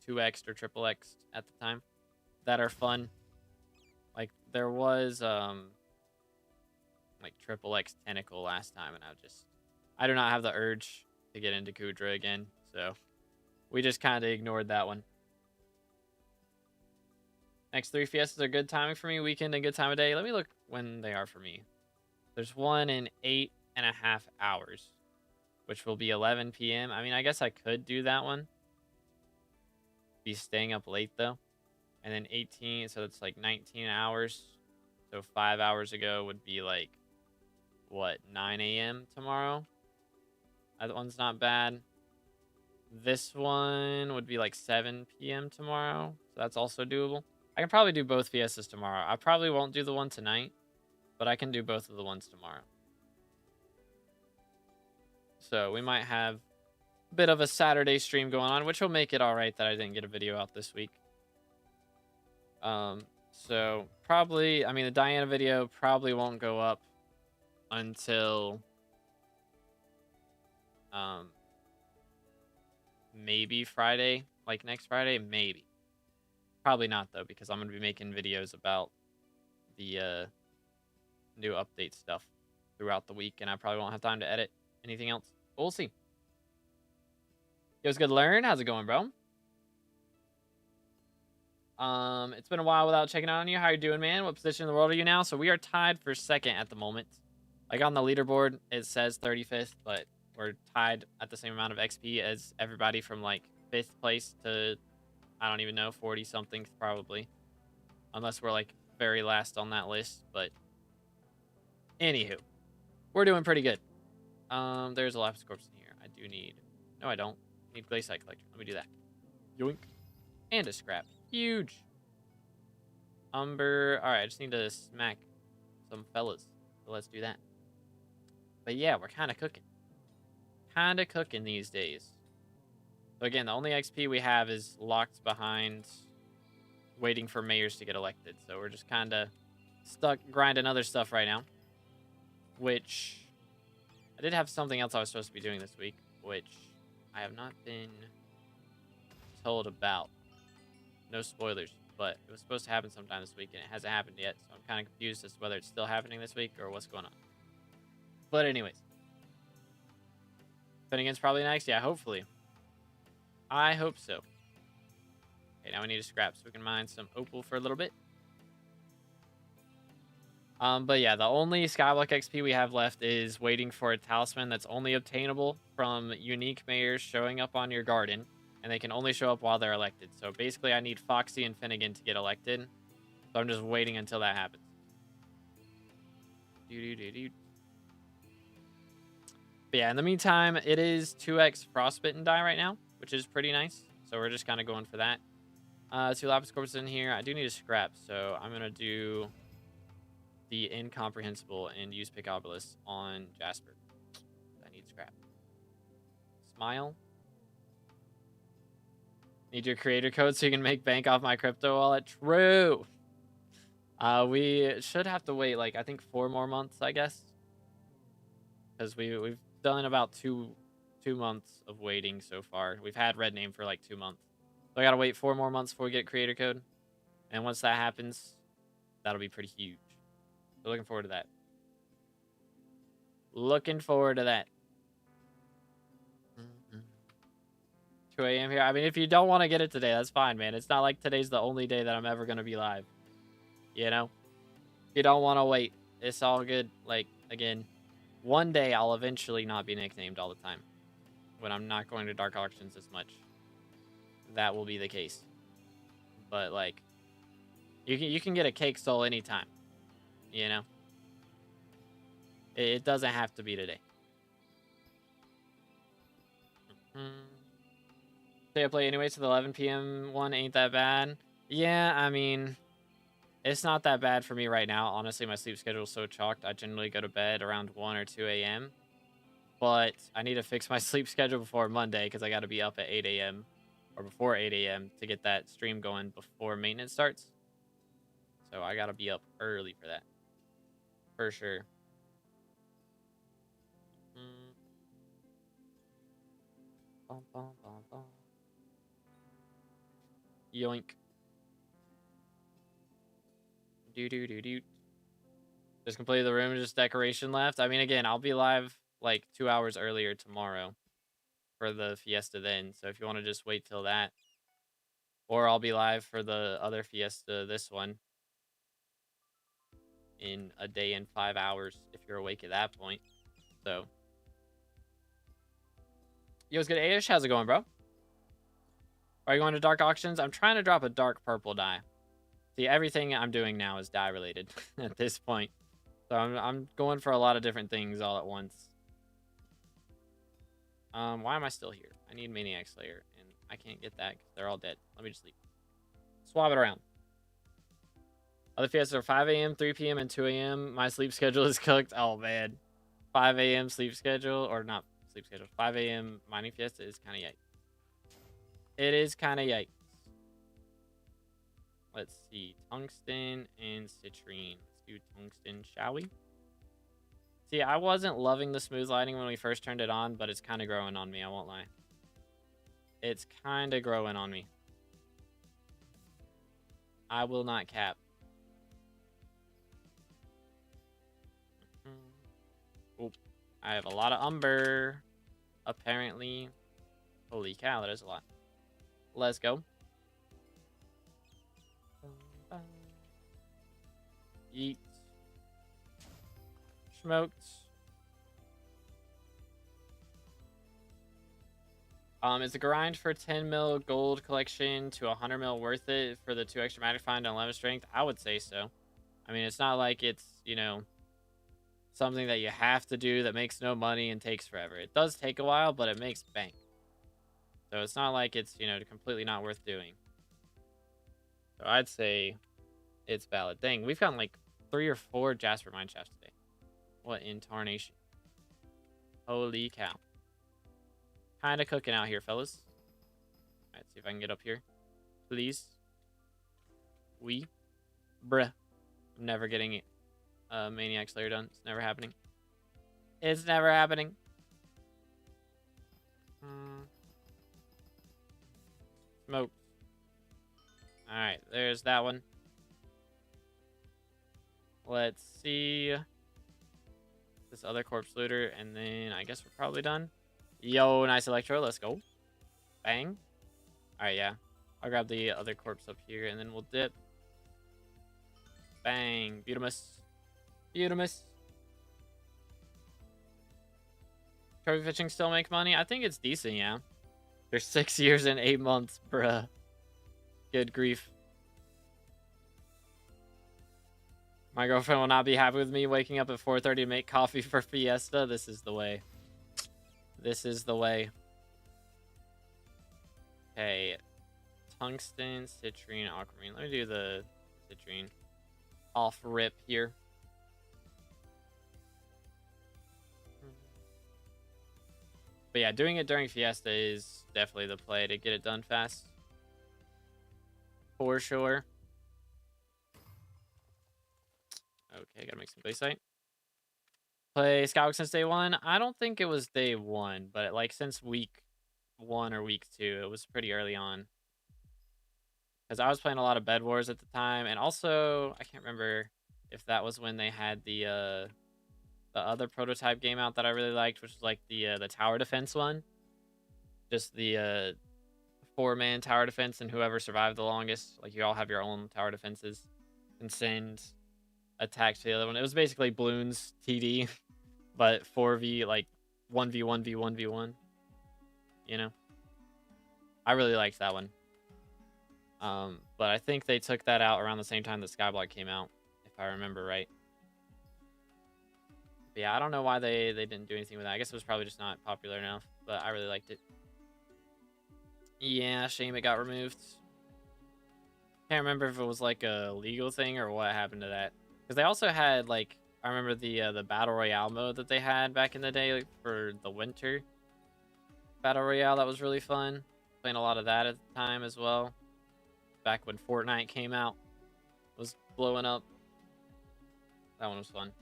2x or triple X at the time that are fun. Like there was like triple X tentacle last time, and I do not have the urge to get into Kudra again, so we just kind of ignored that one. Next 3 fiestas are good timing for me. Weekend and good time of day. Let me look when they are for me. There's one in 8.5 hours, which will be 11 p.m. I guess I could do that one. Be staying up late though. And then 18, so it's like 19 hours. So 5 hours ago would be like, what, 9 a.m. tomorrow? That one's not bad. This one would be like 7 p.m. tomorrow. So that's also doable. I can probably do both fiestas tomorrow. I probably won't do the one tonight, but I can do both of the ones tomorrow. So we might have a bit of a Saturday stream going on, which will make it all right that I didn't get a video out this week. So probably, I mean, the Diana video probably won't go up until maybe Friday, like next Friday, maybe. Probably not though, because I'm gonna be making videos about the new update stuff throughout the week, and I probably won't have time to edit anything else. But we'll see. It was good to learn. How's it going, bro? It's been a while without checking out on you. How you doing, man? What position in the world are you now? So we are tied for second at the moment. Like on the leaderboard, it says 35th, but we're tied at the same amount of XP as everybody from like 5th place to, I don't even know, 40 something probably. Unless we're like very last on that list, but anywho, we're doing pretty good. There's a lapis corpse in here. I do need, no I don't. I need glaciite collector. Let me do that. Yoink. And a scrap. Huge. Umber. Alright, I just need to smack some fellas. So let's do that. But yeah, we're kind of cooking. Kind of cooking these days. So again, the only XP we have is locked behind waiting for mayors to get elected. So we're just kind of stuck grinding other stuff right now. Which, I did have something else I was supposed to be doing this week, which I have not been told about. No spoilers, but it was supposed to happen sometime this week, and it hasn't happened yet, so I'm kind of confused as to whether it's still happening this week or what's going on. But anyways. Finnegan's probably next? Yeah, hopefully. I hope so. Okay, now we need a scrap so we can mine some opal for a little bit. But yeah, the only SkyBlock XP we have left is waiting for a talisman that's only obtainable from unique mayors showing up on your garden. And they can only show up while they're elected. So basically, I need Foxy and Finnegan to get elected. So I'm just waiting until that happens. But yeah, in the meantime, it is 2x frostbitten die right now, which is pretty nice. So we're just kind of going for that. 2 lapis corpus in here. I do need a scrap, so I'm going to do the incomprehensible and use pick obelisk on Jasper. I need scrap. Smile. Need your creator code so you can make bank off my crypto wallet. True. We should have to wait, like, I think 4 more months, I guess. Because we've done about two months of waiting so far. We've had red name for, like, 2 months. So I gotta wait 4 more months before we get creator code. And once that happens, that'll be pretty huge. So looking forward to that. Looking forward to that. 2 a.m. here. I mean, if you don't want to get it today, that's fine, man. It's not like today's the only day that I'm ever going to be live. You know? If you don't want to wait, it's all good. Like, again, one day I'll eventually not be nicknamed all the time. When I'm not going to dark auctions as much. That will be the case. But, like, you can get a cake soul anytime. You know? It doesn't have to be today. Say I play anyway, so the 11 p.m. one ain't that bad. Yeah, I mean, it's not that bad for me right now. Honestly, my sleep schedule is so chalked. I generally go to bed around 1 or 2 a.m. But I need to fix my sleep schedule before Monday because I got to be up at 8 a.m. or before 8 a.m. to get that stream going before maintenance starts. So I got to be up early for that. For sure. Bum, bum, bum, bum. Yoink. Do. Just completed the room, just decoration left. I mean, again, I'll be live like 2 hours earlier tomorrow for the Fiesta then. So if you want to just wait till that. Or I'll be live for the other Fiesta, this one, in a day and 5 hours if you're awake at that point. So. Yo, what's good, Aish? How's it going, bro? Are you going to dark auctions? I'm trying to drop a dark purple die. See, everything I'm doing now is die related at this point. So I'm going for a lot of different things all at once. Why am I still here? I need Maniac Slayer, and I can't get that because they're all dead. Let me just leave. Swap it around. Other Fiestas are 5 a.m., 3 p.m., and 2 a.m. My sleep schedule is cooked. Oh, man. 5 a.m. sleep schedule, or not sleep schedule. 5 a.m. mining Fiesta is kind of yikes. It is kind of yikes. Let's see. Tungsten and citrine. Let's do tungsten, shall we? See, I wasn't loving the smooth lighting when we first turned it on, but it's kind of growing on me, I won't lie. It's kind of growing on me. I will not cap. Oop. I have a lot of umber, apparently. Holy cow, that is a lot. Let's go. Eat. Smoked. Is the grind for 10 mil gold collection to 100 mil worth it for the 2 extra magic find and 11 strength? I would say so. I mean, it's not like it's, you know, something that you have to do that makes no money and takes forever. It does take a while, but it makes bank. So it's not like it's, you know, completely not worth doing. So I'd say it's valid. Dang, we've gotten like 3 or 4 Jasper mine shafts today. What in tarnation? Holy cow. Kind of cooking out here, fellas. All right, see if I can get up here. Please. Bruh. I'm never getting Maniac Slayer done. It's never happening. It's never happening. Smoke. Alright, there's that one. Let's see. This other corpse looter, and then I guess we're probably done. Yo, nice electro. Let's go. Bang. Alright, yeah. I'll grab the other corpse up here, and then we'll dip. Bang. Beautimus. Beautimus. Trophy fishing still make money? I think it's decent, yeah. There's 6 years and 8 months, bruh. Good grief. My girlfriend will not be happy with me waking up at 4:30 to make coffee for Fiesta. This is the way. This is the way. Okay. Tungsten, citrine, aquamarine. Let me do the citrine. Off rip here. But yeah, doing it during Fiesta is definitely the play to get it done fast. For sure. Okay, gotta make some glaciite. Play Skywalk since day 1? I don't think it was day 1, but like since week 1 or week 2, it was pretty early on. Because I was playing a lot of Bed Wars at the time, and also I can't remember if that was when they had the other prototype game out that I really liked, which was like the tower defense one. Just the 4-man tower defense, and whoever survived the longest, like you all have your own tower defenses, and send attacks to the other one. It was basically Bloons TD, but 4v, like 1v1v1v1. You know, I really liked that one. But I think they took that out around the same time that SkyBlock came out, if I remember right. But yeah, I don't know why they didn't do anything with that. I guess it was probably just not popular enough, but I really liked it. Yeah, shame it got removed. Can't remember if it was like a legal thing or what happened to that. Because they also had like, I remember the Battle Royale mode that they had back in the day, like, for the winter Battle Royale. That was really fun. Playing a lot of that at the time as well. Back when Fortnite came out, was blowing up. That one was fun.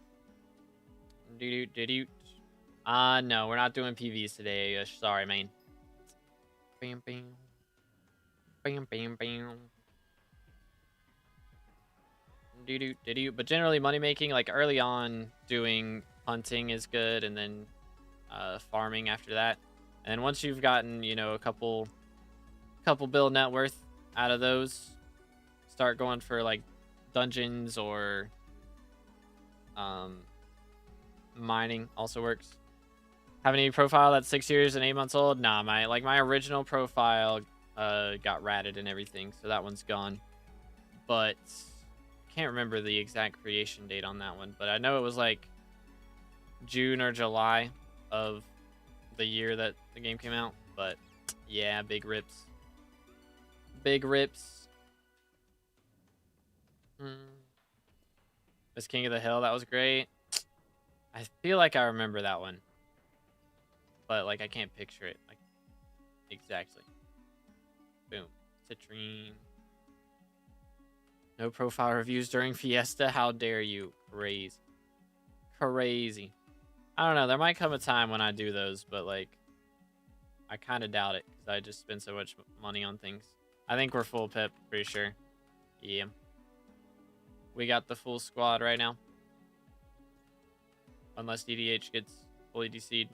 No, we're not doing PVs today. Sorry, man. Bam, bam. Bam, bam, bam. But generally, money making, like early on, doing hunting is good, and then farming after that. And once you've gotten, you know, a couple bill net worth out of those, start going for like dungeons or mining also works. Have any profile that's 6 years and 8 months old? Nah, my original profile got ratted and everything, so that one's gone. But can't remember the exact creation date on that one, but I know it was like June or July of the year that the game came out. But yeah, big rips. Big rips. Miss King of the Hill, that was great. I feel like I remember that one. But, like, I can't picture it. Like, exactly. Boom. Citrine. No profile reviews during Fiesta. How dare you? Crazy. Crazy. I don't know. There might come a time when I do those, but, like, I kind of doubt it because I just spend so much money on things. I think we're full pip, pretty sure. Yeah. We got the full squad right now. Unless DDH gets fully DC'd.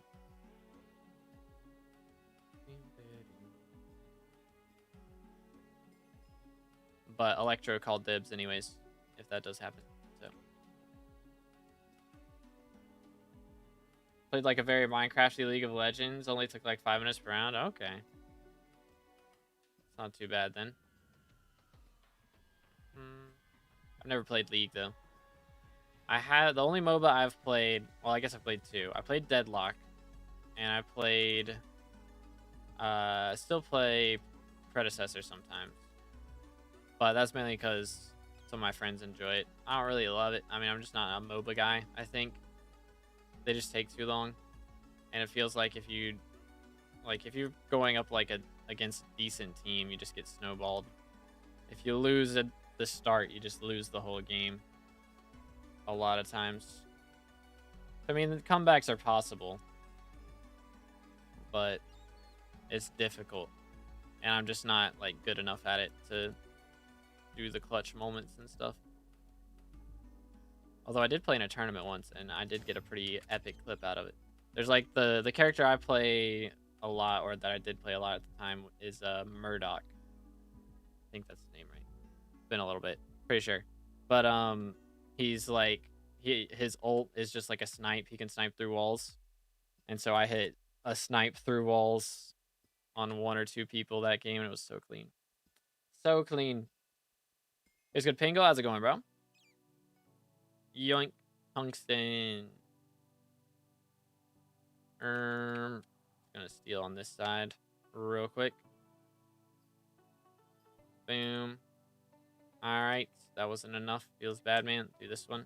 But Electro called dibs anyways, if that does happen. So played like a very Minecrafty League of Legends. Only took like 5 minutes per round. Okay. It's not too bad then. I've never played League though. I had the only MOBA I've played. Well, I guess I played 2. I played Deadlock, and I played. Still play Predecessor sometimes, but that's mainly because some of my friends enjoy it. I don't really love it. I mean, I'm just not a MOBA guy. I think they just take too long, and it feels like if you're going up like against a decent team, you just get snowballed. If you lose at the start, you just lose the whole game. A lot of times. I mean, the comebacks are possible, but it's difficult, and I'm just not like good enough at it to do the clutch moments and stuff. Although I did play in a tournament once, and I did get a pretty epic clip out of it. There's like the character I play a lot, or that I did play a lot at the time, is Murdoch. I think that's the name, right? It's been a little bit, pretty sure. But he's like his ult is just like a snipe. He can snipe through walls, and so I hit a snipe through walls on 1 or 2 people that game, and it was so clean. So clean. It's good. Pingo, how's it going, bro? Yoink. Tungsten. Gonna steal on this side real quick. Boom. Alright. That wasn't enough. Feels bad, man. Do this one.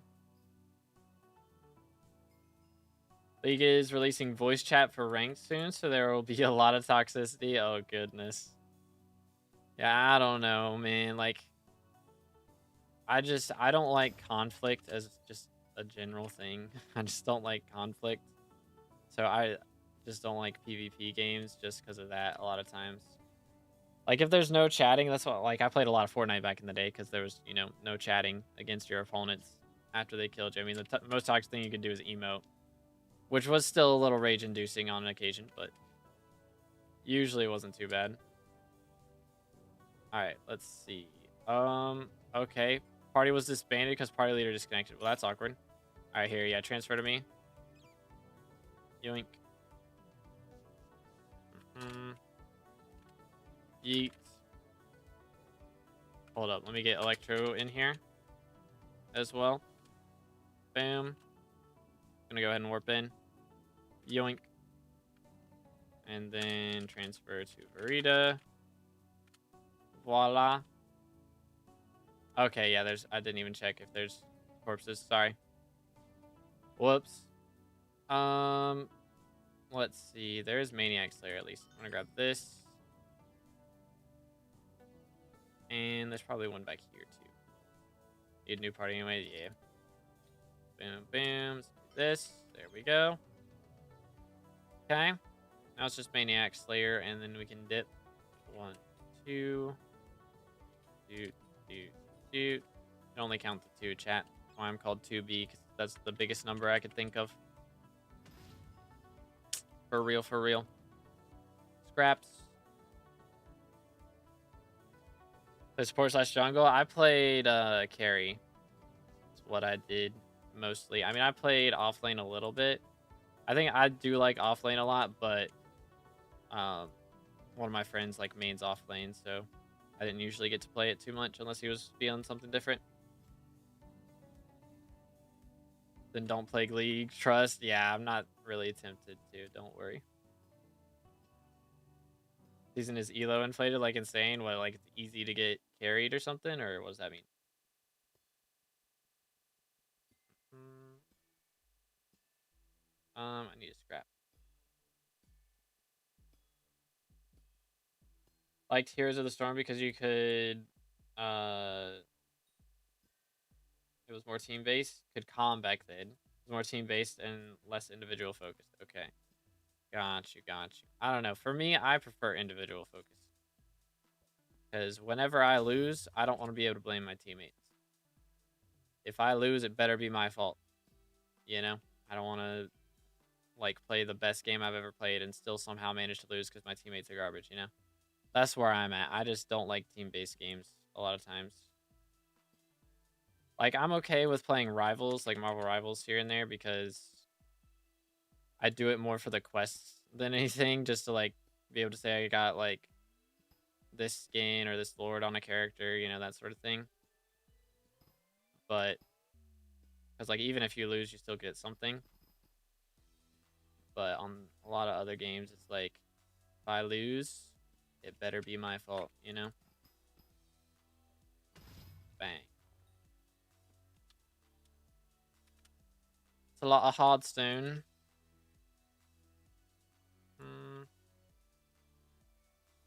League is releasing voice chat for ranked soon, so there will be a lot of toxicity. Oh, goodness. Yeah, I don't know, man. Like, I don't like conflict as just a general thing. I just don't like conflict. So I just don't like PvP games just because of that a lot of times. Like, if there's no chatting, that's what, like, I played a lot of Fortnite back in the day because there was, you know, no chatting against your opponents after they killed you. I mean, the most toxic thing you could do is emote, which was still a little rage-inducing on occasion, but usually it wasn't too bad. All right, let's see. Okay. Party was disbanded because party leader disconnected. Well, that's awkward. All right, here, yeah, transfer to me. Yoink. Yeet. Hold up, let me get Electro in here as well. Bam. Gonna go ahead and warp in. Yoink. And then transfer to Verita. Voila. Okay, yeah, I didn't even check if there's corpses. Sorry. Whoops. Let's see. There's Maniac Slayer at least. I'm gonna grab this. And there's probably one back here too. Need a new party anyway. Yeah. Boom, boom. Let's do this. There we go. Okay. Now it's just Maniac Slayer, and then we can dip. 1, 2. Doot, doot, doot. Can only count the 2, chat. That's why I'm called 2B, because that's the biggest number I could think of. For real, for real. Scraps. Play support / jungle. I played carry. That's what I did mostly. I mean, I played offlane a little bit. I think I do like offlane a lot, but one of my friends like mains offlane, so I didn't usually get to play it too much unless he was feeling something different. Then don't play League. Trust. Yeah, I'm not really tempted to. Don't worry. Season is elo inflated like insane? What, like it's easy to get carried or something? Or what does that mean? I need to scrap. Liked Heroes of the Storm because you could, it was more team based. Could calm back then. It was more team based and less individual focused. Okay, got you, got you. I don't know. For me, I prefer individual focus because whenever I lose, I don't want to be able to blame my teammates. If I lose, it better be my fault. You know, I don't want to like play the best game I've ever played and still somehow manage to lose because my teammates are garbage. You know, that's where I'm at. I just don't like team based games a lot of times. Like, I'm okay with playing Rivals, like Marvel Rivals here and there, because I do it more for the quests than anything, just to, like, be able to say I got, like, this skin or this lord on a character, you know, that sort of thing. But, because, like, even if you lose, you still get something. But on a lot of other games, it's like, if I lose, it better be my fault, you know? Bang. It's a lot of hard stone.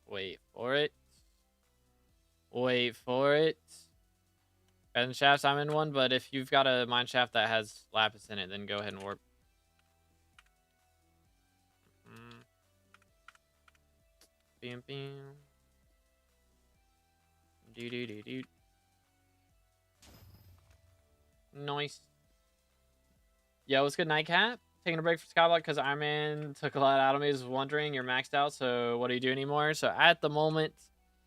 Wait for it. Wait for it. And shafts, I'm in one, but if you've got a mine shaft that has lapis in it, then go ahead and warp. Bam, bam. Do do do do. Nice. Yo, what's good, Nightcap? Taking a break from SkyBlock because Iron Man took a lot out of me. Was wondering, you're maxed out, so what do you do anymore? So at the moment,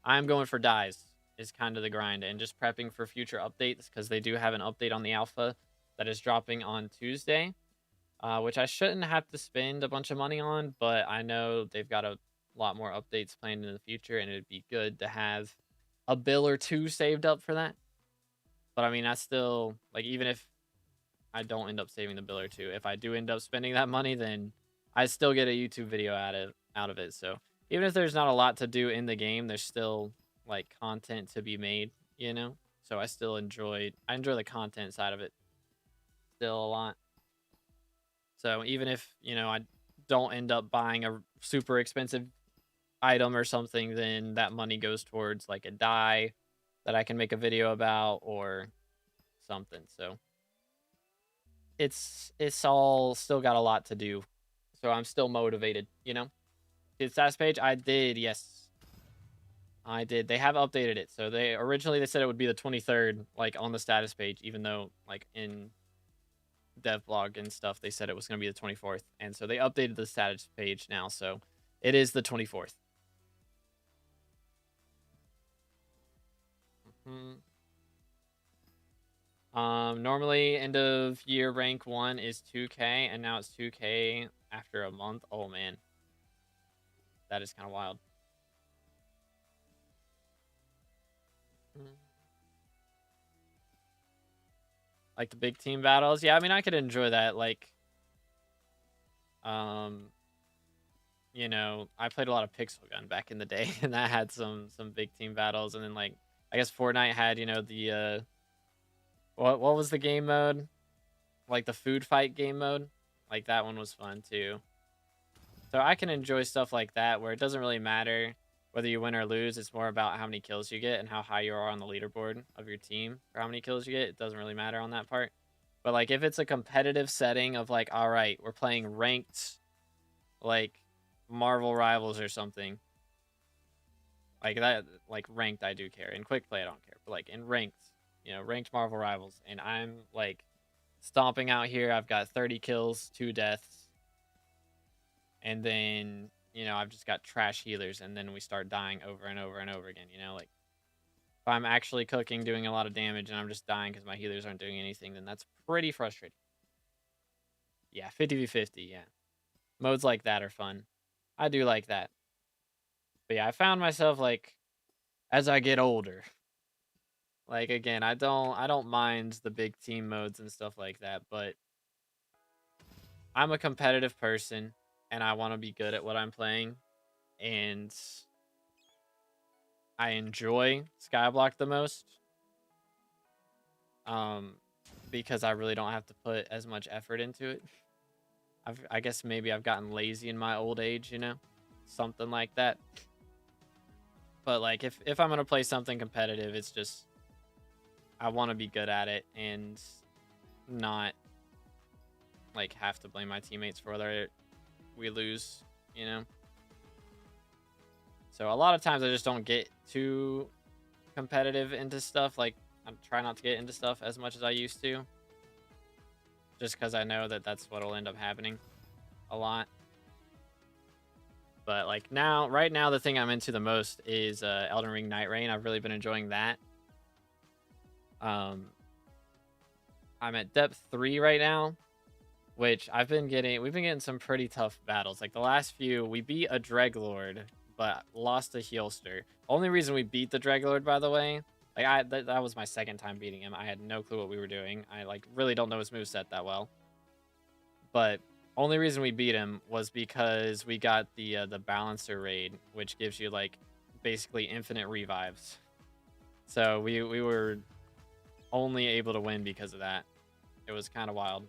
I'm going for dies. Is kind of the grind, and just prepping for future updates because they do have an update on the alpha that is dropping on Tuesday, which I shouldn't have to spend a bunch of money on, but I know they've got a lot more updates planned in the future, and it'd be good to have a bill or two saved up for that. But I mean, I still, like, even if I don't end up saving the bill or two, if I do end up spending that money, then I still get a YouTube video out of it. So even if there's not a lot to do in the game, there's still like content to be made, you know? So I still enjoy the content side of it still a lot. So even if, you know, I don't end up buying a super expensive item or something, then that money goes towards like a dye that I can make a video about or something. So it's all still got a lot to do. So I'm still motivated, you know? Did status page? I did, yes. I did. They have updated it. So they originally they said it would be the 23rd, like on the status page, even though like in dev blog and stuff, they said it was gonna be the 24th. And so they updated the status page now, so it is the 24th. Normally end of year rank 1 is 2K, and now it's 2K after a month. Oh man. That is kind of wild. Like the big team battles. Yeah, I mean, I could enjoy that. Like, you know, I played a lot of Pixel Gun back in the day, and that had some big team battles. And then like, I guess Fortnite had, you know, the what was the game mode? Like the food fight game mode. Like that one was fun too. So I can enjoy stuff like that where it doesn't really matter whether you win or lose. It's more about how many kills you get and how high you are on the leaderboard of your team or how many kills you get. It doesn't really matter on that part. But like if it's a competitive setting of like, all right, we're playing ranked like Marvel Rivals or something. Like that, like ranked I do care. In quick play I don't care. But like in ranked, you know, ranked Marvel Rivals, and I'm like stomping out here. I've got 30 kills, 2 deaths. And then, you know, I've just got trash healers, and then we start dying over and over and over again, you know, like if I'm actually cooking, doing a lot of damage, and I'm just dying because my healers aren't doing anything, then that's pretty frustrating. Yeah, 50v50, yeah. Modes like that are fun. I do like that. But yeah, I found myself like as I get older. Like again, I don't mind the big team modes and stuff like that, but I'm a competitive person and I want to be good at what I'm playing, and I enjoy Skyblock the most. Because I really don't have to put as much effort into it. I guess maybe I've gotten lazy in my old age, you know, something like that. But like if I'm gonna play something competitive, it's just I want to be good at it and not like have to blame my teammates for whether we lose, you know. So a lot of times I just don't get too competitive into stuff. Like I try not to get into stuff as much as I used to, just because I know that that's what'll end up happening a lot. But like now, right now, the thing I'm into the most is Elden Ring Night Rain. I've really been enjoying that. I'm at depth 3 right now, which we've been getting some pretty tough battles. Like the last few, we beat a Dreglord, but lost a Heelster. Only reason we beat the Dreglord, by the way, like that was my second time beating him. I had no clue what we were doing. I like really don't know his moveset that well. But only reason we beat him was because we got the Balancer raid, which gives you like basically infinite revives. So we were only able to win because of that. It was kind of wild,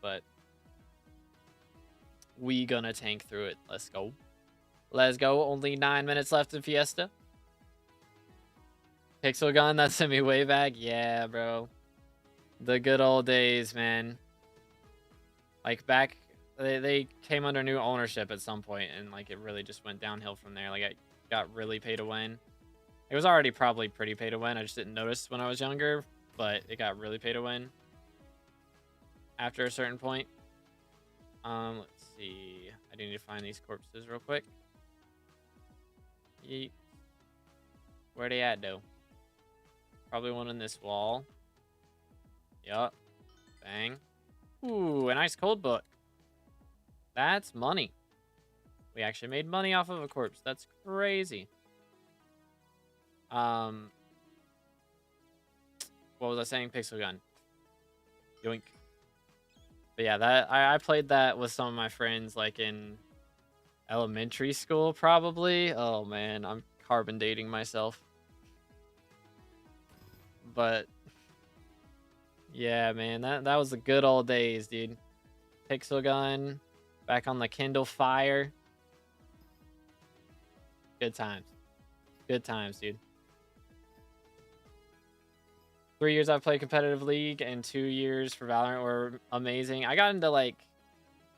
but we gonna tank through it. Let's go. Let's go. Only 9 minutes left in Fiesta. Pixel gun that sent me way back. Yeah, bro. The good old days, man. Like back, they came under new ownership at some point, and like it really just went downhill from there. Like I got really pay to win. It was already probably pretty pay to win. I just didn't notice when I was younger, but it got really pay to win after a certain point. Let's see. I do need to find these corpses real quick. Yeet. Where they at, though? Probably one in this wall. Yup. Bang. Ooh, a nice cold book. That's money. We actually made money off of a corpse. That's crazy. What was I saying? Pixel gun. Yoink. But yeah, that I played that with some of my friends like in elementary school probably. Oh man, I'm carbon dating myself. But yeah, man, that was the good old days, dude. Pixel gun, back on the Kindle Fire. Good times. Good times, dude. 3 years I've played competitive League and 2 years for Valorant were amazing. I got into like,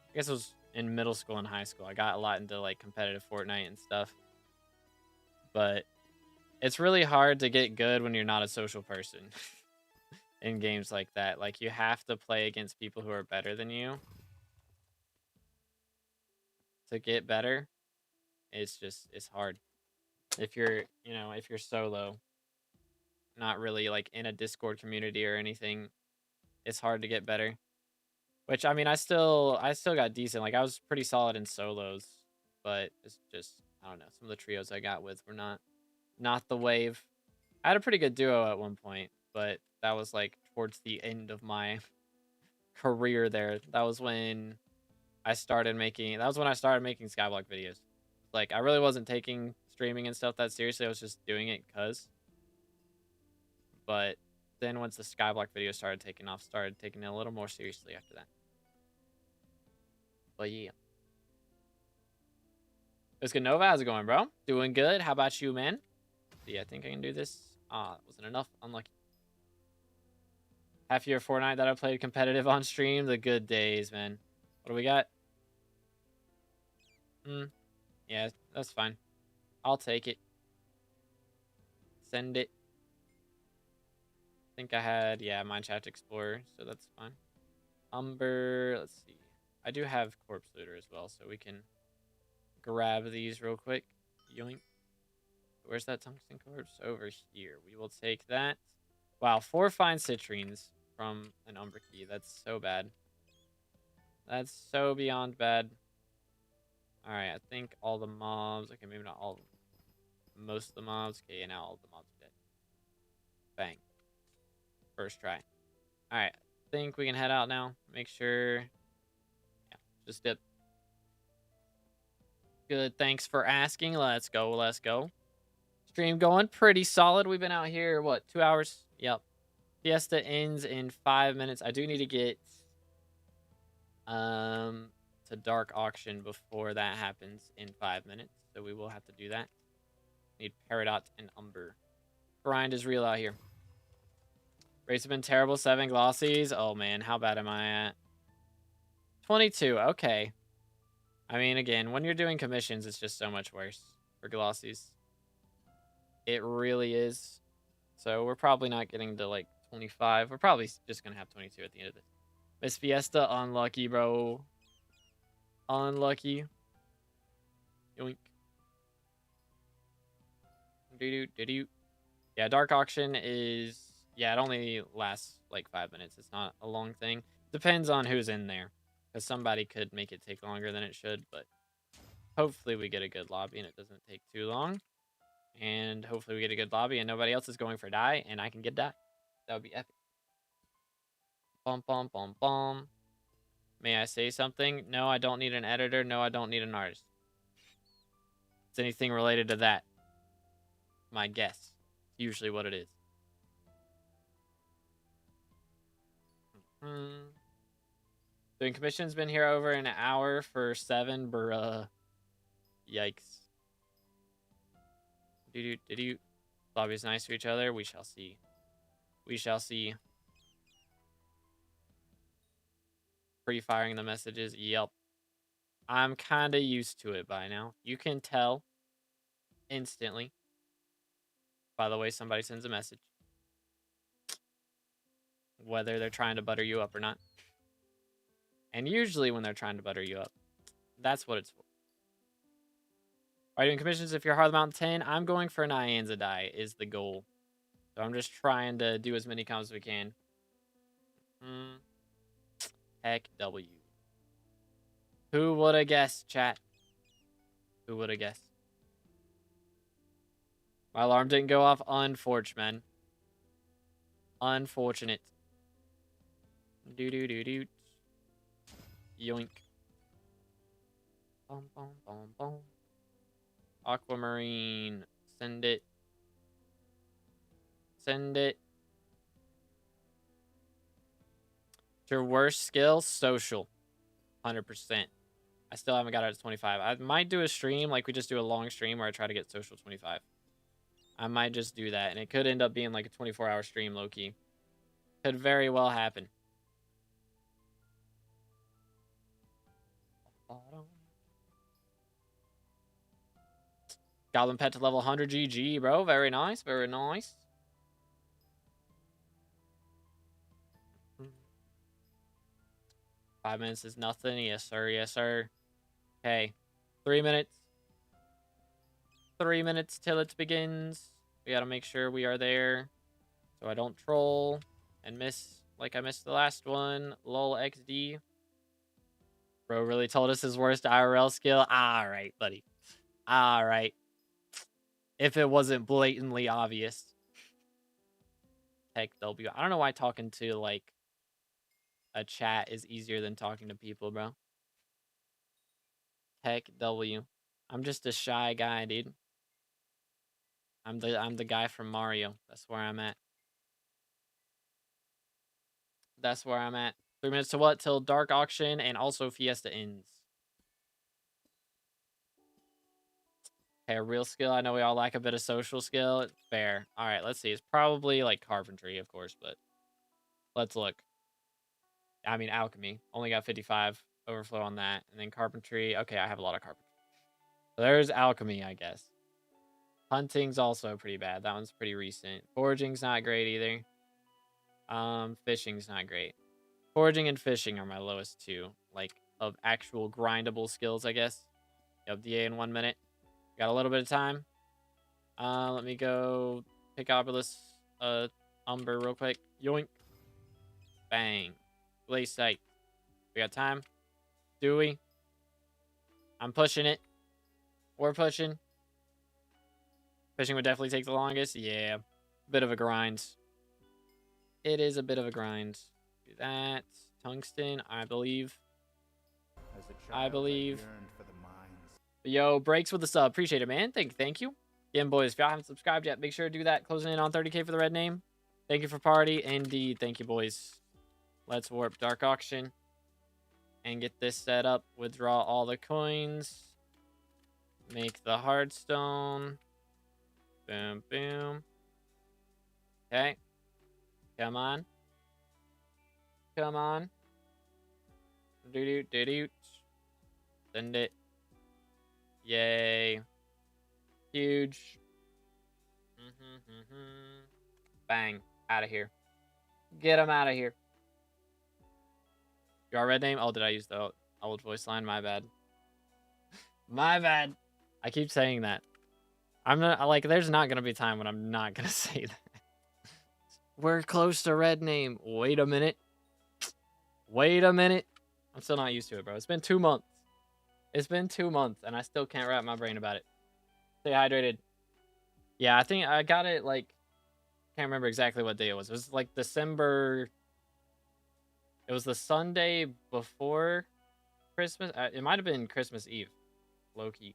I guess it was in middle school and high school. I got a lot into like competitive Fortnite and stuff. But it's really hard to get good when you're not a social person in games like that. Like you have to play against people who are better than you to get better. It's hard. If you're, if you're solo, not really like in a Discord community or anything, it's hard to get better. Which I mean, I still got decent. Like I was pretty solid in solos, but it's just I don't know. Some of the trios I got with were not the wave. I had a pretty good duo at one point, but that was like towards the end of my career there. That was when I started making SkyBlock videos. Like I really wasn't taking streaming and stuff that seriously. I was just doing it cuz. But then once the SkyBlock video started taking off, started taking it a little more seriously after that. But yeah. Let's get Nova. How's it going, bro? Doing good. How about you, man? Yeah, I think I can do this. Ah, wasn't enough. Unlucky. Half year Fortnite that I played competitive on stream. The good days, man. What do we got? Yeah, that's fine. I'll take it. Send it. I think I had, yeah, Mineshaft Explorer, so that's fine. Umber, let's see. I do have Corpse Looter as well, so we can grab these real quick. Yoink. Where's that tungsten corpse? Over here. We will take that. Wow, 4 fine citrines from an Umber key. That's so bad. That's so beyond bad. Alright, I think all the mobs. Okay, maybe not all of them. Most of the mobs. Okay, now all the mobs are dead. Bang. First try. Alright, I think we can head out now. Make sure. Yeah, just dip. Good, thanks for asking. Let's go, let's go. Stream going pretty solid. We've been out here, what, 2 hours? Yep. Fiesta ends in 5 minutes. I do need to get to to dark auction before that happens in 5 minutes. So we will have to do that. Need Peridot and Umber. Grind is real out here. Rates have been terrible. 7 glossies. Oh, man. How bad am I at? 22. Okay. I mean, again, when you're doing commissions, it's just so much worse for glossies. It really is. So we're probably not getting to, like, 25. We're probably just going to have 22 at the end of this. Miss Fiesta, unlucky, bro. Unlucky. Yoink. Do-do-do-do. Yeah, dark auction is... Yeah, it only lasts like 5 minutes. It's not a long thing. Depends on who's in there. Because somebody could make it take longer than it should. But hopefully we get a good lobby and it doesn't take too long. And hopefully we get a good lobby and nobody else is going for die. And I can get die. That would be epic. Bum, bum, bum, bum. May I say something? No, I don't need an editor. No, I don't need an artist. It's anything related to that. My guess. It's usually what it is. Doing commissions, been here over an hour for 7, bruh. Yikes. Do-do-do-do. Lobby's nice to each other. We shall see. We shall see. Pre-firing the messages. Yep. I'm kind of used to it by now. You can tell instantly by the way somebody sends a message. Whether they're trying to butter you up or not. And usually when they're trying to butter you up, that's what it's for. Are you doing commissions if you're Hard Mountain 10? I'm going for an Ianza die is the goal. So I'm just trying to do as many comps as we can. Heck W. Who would have guessed, chat? Who would have guessed? My alarm didn't go off. Unfortunate, man. Unfortunate. Do-do-do-do. Yoink. Bum, bum, bum, bum. Aquamarine. Send it. Send it. Your worst skill? Social. 100%. I still haven't got it to 25. I might do a stream, like we just do a long stream where I try to get social 25. I might just do that, and it could end up being like a 24-hour stream, low-key. Could very well happen. Goblin pet to level 100 GG, bro. Very nice, very nice. Five minutes is nothing. Yes, sir. Yes, sir. Okay. 3 minutes. 3 minutes till it begins. We gotta make sure we are there so I don't troll and miss like I missed the last one. Lol XD. Bro really told us his worst IRL skill. Alright, buddy. Alright. If it wasn't blatantly obvious. Heck W. I don't know why talking to like a chat is easier than talking to people, bro. Heck W. I'm just a shy guy, dude. I'm the guy from Mario. That's where I'm at. That's where I'm at. 3 minutes to what? Till dark auction and also Fiesta ends. Okay, a real skill. I know we all lack a bit of social skill. It's fair. All right, let's see. It's probably like carpentry, of course, but let's look. I mean, alchemy. Only got 55 overflow on that. And then carpentry. Okay, I have a lot of carpentry. So there's alchemy, I guess. Hunting's also pretty bad. That one's pretty recent. Foraging's not great either. Fishing's not great. Foraging and fishing are my lowest two. Like, of actual grindable skills, I guess. Yep, DA in 1 minute. Got a little bit of time. Let me go pick Obelisk, Umber real quick. Yoink. Bang. Blaze sight. We got time? Do we? I'm pushing it. We're pushing. Fishing would definitely take the longest. Yeah. Bit of a grind. It is a bit of a grind. Do that. Tungsten, I believe. I believe. Yo, Breaks with the sub. Appreciate it, man. Thank you. Again, boys, if y'all haven't subscribed yet, make sure to do that. Closing in on 30K for the red name. Thank you for party. Indeed. Thank you, boys. Let's warp dark auction. and get this set up. Withdraw all the coins. Make the hardstone. Boom, boom. Okay. Come on. Come on. Do-do-do-do. Send it. Yay. Huge. Bang. Out of here. Get him out of here. Your red name? Oh, did I use the old voice line? My bad. My bad. I keep saying that. I'm not, like, there's not going to be a time when I'm not going to say that. We're close to red name. Wait a minute. Wait a minute. I'm still not used to it, bro. It's been 2 months. It's been 2 months, and I still can't wrap my brain about it. Stay hydrated. Yeah, I think I got it, like, can't remember exactly what day it was. It was, like, December. It was the Sunday before Christmas. It might have been Christmas Eve. Low-key.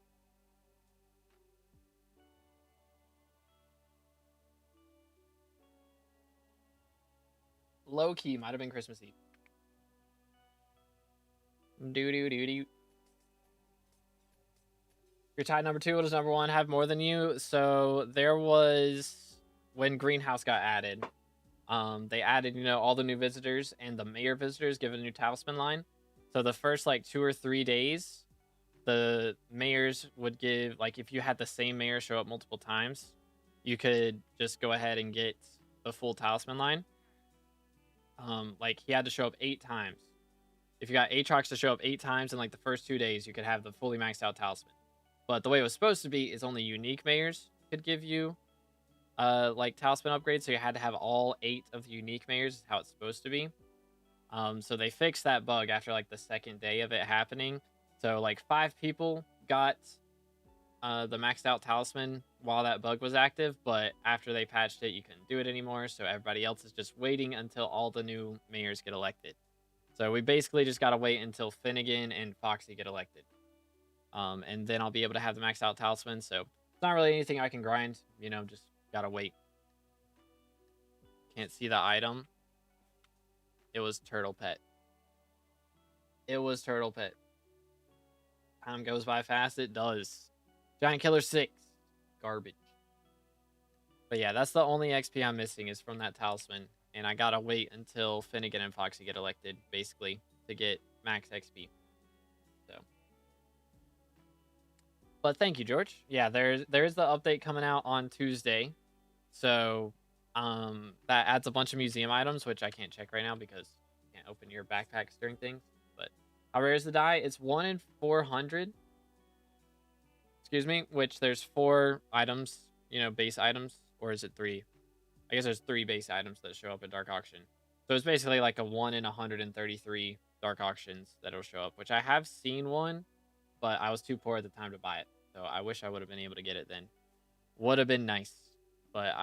Low-key might have been Christmas Eve. Do-do-do-do. You're tied number 2. What is number 1? Have more than you. So there was, when Greenhouse got added, they added, you know, all the new visitors, and the mayor visitors give a new talisman line. So the first, like, 2 or 3 days, the mayors would give, like, if you had the same mayor show up multiple times, you could just go ahead and get the full talisman line. Like, he had to show up 8 times. If you got Aatrox to show up 8 times in, like, the first 2 days, you could have the fully maxed out talisman. But the way it was supposed to be is only unique mayors could give you, like, talisman upgrades. So you had to have all 8 of the unique mayors is how it's supposed to be. So they fixed that bug after, like, the 2nd day of it happening. So, like, 5 people got the maxed out talisman while that bug was active, but after they patched it, you couldn't do it anymore. So everybody else is just waiting until all the new mayors get elected. So we basically just got to wait until Finnegan and Foxy get elected. And then I'll be able to have the maxed out talisman. So it's not really anything I can grind, you know, just gotta wait. Can't see the item. It was Turtle Pet. It was Turtle Pet. Time goes by fast. It does. Giant Killer 6. Garbage. But yeah, that's the only XP I'm missing is from that talisman. And I gotta wait until Finnegan and Foxy get elected, basically, to get max XP. So. But thank you, George. Yeah, there's the update coming out on Tuesday. So that adds a bunch of museum items, which I can't check right now because you can't open your backpacks during things. But how rare is the die? It's 1 in 400. Excuse me, which there's 4 items, you know, base items. Or is it 3? I guess there's 3 base items that show up at Dark Auction. So it's basically like a 1 in 133 Dark Auctions that'll show up, which I have seen one, but I was too poor at the time to buy it. So I wish I would have been able to get it then. Would have been nice. But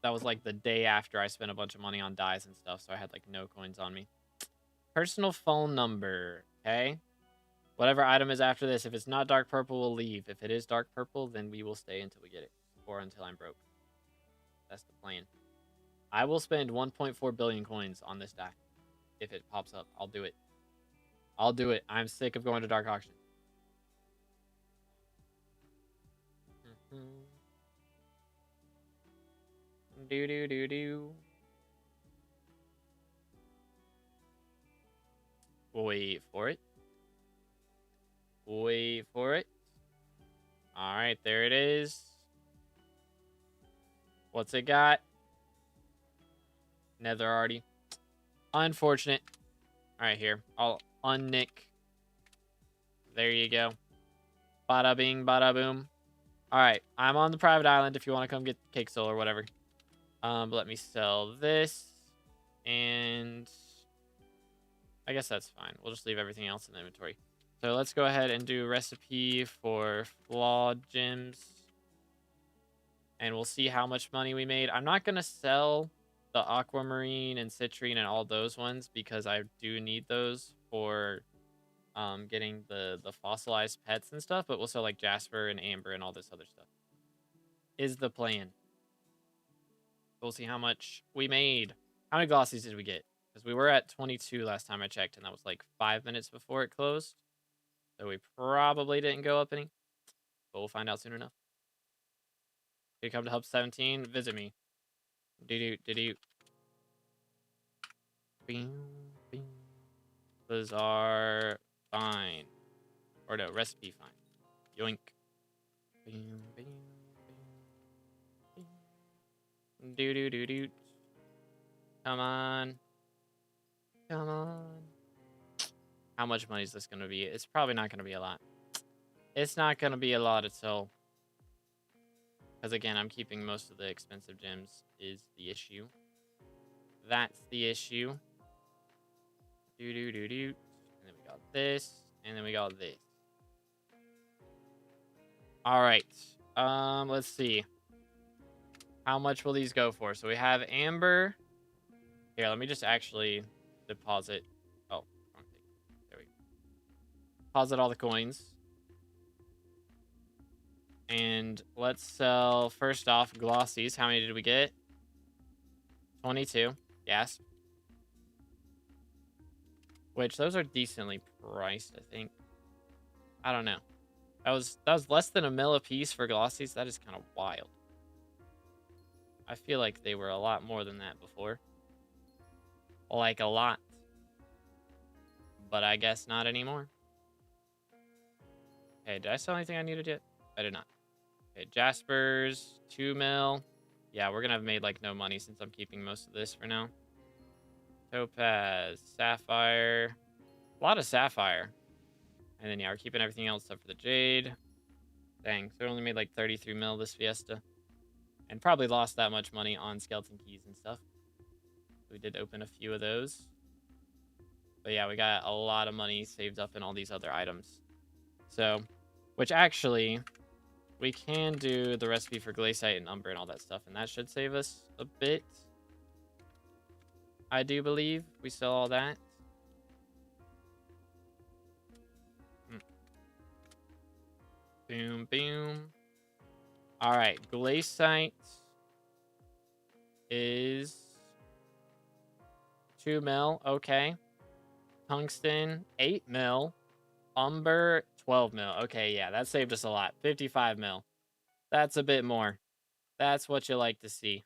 that was like the day after I spent a bunch of money on dyes and stuff, so I had like no coins on me. Personal phone number, okay? Whatever item is after this, if it's not dark purple, we'll leave. If it is dark purple, then we will stay until we get it. Or until I'm broke. That's the plan. I will spend 1.4 billion coins on this die. If it pops up, I'll do it. I'll do it. I'm sick of going to Dark Auction. Do. Wait for it. Wait for it. Alright, there it is. What's it got? Nether already. Unfortunate. Alright, here. I'll unnick. There you go. Bada bing, bada boom. Alright, I'm on the private island if you want to come get Cake Soul or whatever. But let me sell this. And I guess that's fine. We'll just leave everything else in the inventory. So let's go ahead and do recipe for flawed gems. And we'll see how much money we made. I'm not going to sell the aquamarine and citrine and all those ones because I do need those for getting the fossilized pets and stuff. But we'll sell like jasper and amber and all this other stuff. Is the plan. We'll see how much we made. How many glossies did we get? Because we were at 22 last time I checked, and that was like 5 minutes before it closed. So we probably didn't go up any. But we'll find out soon enough. If you come to Hub 17, visit me. Do-do. Bing. Bazaar fine. Or no, recipe fine. Yoink. Do. Come on. How much money is this going to be? It's probably not going to be a lot. It's not going to be a lot at all. Because again, I'm keeping most of the expensive gems is the issue. That's the issue. Do. And then we got this. And then we got this. Alright. Let's see. How much will these go for? So we have Amber. Here, let me just actually deposit. Oh, wrong thing. There we go. Deposit all the coins. And let's sell, first off, glossies. How many did we get? 22. Yes. Which, those are decently priced, I think. I don't know. That was less than $1 mil a piece for glossies. That is kind of wild. I feel like they were a lot more than that before. Like a lot. But I guess not anymore. Okay, did I sell anything I needed yet? I did not. Okay, Jaspers, 2 mil. Yeah, we're gonna have made like no money since I'm keeping most of this for now. Topaz, Sapphire. A lot of Sapphire. And then yeah, we're keeping everything else except for the Jade. Dang, so we only made like 33 mil this Fiesta. And probably lost that much money on skeleton keys and stuff. We did open a few of those. But yeah, we got a lot of money saved up in all these other items. So, which actually, we can do the recipe for glaciite and umber and all that stuff. And that should save us a bit. I do believe we sell all that. Boom. All right, glaciite is 2 mil. Okay. Tungsten, 8 mil. Umber, 12 mil. Okay, yeah, that saved us a lot. 55 mil. That's a bit more. That's what you like to see.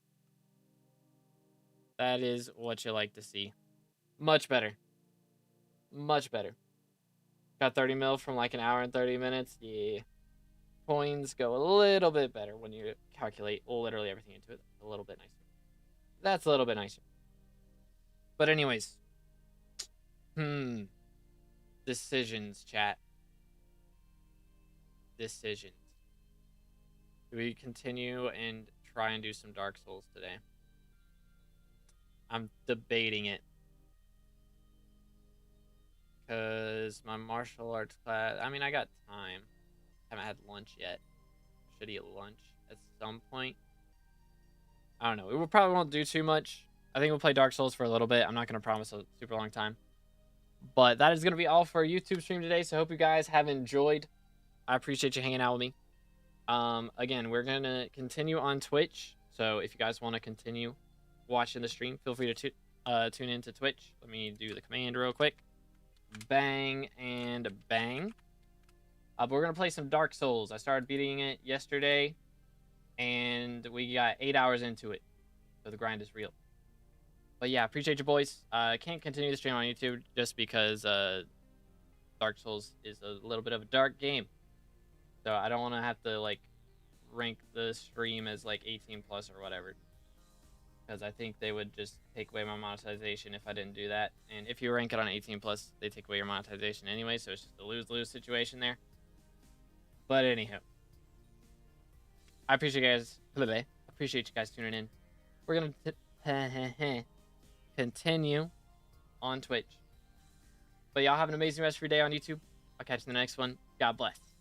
That is what you like to see. Much better. Much better. Got 30 mil from like an hour and 30 minutes. Yeah. Coins go a little bit better when you calculate literally everything into it. A little bit nicer. That's a little bit nicer. But anyways. Decisions, chat. Decisions. Do we continue and try and do some Dark Souls today? I'm debating it. Because my martial arts class... I mean, I got time. Haven't had lunch yet. Should eat lunch at some point. I don't know. We probably won't do too much. I think we'll play Dark Souls for a little bit. I'm not going to promise a super long time. But that is going to be all for our YouTube stream today. So I hope you guys have enjoyed. I appreciate you hanging out with me. Again, we're going to continue on Twitch. So if you guys want to continue watching the stream, feel free to tune into Twitch. Let me do the command real quick. Bang and bang. But we're going to play some Dark Souls. I started beating it yesterday, and we got 8 hours into it. So the grind is real. But yeah, appreciate you, boys. I can't continue the stream on YouTube just because Dark Souls is a little bit of a dark game. So I don't want to have to, like, rank the stream as, like, 18 plus or whatever. Because I think they would just take away my monetization if I didn't do that. And if you rank it on 18 plus, they take away your monetization anyway. So it's just a lose-lose situation there. But anyhow, I appreciate you guys. Appreciate you guys tuning in. We're gonna continue on Twitch. But y'all have an amazing rest of your day on YouTube. I'll catch you in the next one. God bless.